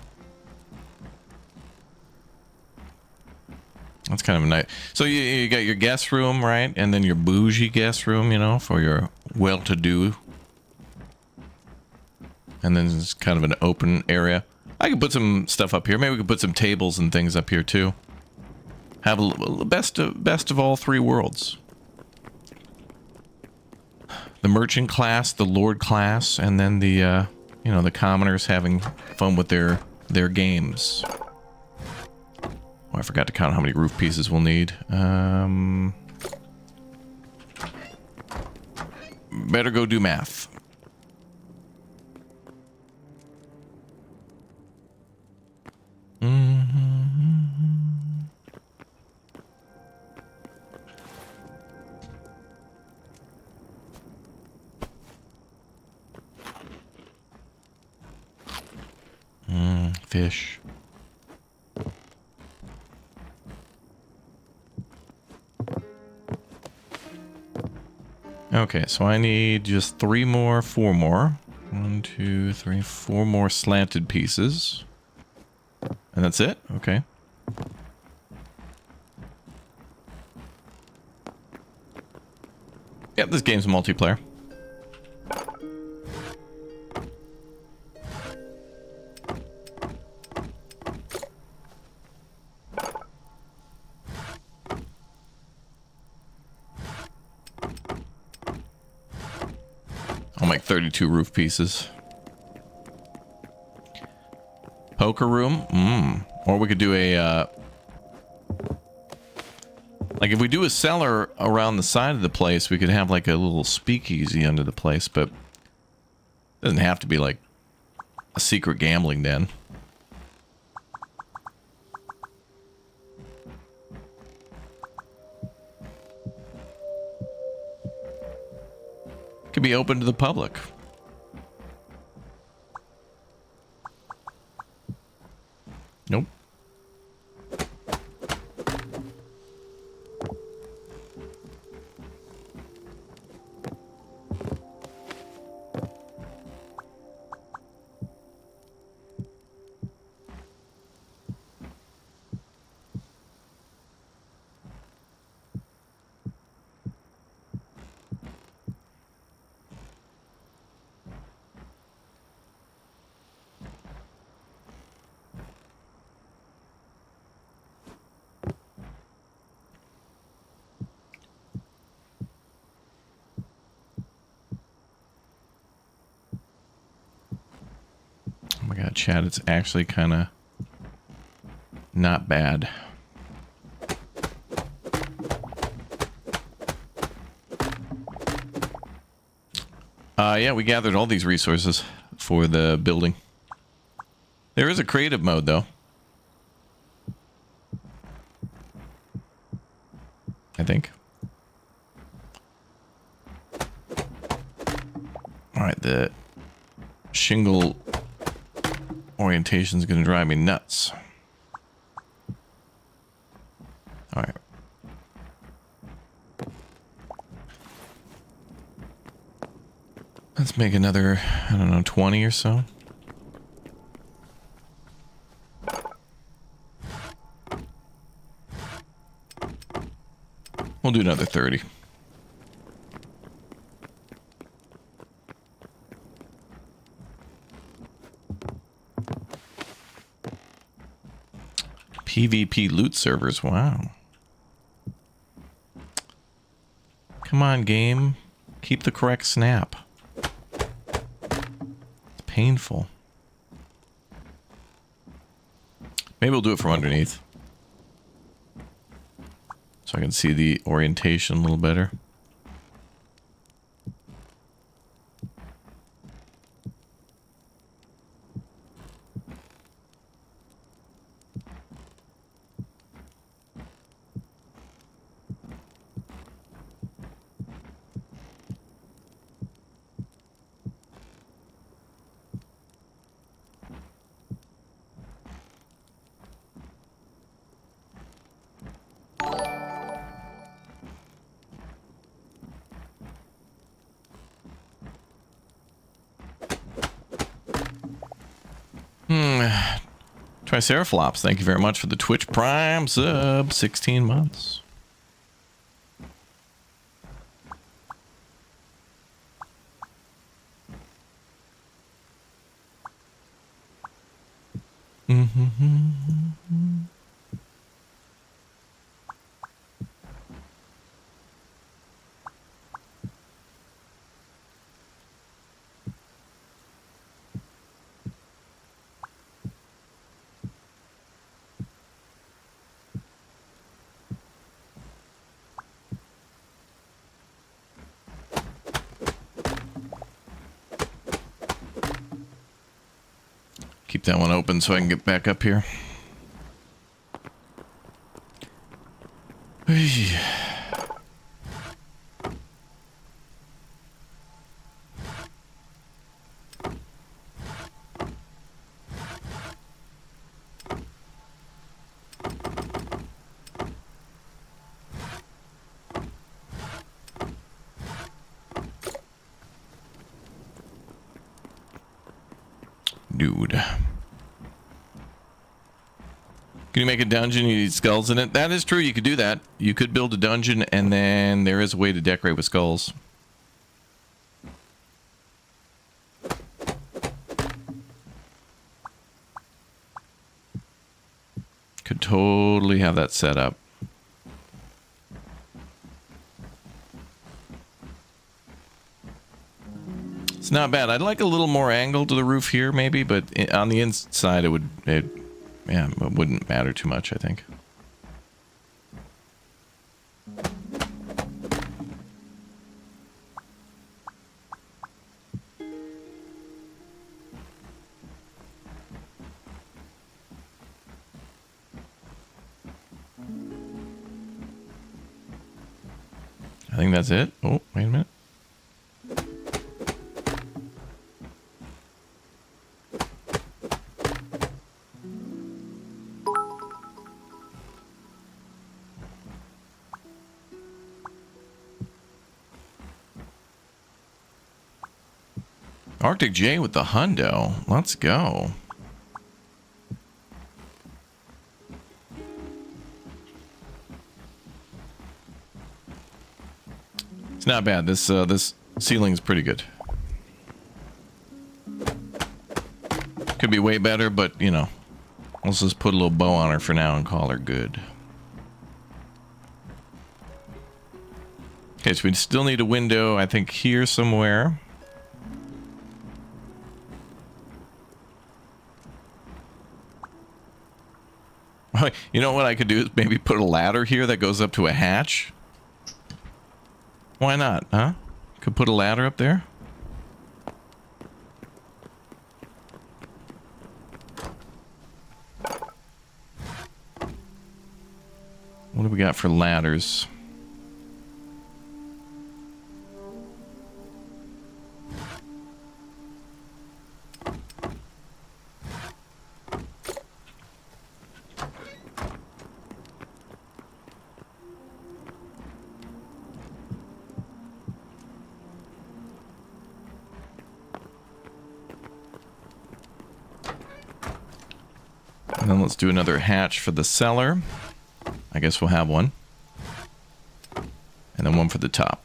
That's kind of a nice... So you got your guest room, right? And then your bougie guest room, you know, for your well-to-do. And then it's kind of an open area. I could put some stuff up here. Maybe we could put some tables and things up here, too. Have a best of all three worlds. The merchant class, the lord class, and then the, you know, the commoners having fun with their games. Oh, I forgot to count how many roof pieces we'll need. Better go do math. Fish. Okay, so I need just 3 more, 4 more. 1, 2, 3, 4 more slanted pieces. And that's it? Okay. Yep, this game's multiplayer. I'll make 32 roof pieces. Poker room? Or we could do a, like if we do a cellar around the side of the place, we could have like a little speakeasy under the place, but it doesn't have to be like a secret gambling den. Could be open to the public. Nope. Oh my god, Chad, it's actually kind of not bad. Yeah, we gathered all these resources for the building. There is a creative mode, though. I think. Alright, the shingle orientation is going to drive me nuts. Alright. Let's make another, I don't know, 20 or so. We'll do another 30. PvP loot servers, wow. Come on, game. Keep the correct snap. It's painful. Maybe we'll do it from underneath. So I can see the orientation a little better. Triceraflops, thank you very much for the Twitch Prime sub, 16 months. Keep that one open so I can get back up here. dude. Can you make a dungeon? You need skulls in it. That is true. You could do that. You could build a dungeon, and then there is a way to decorate with skulls. Could totally have that set up. It's not bad. I'd like a little more angle to the roof here, maybe, but on the inside, it wouldn't matter too much, I think. I think that's it. Oh, wait a minute. Arctic J with the hundo. Let's go. It's not bad. This ceiling's pretty good. Could be way better, but you know, let's just put a little bow on her for now and call her good. Okay, so we still need a window, I think, here somewhere. You know what I could do is maybe put a ladder here that goes up to a hatch. Why not, huh? Could put a ladder up there. What do we got for ladders? And then let's do another hatch for the cellar. I guess we'll have one. And then one for the top.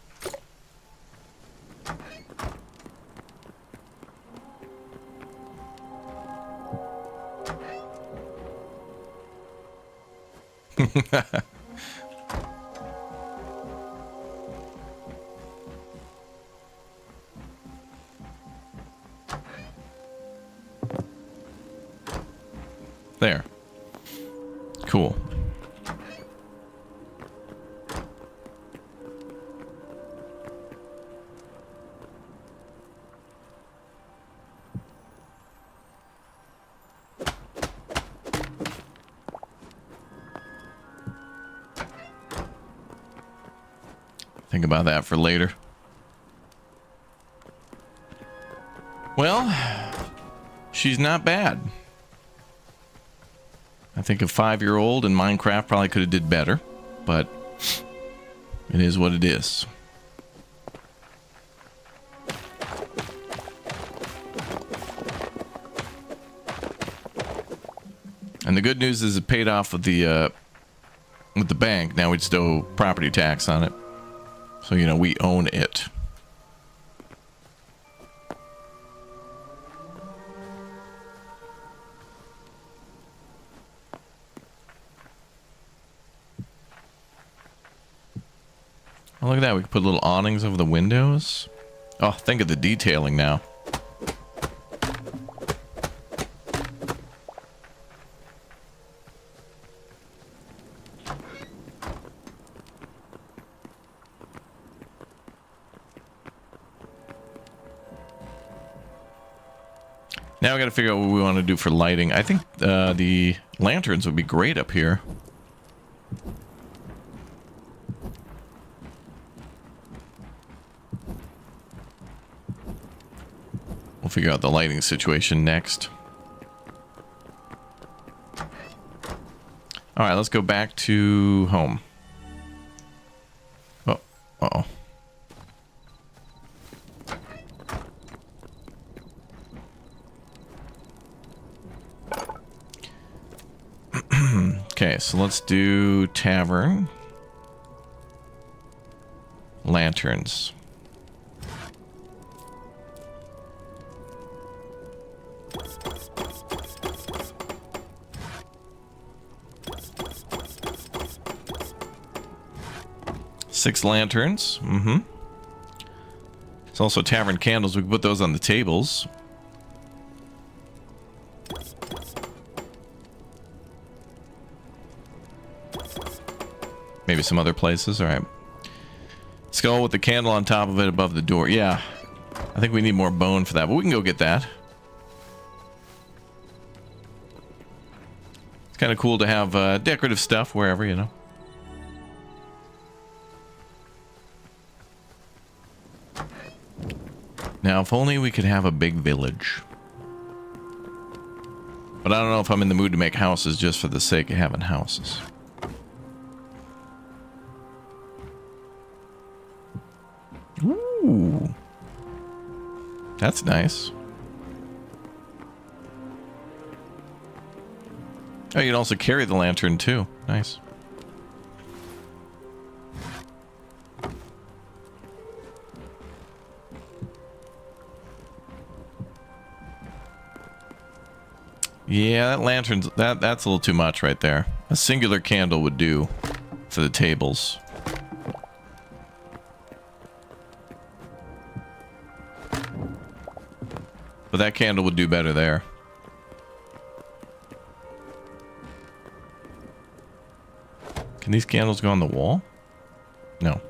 There. Cool. Think about that for later. Well, she's not bad. I think a 5-year-old in Minecraft probably could have did better, but it is what it is. And the good news is it paid off with the bank. Now we just owe property tax on it. So, you know, we own it. Oh, look at that. We can put little awnings over the windows. Oh, think of the detailing now. Now we got to figure out what we want to do for lighting. I think the lanterns would be great up here. We'll figure out the lighting situation next. All right, let's go back to home. Oh, uh-oh. Okay, so let's do tavern. Lanterns. Six lanterns. Mm-hmm. There's also tavern candles. We can put those on the tables. Maybe some other places. All right. Skull with the candle on top of it above the door. Yeah. I think we need more bone for that, but we can go get that. It's kind of cool to have decorative stuff wherever, you know. Now, if only we could have a big village. But I don't know if I'm in the mood to make houses just for the sake of having houses. Ooh. That's nice. Oh, you can also carry the lantern too. Nice. Yeah, that lantern's that's a little too much right there. A singular candle would do for the tables. But that candle would do better there. Can these candles go on the wall? No.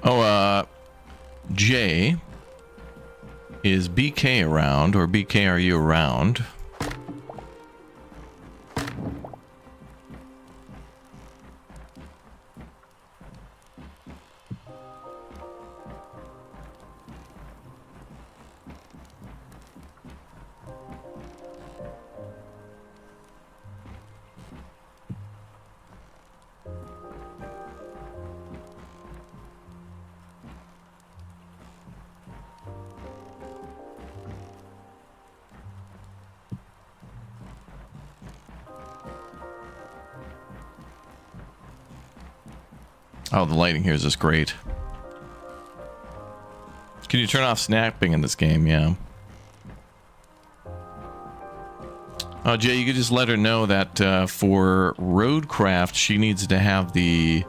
Oh, Jay, is BK around, or BK, are you around? Oh, the lighting here is just great. Can you turn off snapping in this game? Yeah. Oh, Jay, you could just let her know that for Roadcraft, she needs to have the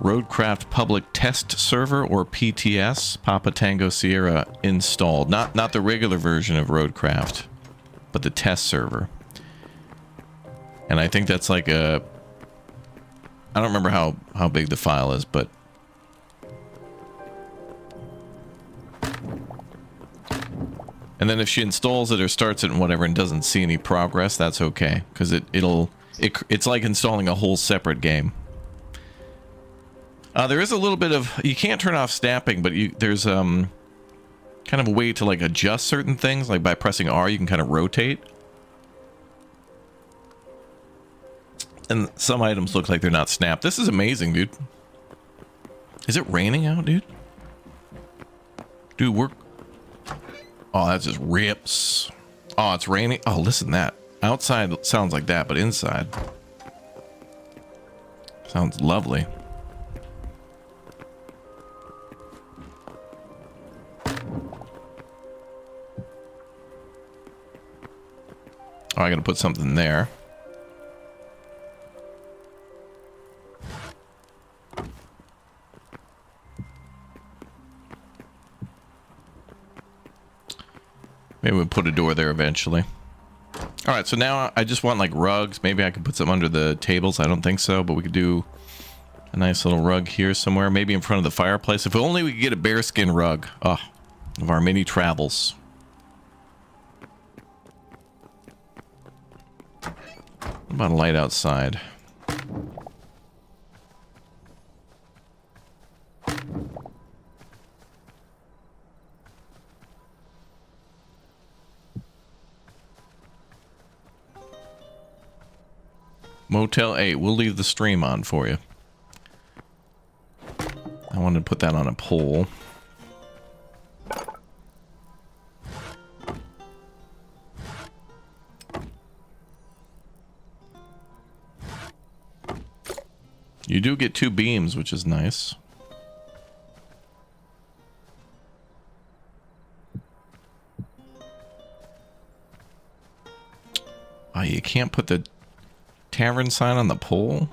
Roadcraft Public Test Server, or PTS, Papa Tango Sierra, installed. Not the regular version of Roadcraft, but the test server. And I think that's like a... I don't remember how big the file is, but... And then if she installs it or starts it and whatever and doesn't see any progress, that's okay. Because it's like installing a whole separate game. There is a little bit of... You can't turn off snapping, but there's kind of a way to like adjust certain things. Like by pressing R, you can kind of rotate. And some items look like they're not snapped. This is amazing, dude. Is it raining out, dude? Dude, we're... Oh, that just rips. Oh, it's raining. Oh, listen to that. Outside sounds like that, but inside... Sounds lovely. Oh, I gotta put something there. Maybe we'll put a door there eventually. All right, so now I just want like rugs. Maybe I could put some under the tables. I don't think so, but we could do a nice little rug here somewhere. Maybe in front of the fireplace. If only we could get a bearskin rug. Oh, of our many travels. What about a light outside? Motel 8. We'll leave the stream on for you. I wanted to put that on a pole. You do get 2 beams, which is nice. Oh, you can't put the tavern sign on the pole?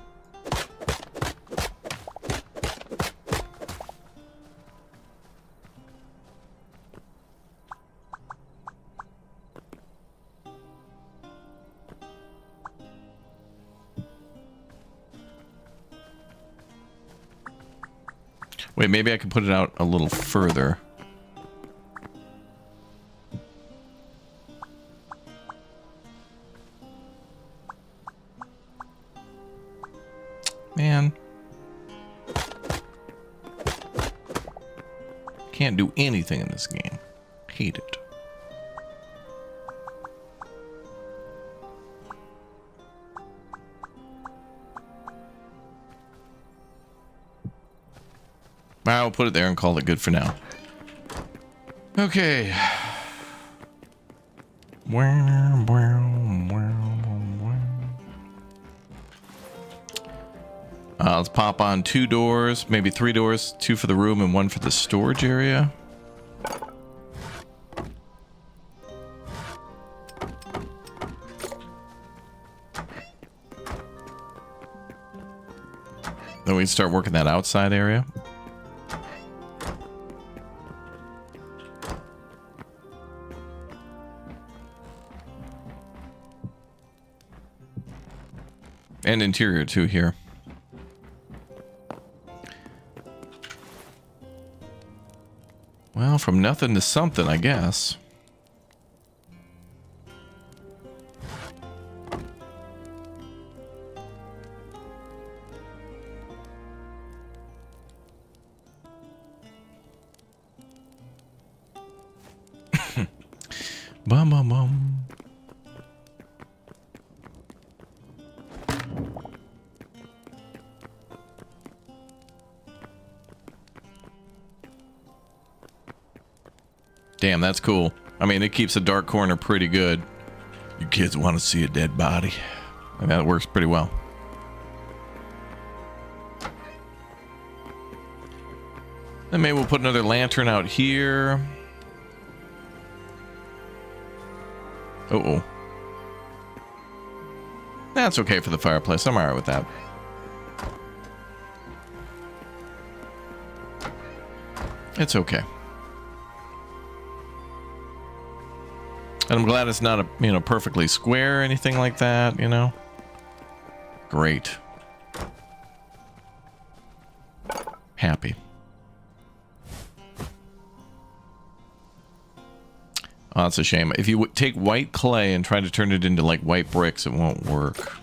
Wait, maybe I can put it out a little further. Man. Can't do anything in this game. Hate it. I'll put it there and call it good for now. Okay. Let's pop on 2 doors, maybe 3 doors, 2 for the room and 1 for the storage area. Then we can start working that outside area. And interior too here. Well, from nothing to something, I guess. Bum bum bum. Damn, that's cool. I mean, it keeps a dark corner pretty good. You kids want to see a dead body. And that works pretty well. Then maybe we'll put another lantern out here. Uh-oh. That's okay for the fireplace. I'm alright with that. It's okay. And I'm glad it's not a, you know, perfectly square or anything like that, you know. Great. Happy. Oh, that's a shame. If you take white clay and try to turn it into like white bricks, it won't work.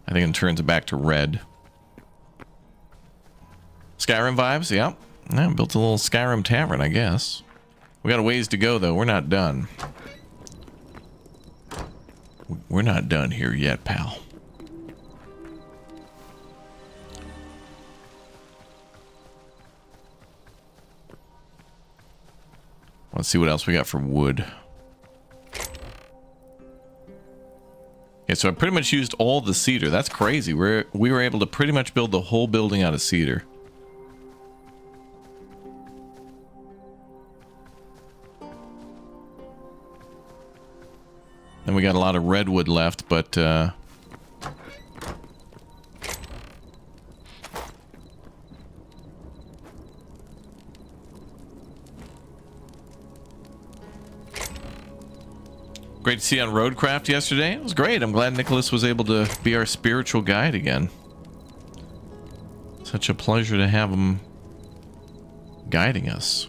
I think it turns it back to red. Skyrim vibes, yeah. I built a little Skyrim tavern, I guess. We got a ways to go, though. We're not done. We're not done here yet, pal. Let's see what else we got for wood. Okay, so I pretty much used all the cedar. That's crazy. We were able to pretty much build the whole building out of cedar. And we got a lot of redwood left, but great to see you on Roadcraft yesterday. It was great. I'm glad Nicholas was able to be our spiritual guide again. Such a pleasure to have him guiding us.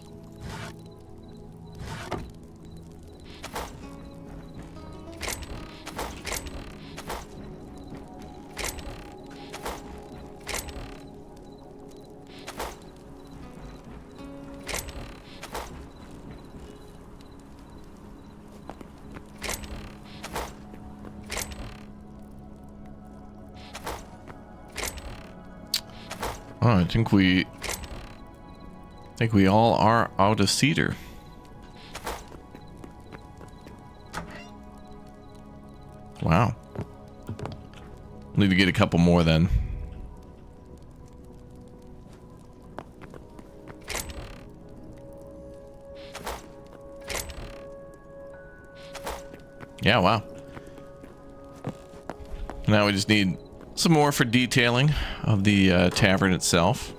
Oh, I think we all are out of cedar. Wow. Need to get a couple more then. Yeah, wow. Now we just need some more for detailing of the tavern itself.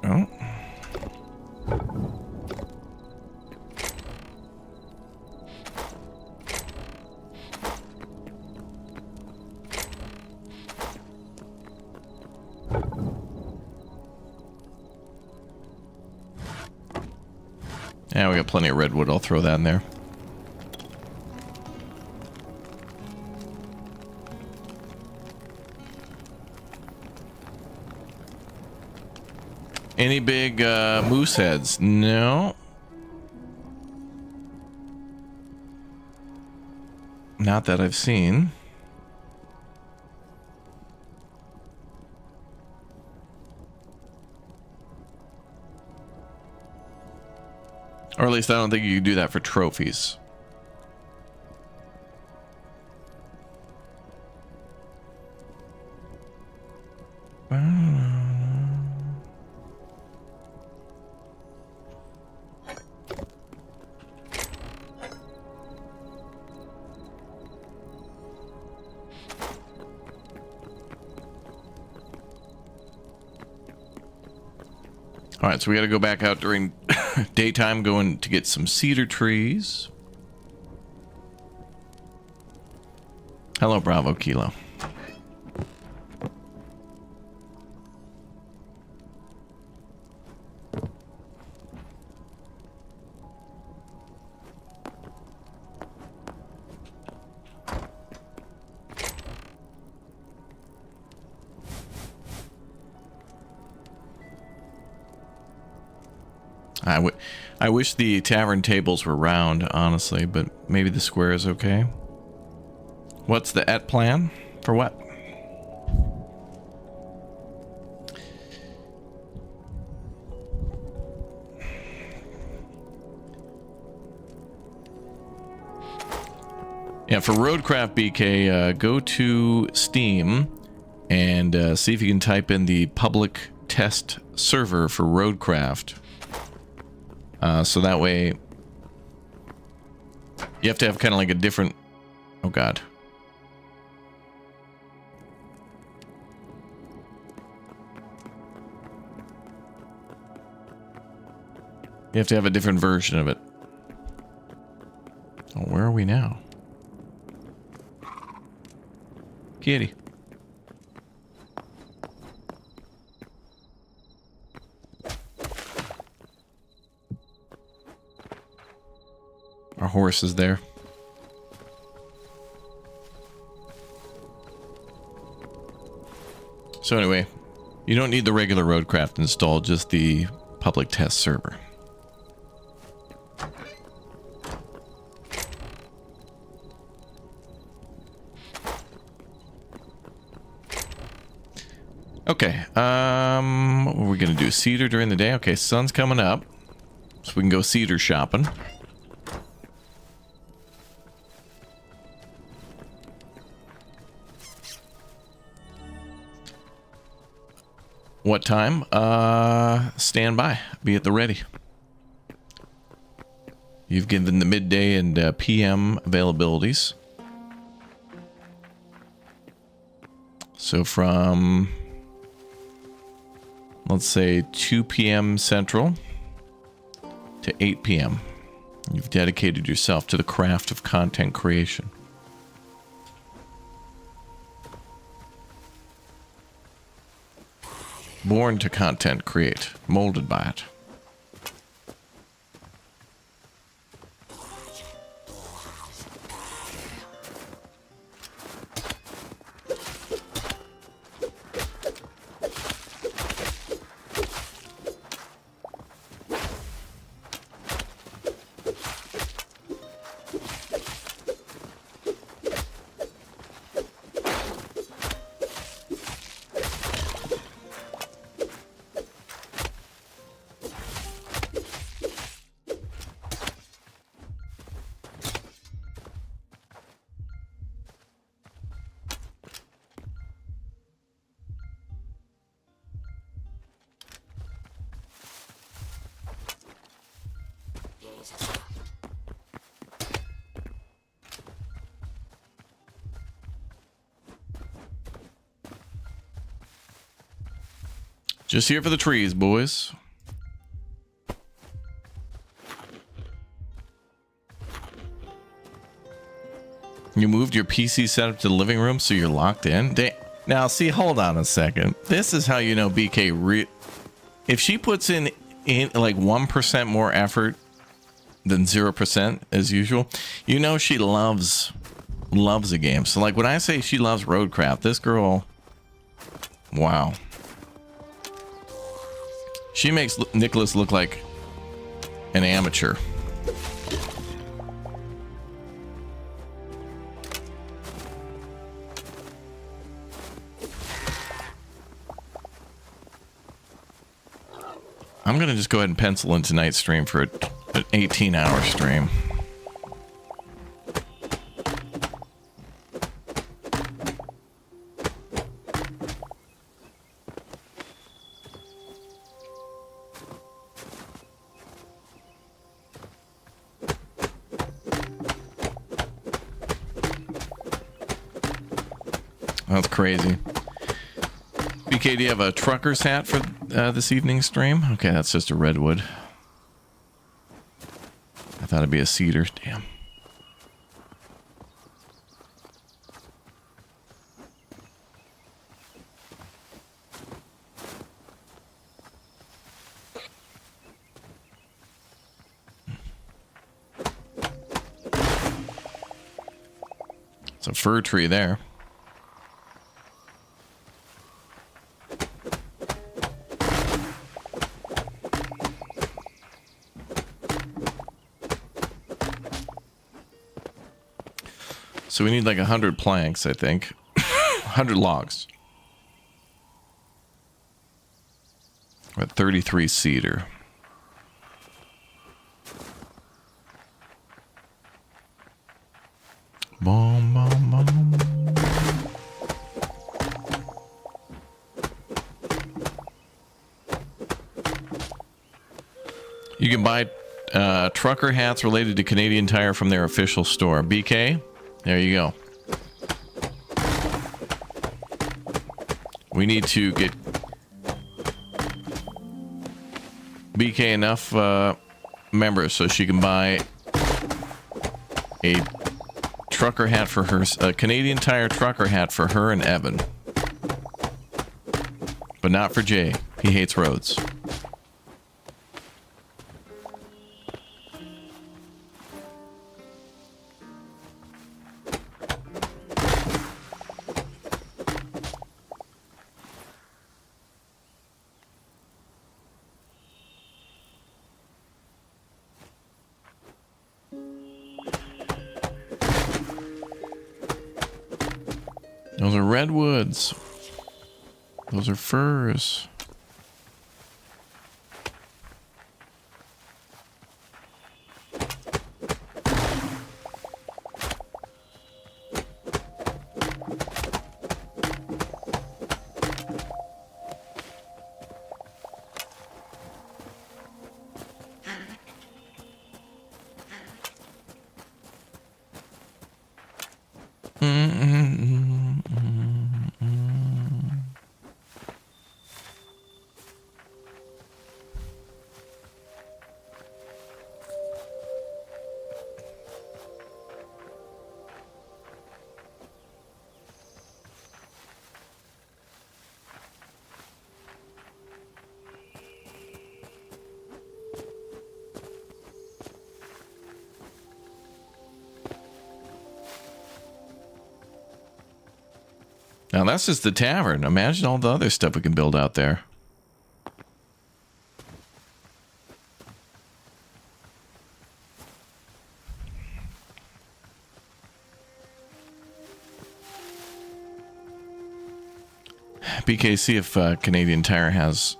Oh. Yeah, we got plenty of redwood. I'll throw that in there. Any big moose heads? No. Not that I've seen. Or at least I don't think you can do that for trophies. All right, so we got to go back out during daytime, going to get some cedar trees. Hello, Bravo Kilo. I wish the tavern tables were round, honestly, but maybe the square is okay. What's the plan? For what? Yeah, for Roadcraft BK, go to Steam and see if you can type in the public test server for Roadcraft. So that way you have to have kind of like a different... Oh, God. You have to have a different version of it. Oh, where are we now? Kitty. Our horse is there. So anyway, you don't need the regular Roadcraft installed, just the public test server. Okay. What are we gonna do? Cedar during the day? Okay, sun's coming up. So we can go cedar shopping. What time? Stand by. Be at the ready. You've given the midday and PM availabilities. So from, let's say, 2 p.m. Central to 8 p.m. You've dedicated yourself to the craft of content creation. Born to content create, molded by it. Just here for the trees, boys. You moved your PC setup to the living room so you're locked in? Now, see, hold on a second. This is how you know BK if she puts in like 1% more effort than 0% as usual, you know she loves a game. So like when I say she loves Roadcraft, this girl, wow. She makes Nicholas look like an amateur. I'm going to just go ahead and pencil in tonight's stream for an 18-hour stream. That's crazy. BK, do you have a trucker's hat for this evening's stream? Okay, that's just a redwood. I thought it'd be a cedar. Damn. It's a fir tree there. So we need like 100 planks, I think. 100 logs. We're at 33 cedar. Boom, boom, boom. You can buy trucker hats related to Canadian Tire from their official store. BK? There you go. We need to get BK enough members so she can buy a trucker hat for her, a Canadian Tire trucker hat for her and Evan. But not for Jay. He hates roads. Those are redwoods. Those are furs. Now that's just the tavern. Imagine all the other stuff we can build out there. BK, see if Canadian Tire has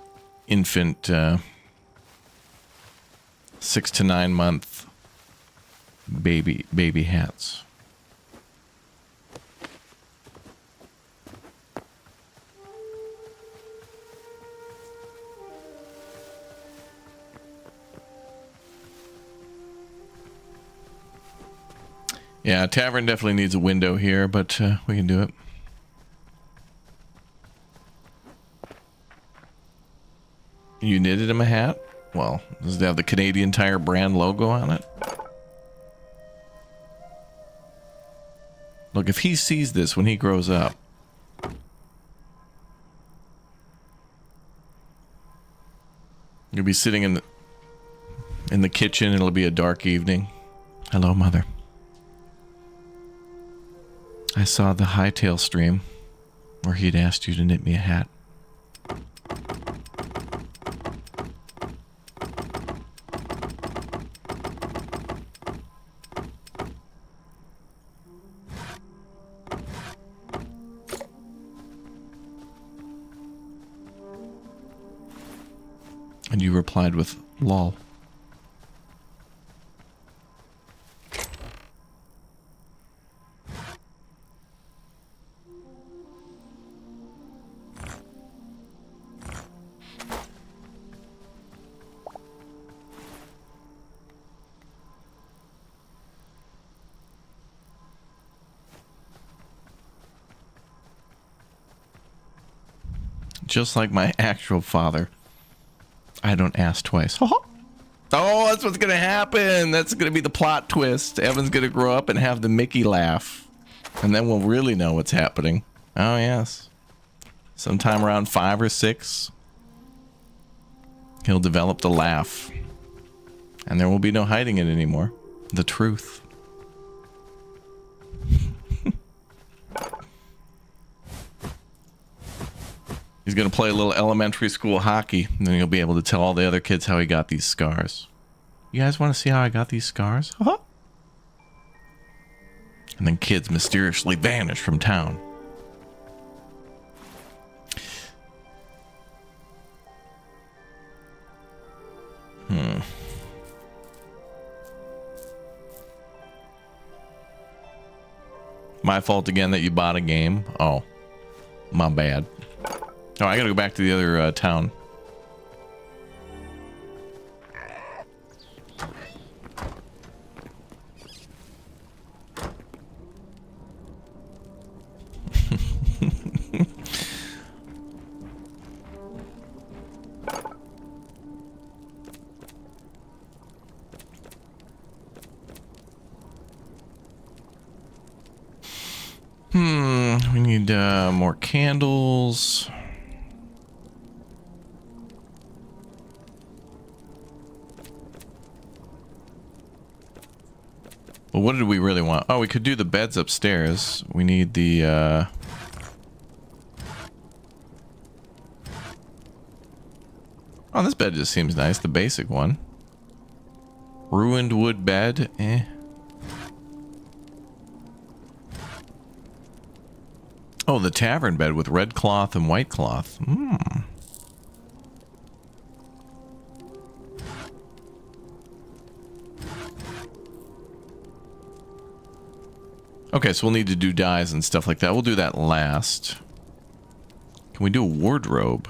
infant 6 to 9 month baby hats. Yeah, tavern definitely needs a window here, but we can do it. You knitted him a hat? Well, does it have the Canadian Tire brand logo on it? Look, if he sees this when he grows up, you'll be sitting in the kitchen. It'll be a dark evening. Hello, Mother. I saw the HYTALE stream where he'd asked you to knit me a hat. And you replied with lol. Just like my actual father. I don't ask twice. Oh, that's what's gonna happen. That's gonna be the plot twist. Evan's gonna grow up and have the Mickey laugh. And then we'll really know what's happening. Oh, yes. Sometime around 5 or 6, he'll develop the laugh. And there will be no hiding it anymore. The truth. He's going to play a little elementary school hockey, and then he'll be able to tell all the other kids how he got these scars. You guys want to see how I got these scars? And then kids mysteriously vanish from town. My fault again that you bought a game. Oh, my bad. Oh, I gotta go back to the other town. We need more candles. Well, what did we really want? Oh, we could do the beds upstairs. We need the, Oh, this bed just seems nice. The basic one. Ruined wood bed. Eh. Oh, the tavern bed with red cloth and white cloth. Okay, so we'll need to do dyes and stuff like that. We'll do that last. Can we do a wardrobe?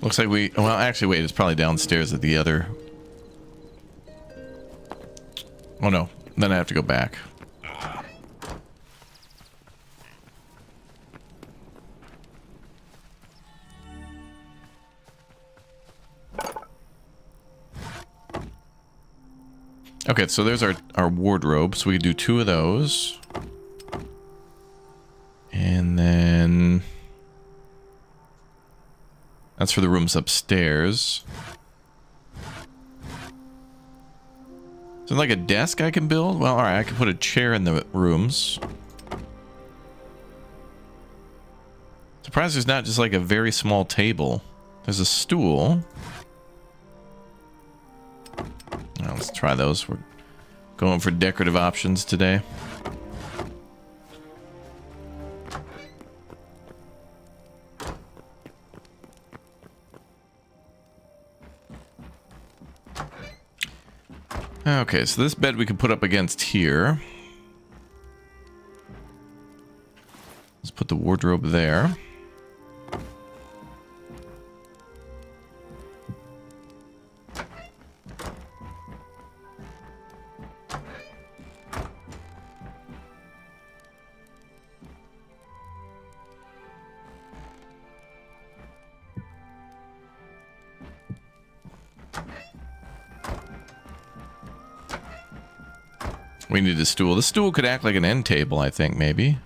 Looks like we... Well, actually, wait. It's probably downstairs at the other... Oh, no. Then I have to go back. Okay, so there's our wardrobe. So we can do 2 of those. And then... That's for the rooms upstairs. Is there like a desk I can build? Well, alright, I can put a chair in the rooms. Surprised there's not just like a very small table. There's a stool. Well, let's try those. We're going for decorative options today. Okay, so this bed we can put up against here. Let's put the wardrobe there. We need a stool. The stool could act like an end table, I think, maybe.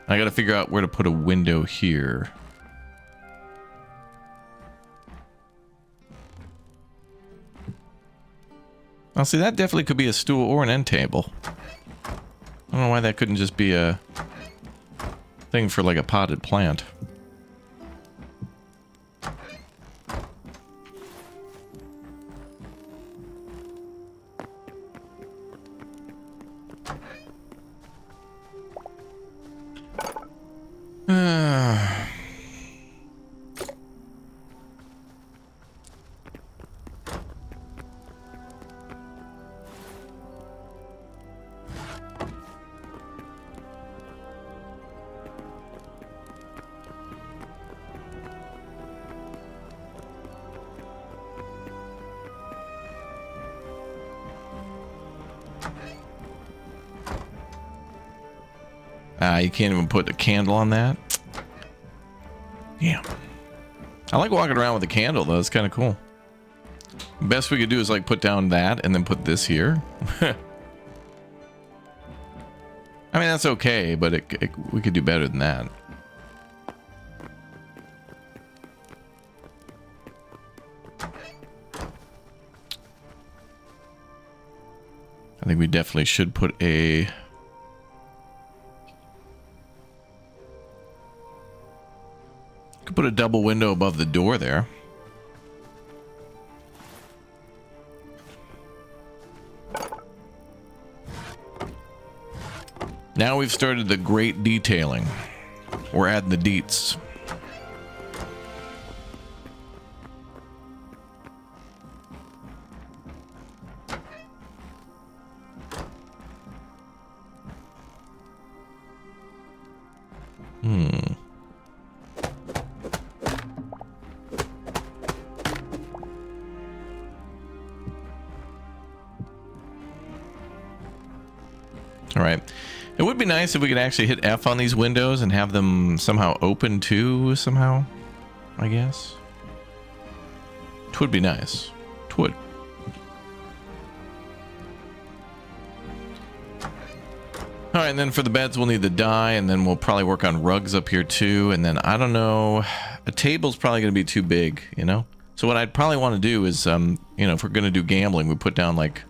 I gotta figure out where to put a window here. Well, see, that definitely could be a stool or an end table. I don't know why that couldn't just be a thing for like a potted plant. You can't even put a candle on that. Yeah. I like walking around with a candle, though. It's kind of cool. Best we could do is like put down that and then put this here. I mean, that's okay, but we could do better than that. I think we definitely should put a... Could put a double window above the door there. Now we've started the great detailing. We're adding the deets. All right. It would be nice if we could actually hit F on these windows and have them somehow open too, somehow, I guess. Twould be nice. Twould. All right, and then for the beds, we'll need the dye, and then we'll probably work on rugs up here too. And then I don't know, a table's probably going to be too big, you know? So what I'd probably want to do is, you know, if we're going to do gambling, we put down like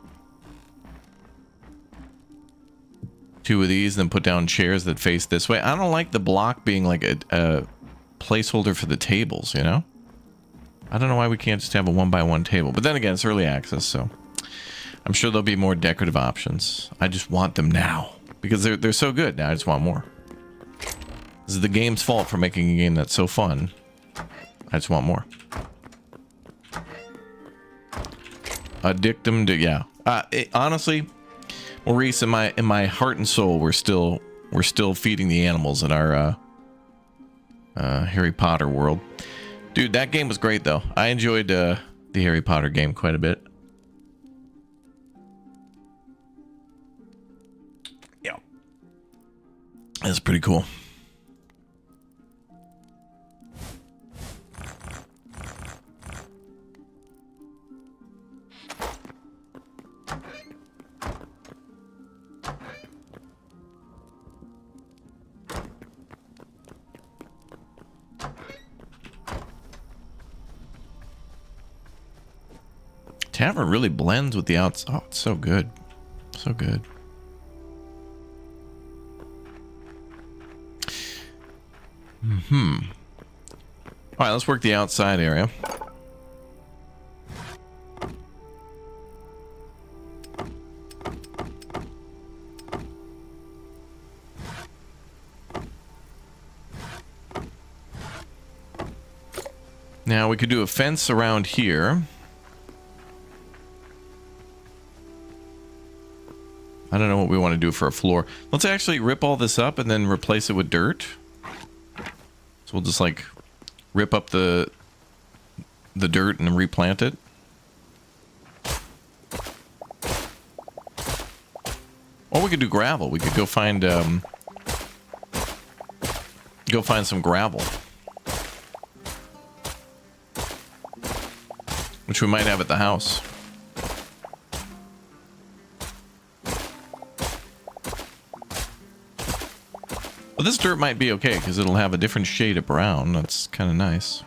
2 of these, then put down chairs that face this way. I don't like the block being like a placeholder for the tables, you know? I don't know why we can't just have a 1x1 table. But then again, it's early access, so I'm sure there'll be more decorative options. I just want them now. Because they're so good now, I just want more. This is the game's fault for making a game that's so fun. I just want more. Addict them to, yeah. Honestly, Maurice, in my heart and soul, we're still feeding the animals in our Harry Potter world. Dude, that game was great though. I enjoyed the Harry Potter game quite a bit. Yeah. That's pretty cool. Tavern really blends with the outside. Oh, it's so good. So good. All right, let's work the outside area. Now we could do a fence around here. I don't know what we want to do for a floor. Let's actually rip all this up and then replace it with dirt. So we'll just like rip up the dirt and replant it. Or we could do gravel. We could go find some gravel. Which we might have at the house. Well, this dirt might be okay because it'll have a different shade of brown. That's kind of nice.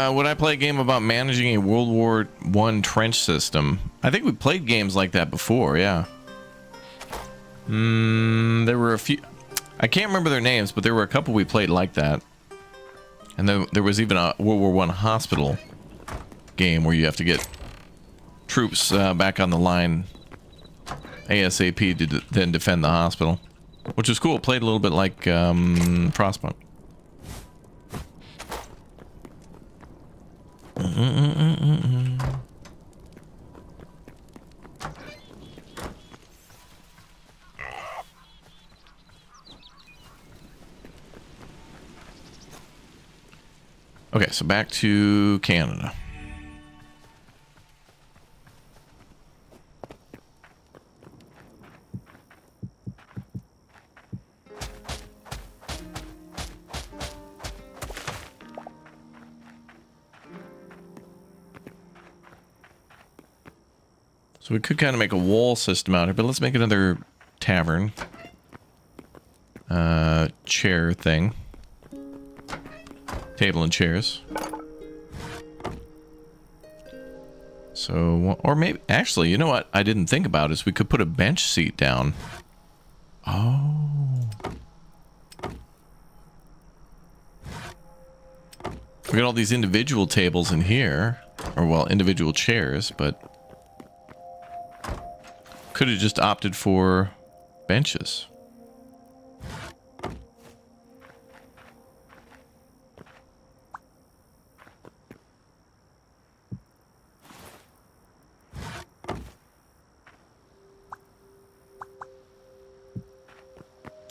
Would I play a game about managing a World War I trench system? I think we played games like that before, yeah. There were a few... I can't remember their names, but there were a couple we played like that. And then there was even a World War I hospital game where you have to get troops back on the line ASAP to then defend the hospital. Which was cool. Played a little bit like Frostpunk. Okay, so back to Canada. So we could kind of make a wall system out here, but let's make another tavern. Chair thing. Table and chairs. So, or maybe, actually, you know what I didn't think about is we could put a bench seat down. Oh. We got all these individual tables in here. Or, well, individual chairs, but... Could have just opted for benches.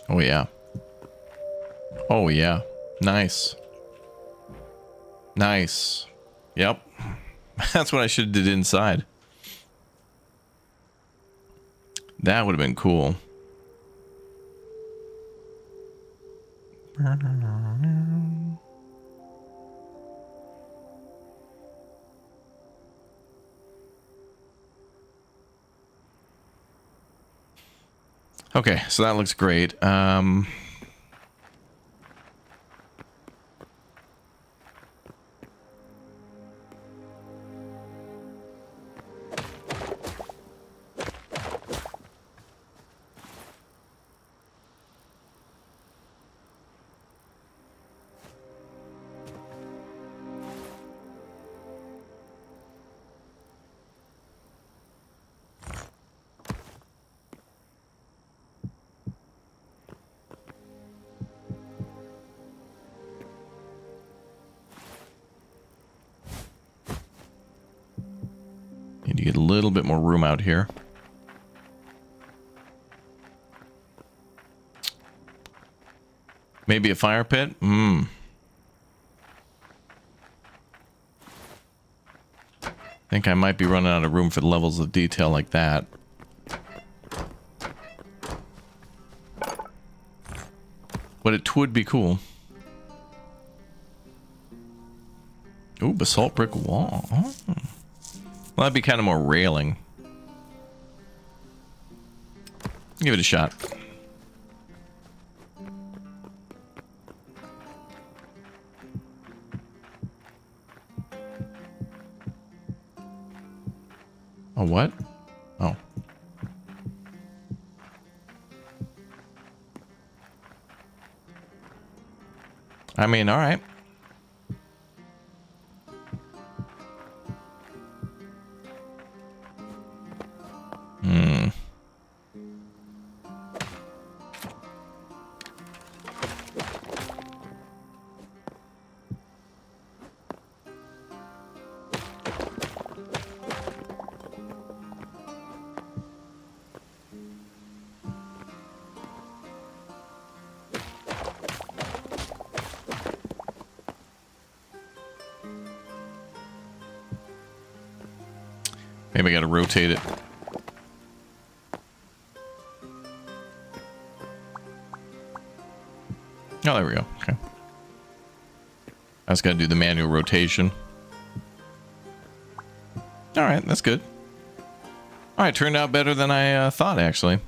Oh yeah. Oh yeah. Nice. Nice. Yep. That's what I should have did inside. That would have been cool. Okay, so that looks great. Need to get a little bit more room out here. Maybe a fire pit? Think I might be running out of room for the levels of detail like that. But it would be cool. Ooh, basalt brick wall. Oh. Well, that'd be kind of more railing. Give it a shot. A what? Oh. I mean, all right. Maybe I gotta rotate it. Oh, there we go. Okay. I just gotta do the manual rotation. Alright, that's good. Alright, turned out better than I thought, actually.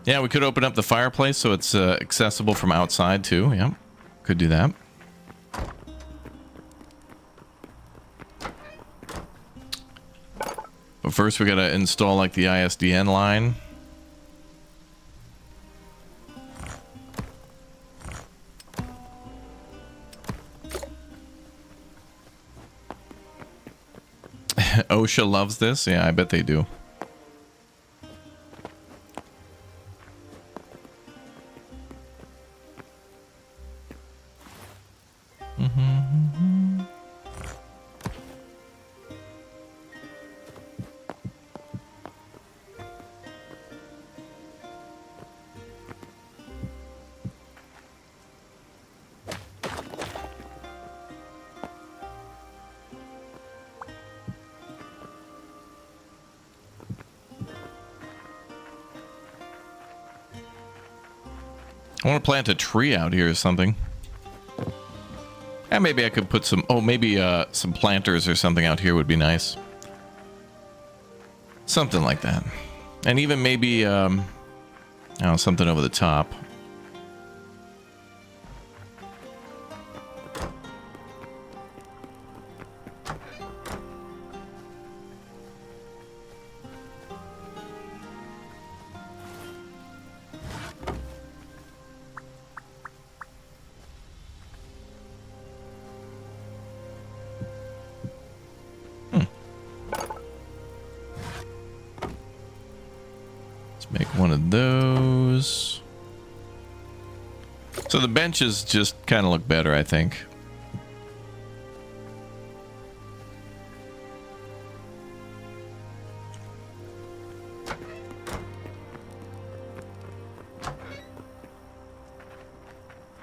Yeah, we could open up the fireplace so it's accessible from outside, too. Yep, could do that. But first we gotta install like the ISDN line. OSHA loves this. Yeah, I bet they do. I want to plant a tree out here or something. And maybe I could put some... Oh, maybe some planters or something out here would be nice. Something like that. And even maybe... I don't know, something over the top. one of those. So the benches just kind of look better, I think.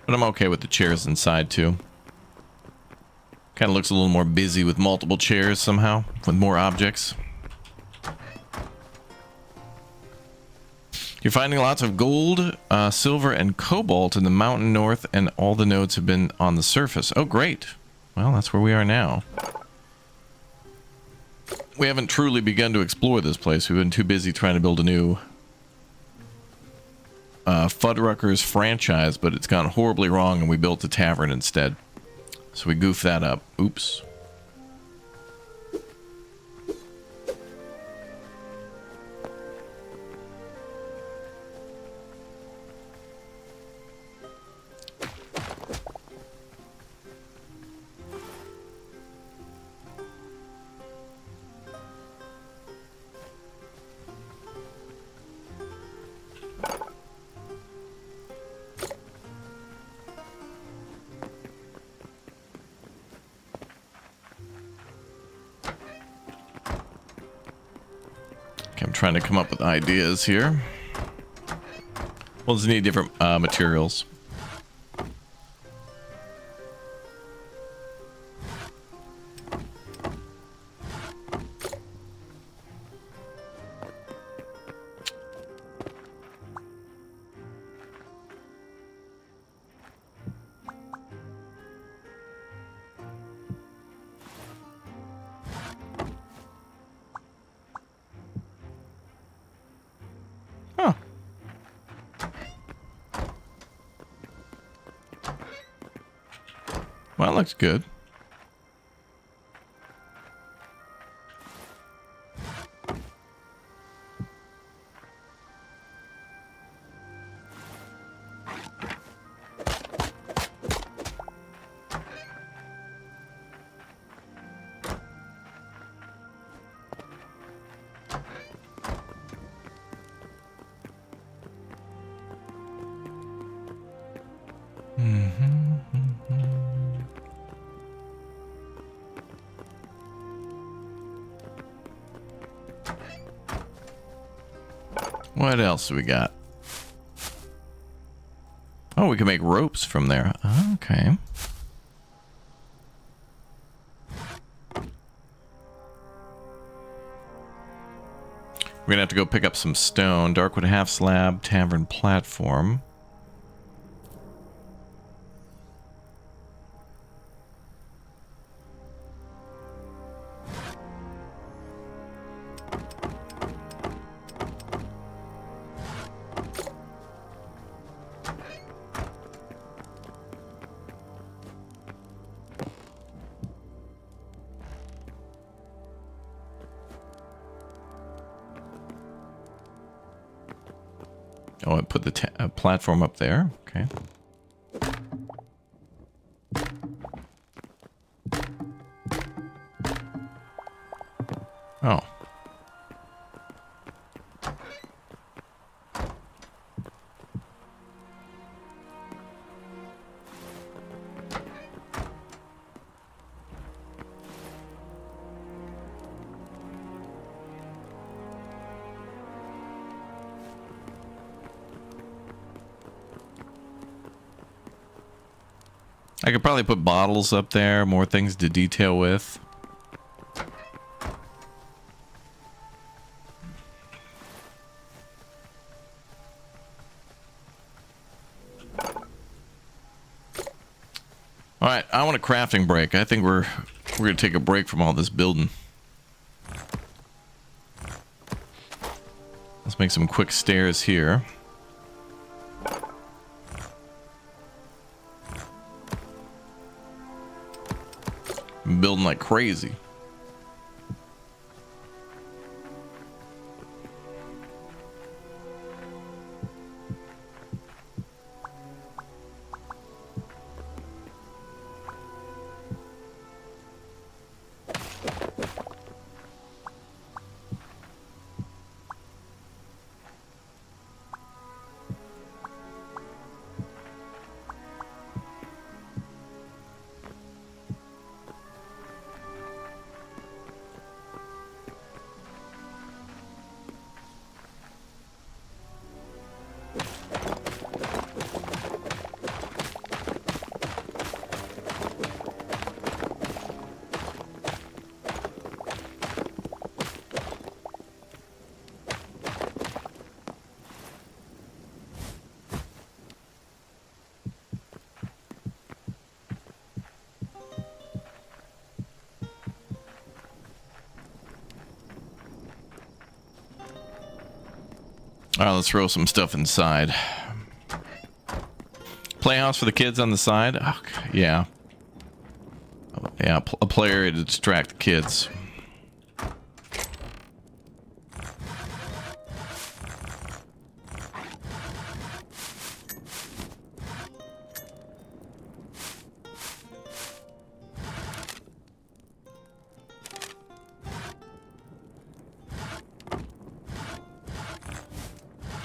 But I'm okay with the chairs inside too. Kind of looks a little more busy with multiple chairs somehow, with more objects. You're finding lots of gold, silver, and cobalt in the mountain north, and all the nodes have been on the surface. Oh, great. Well, that's where we are now. We haven't truly begun to explore this place. We've been too busy trying to build a new Fuddruckers franchise, but it's gone horribly wrong, and we built a tavern instead. So we goofed that up. Oops. I'm trying to come up with ideas here. We'll just need different materials. Huh. Well, that looks good. What else do we got? Oh, we can make ropes from there. Okay. We're gonna have to go pick up some stone. Darkwood half slab, tavern platform. Oh, I put the platform up there. Okay. Oh. I could probably put bottles up there, more things to detail with. All right, I want a crafting break. I think we're gonna take a break from all this building. Let's make some quick stairs here. I'm building like crazy. All right, let's throw some stuff inside. Playhouse for the kids on the side. Oh, yeah. Yeah, a player to distract the kids.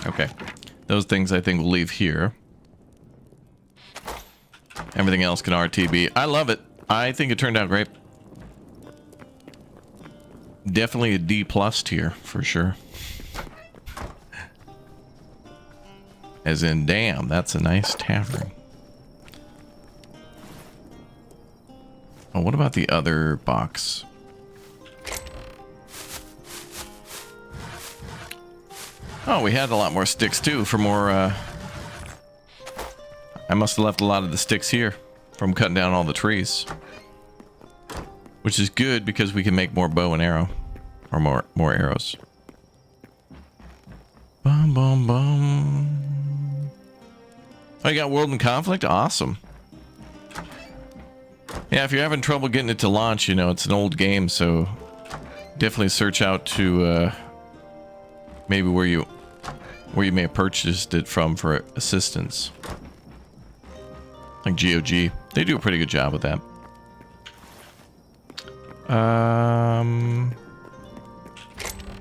Okay. Those things I think will leave here. Everything else can RTB. I love it. I think it turned out great. Definitely a D+ tier, for sure. As in, damn, that's a nice tavern. Oh, what about the other box? Oh, we had a lot more sticks too for more, I must have left a lot of the sticks here from cutting down all the trees. Which is good because we can make more bow and arrow. Or more arrows. Bum bum bum. Oh, you got World in Conflict? Awesome. Yeah, if you're having trouble getting it to launch, you know, it's an old game, so definitely search out to maybe where you may have purchased it from for assistance. Like GOG. They do a pretty good job with that.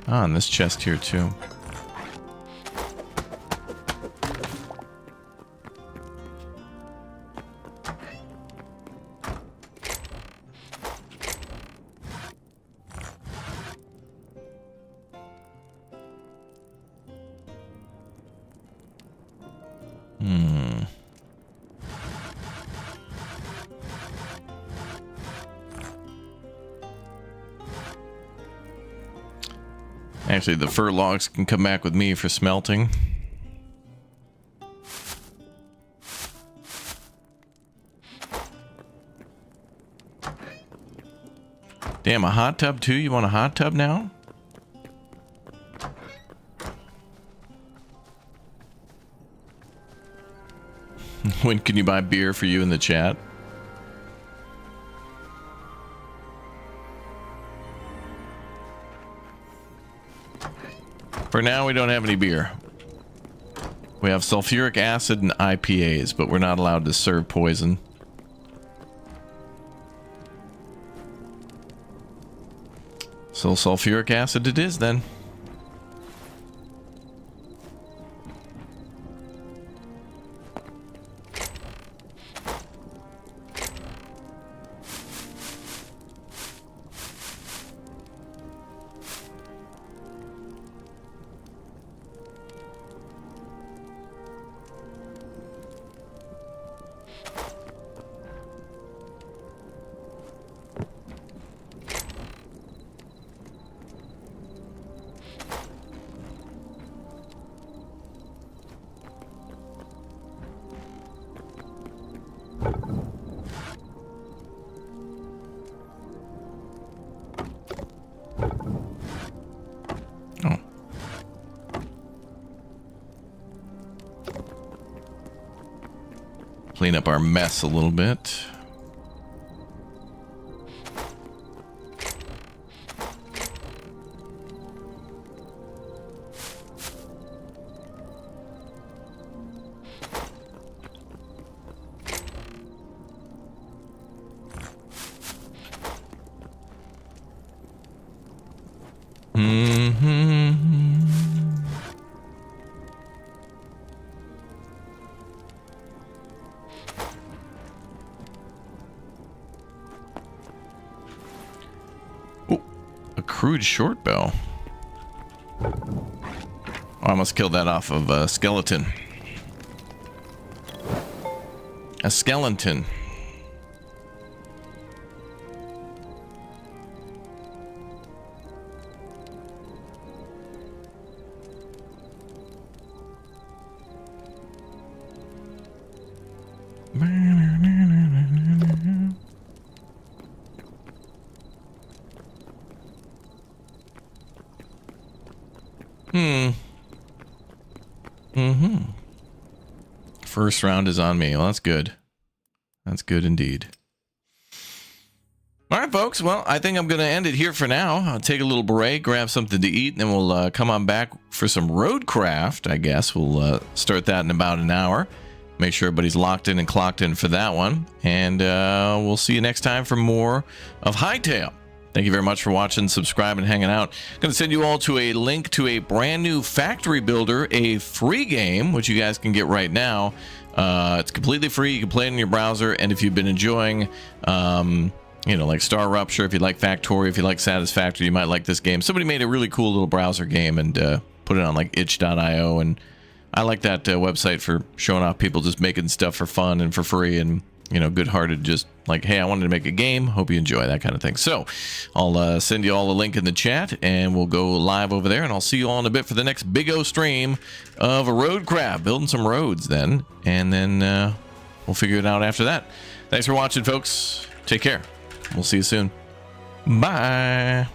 And this chest here too. Actually, the fur logs can come back with me for smelting. Damn, a hot tub too? You want a hot tub now? When can you buy beer for you in the chat? For now, we don't have any beer. We have sulfuric acid and IPAs, but we're not allowed to serve poison. So sulfuric acid it is then. Clean up our mess a little bit. Crude short bow. Oh, I must kill that off of a skeleton. A skeleton. First round is on me. Well, that's good. That's good indeed. All right, folks. Well, I think I'm going to end it here for now. I'll take a little break, grab something to eat, and then we'll come on back for some roadcraft, I guess. We'll start that in about an hour. Make sure everybody's locked in and clocked in for that one. And we'll see you next time for more of HYTALE. Thank you very much for watching, subscribing, and hanging out. I'm going to send you all to a link to a brand new Factory Builder, a free game, which you guys can get right now. It's completely free. You can play it in your browser. And if you've been enjoying... you know, like Star Rupture, if you like Factorio, if you like Satisfactory, you might like this game. Somebody made a really cool little browser game and put it on like itch.io, and I like that website for showing off people just making stuff for fun and for free, and, you know, good-hearted, just like, hey, I wanted to make a game, hope you enjoy, that kind of thing. So I'll send you all a link in the chat, and we'll go live over there, and I'll see you all in a bit for the next big O stream of a roadcraft, building some roads then, and then we'll figure it out after that. Thanks for watching, folks. Take care. We'll see you soon. Bye.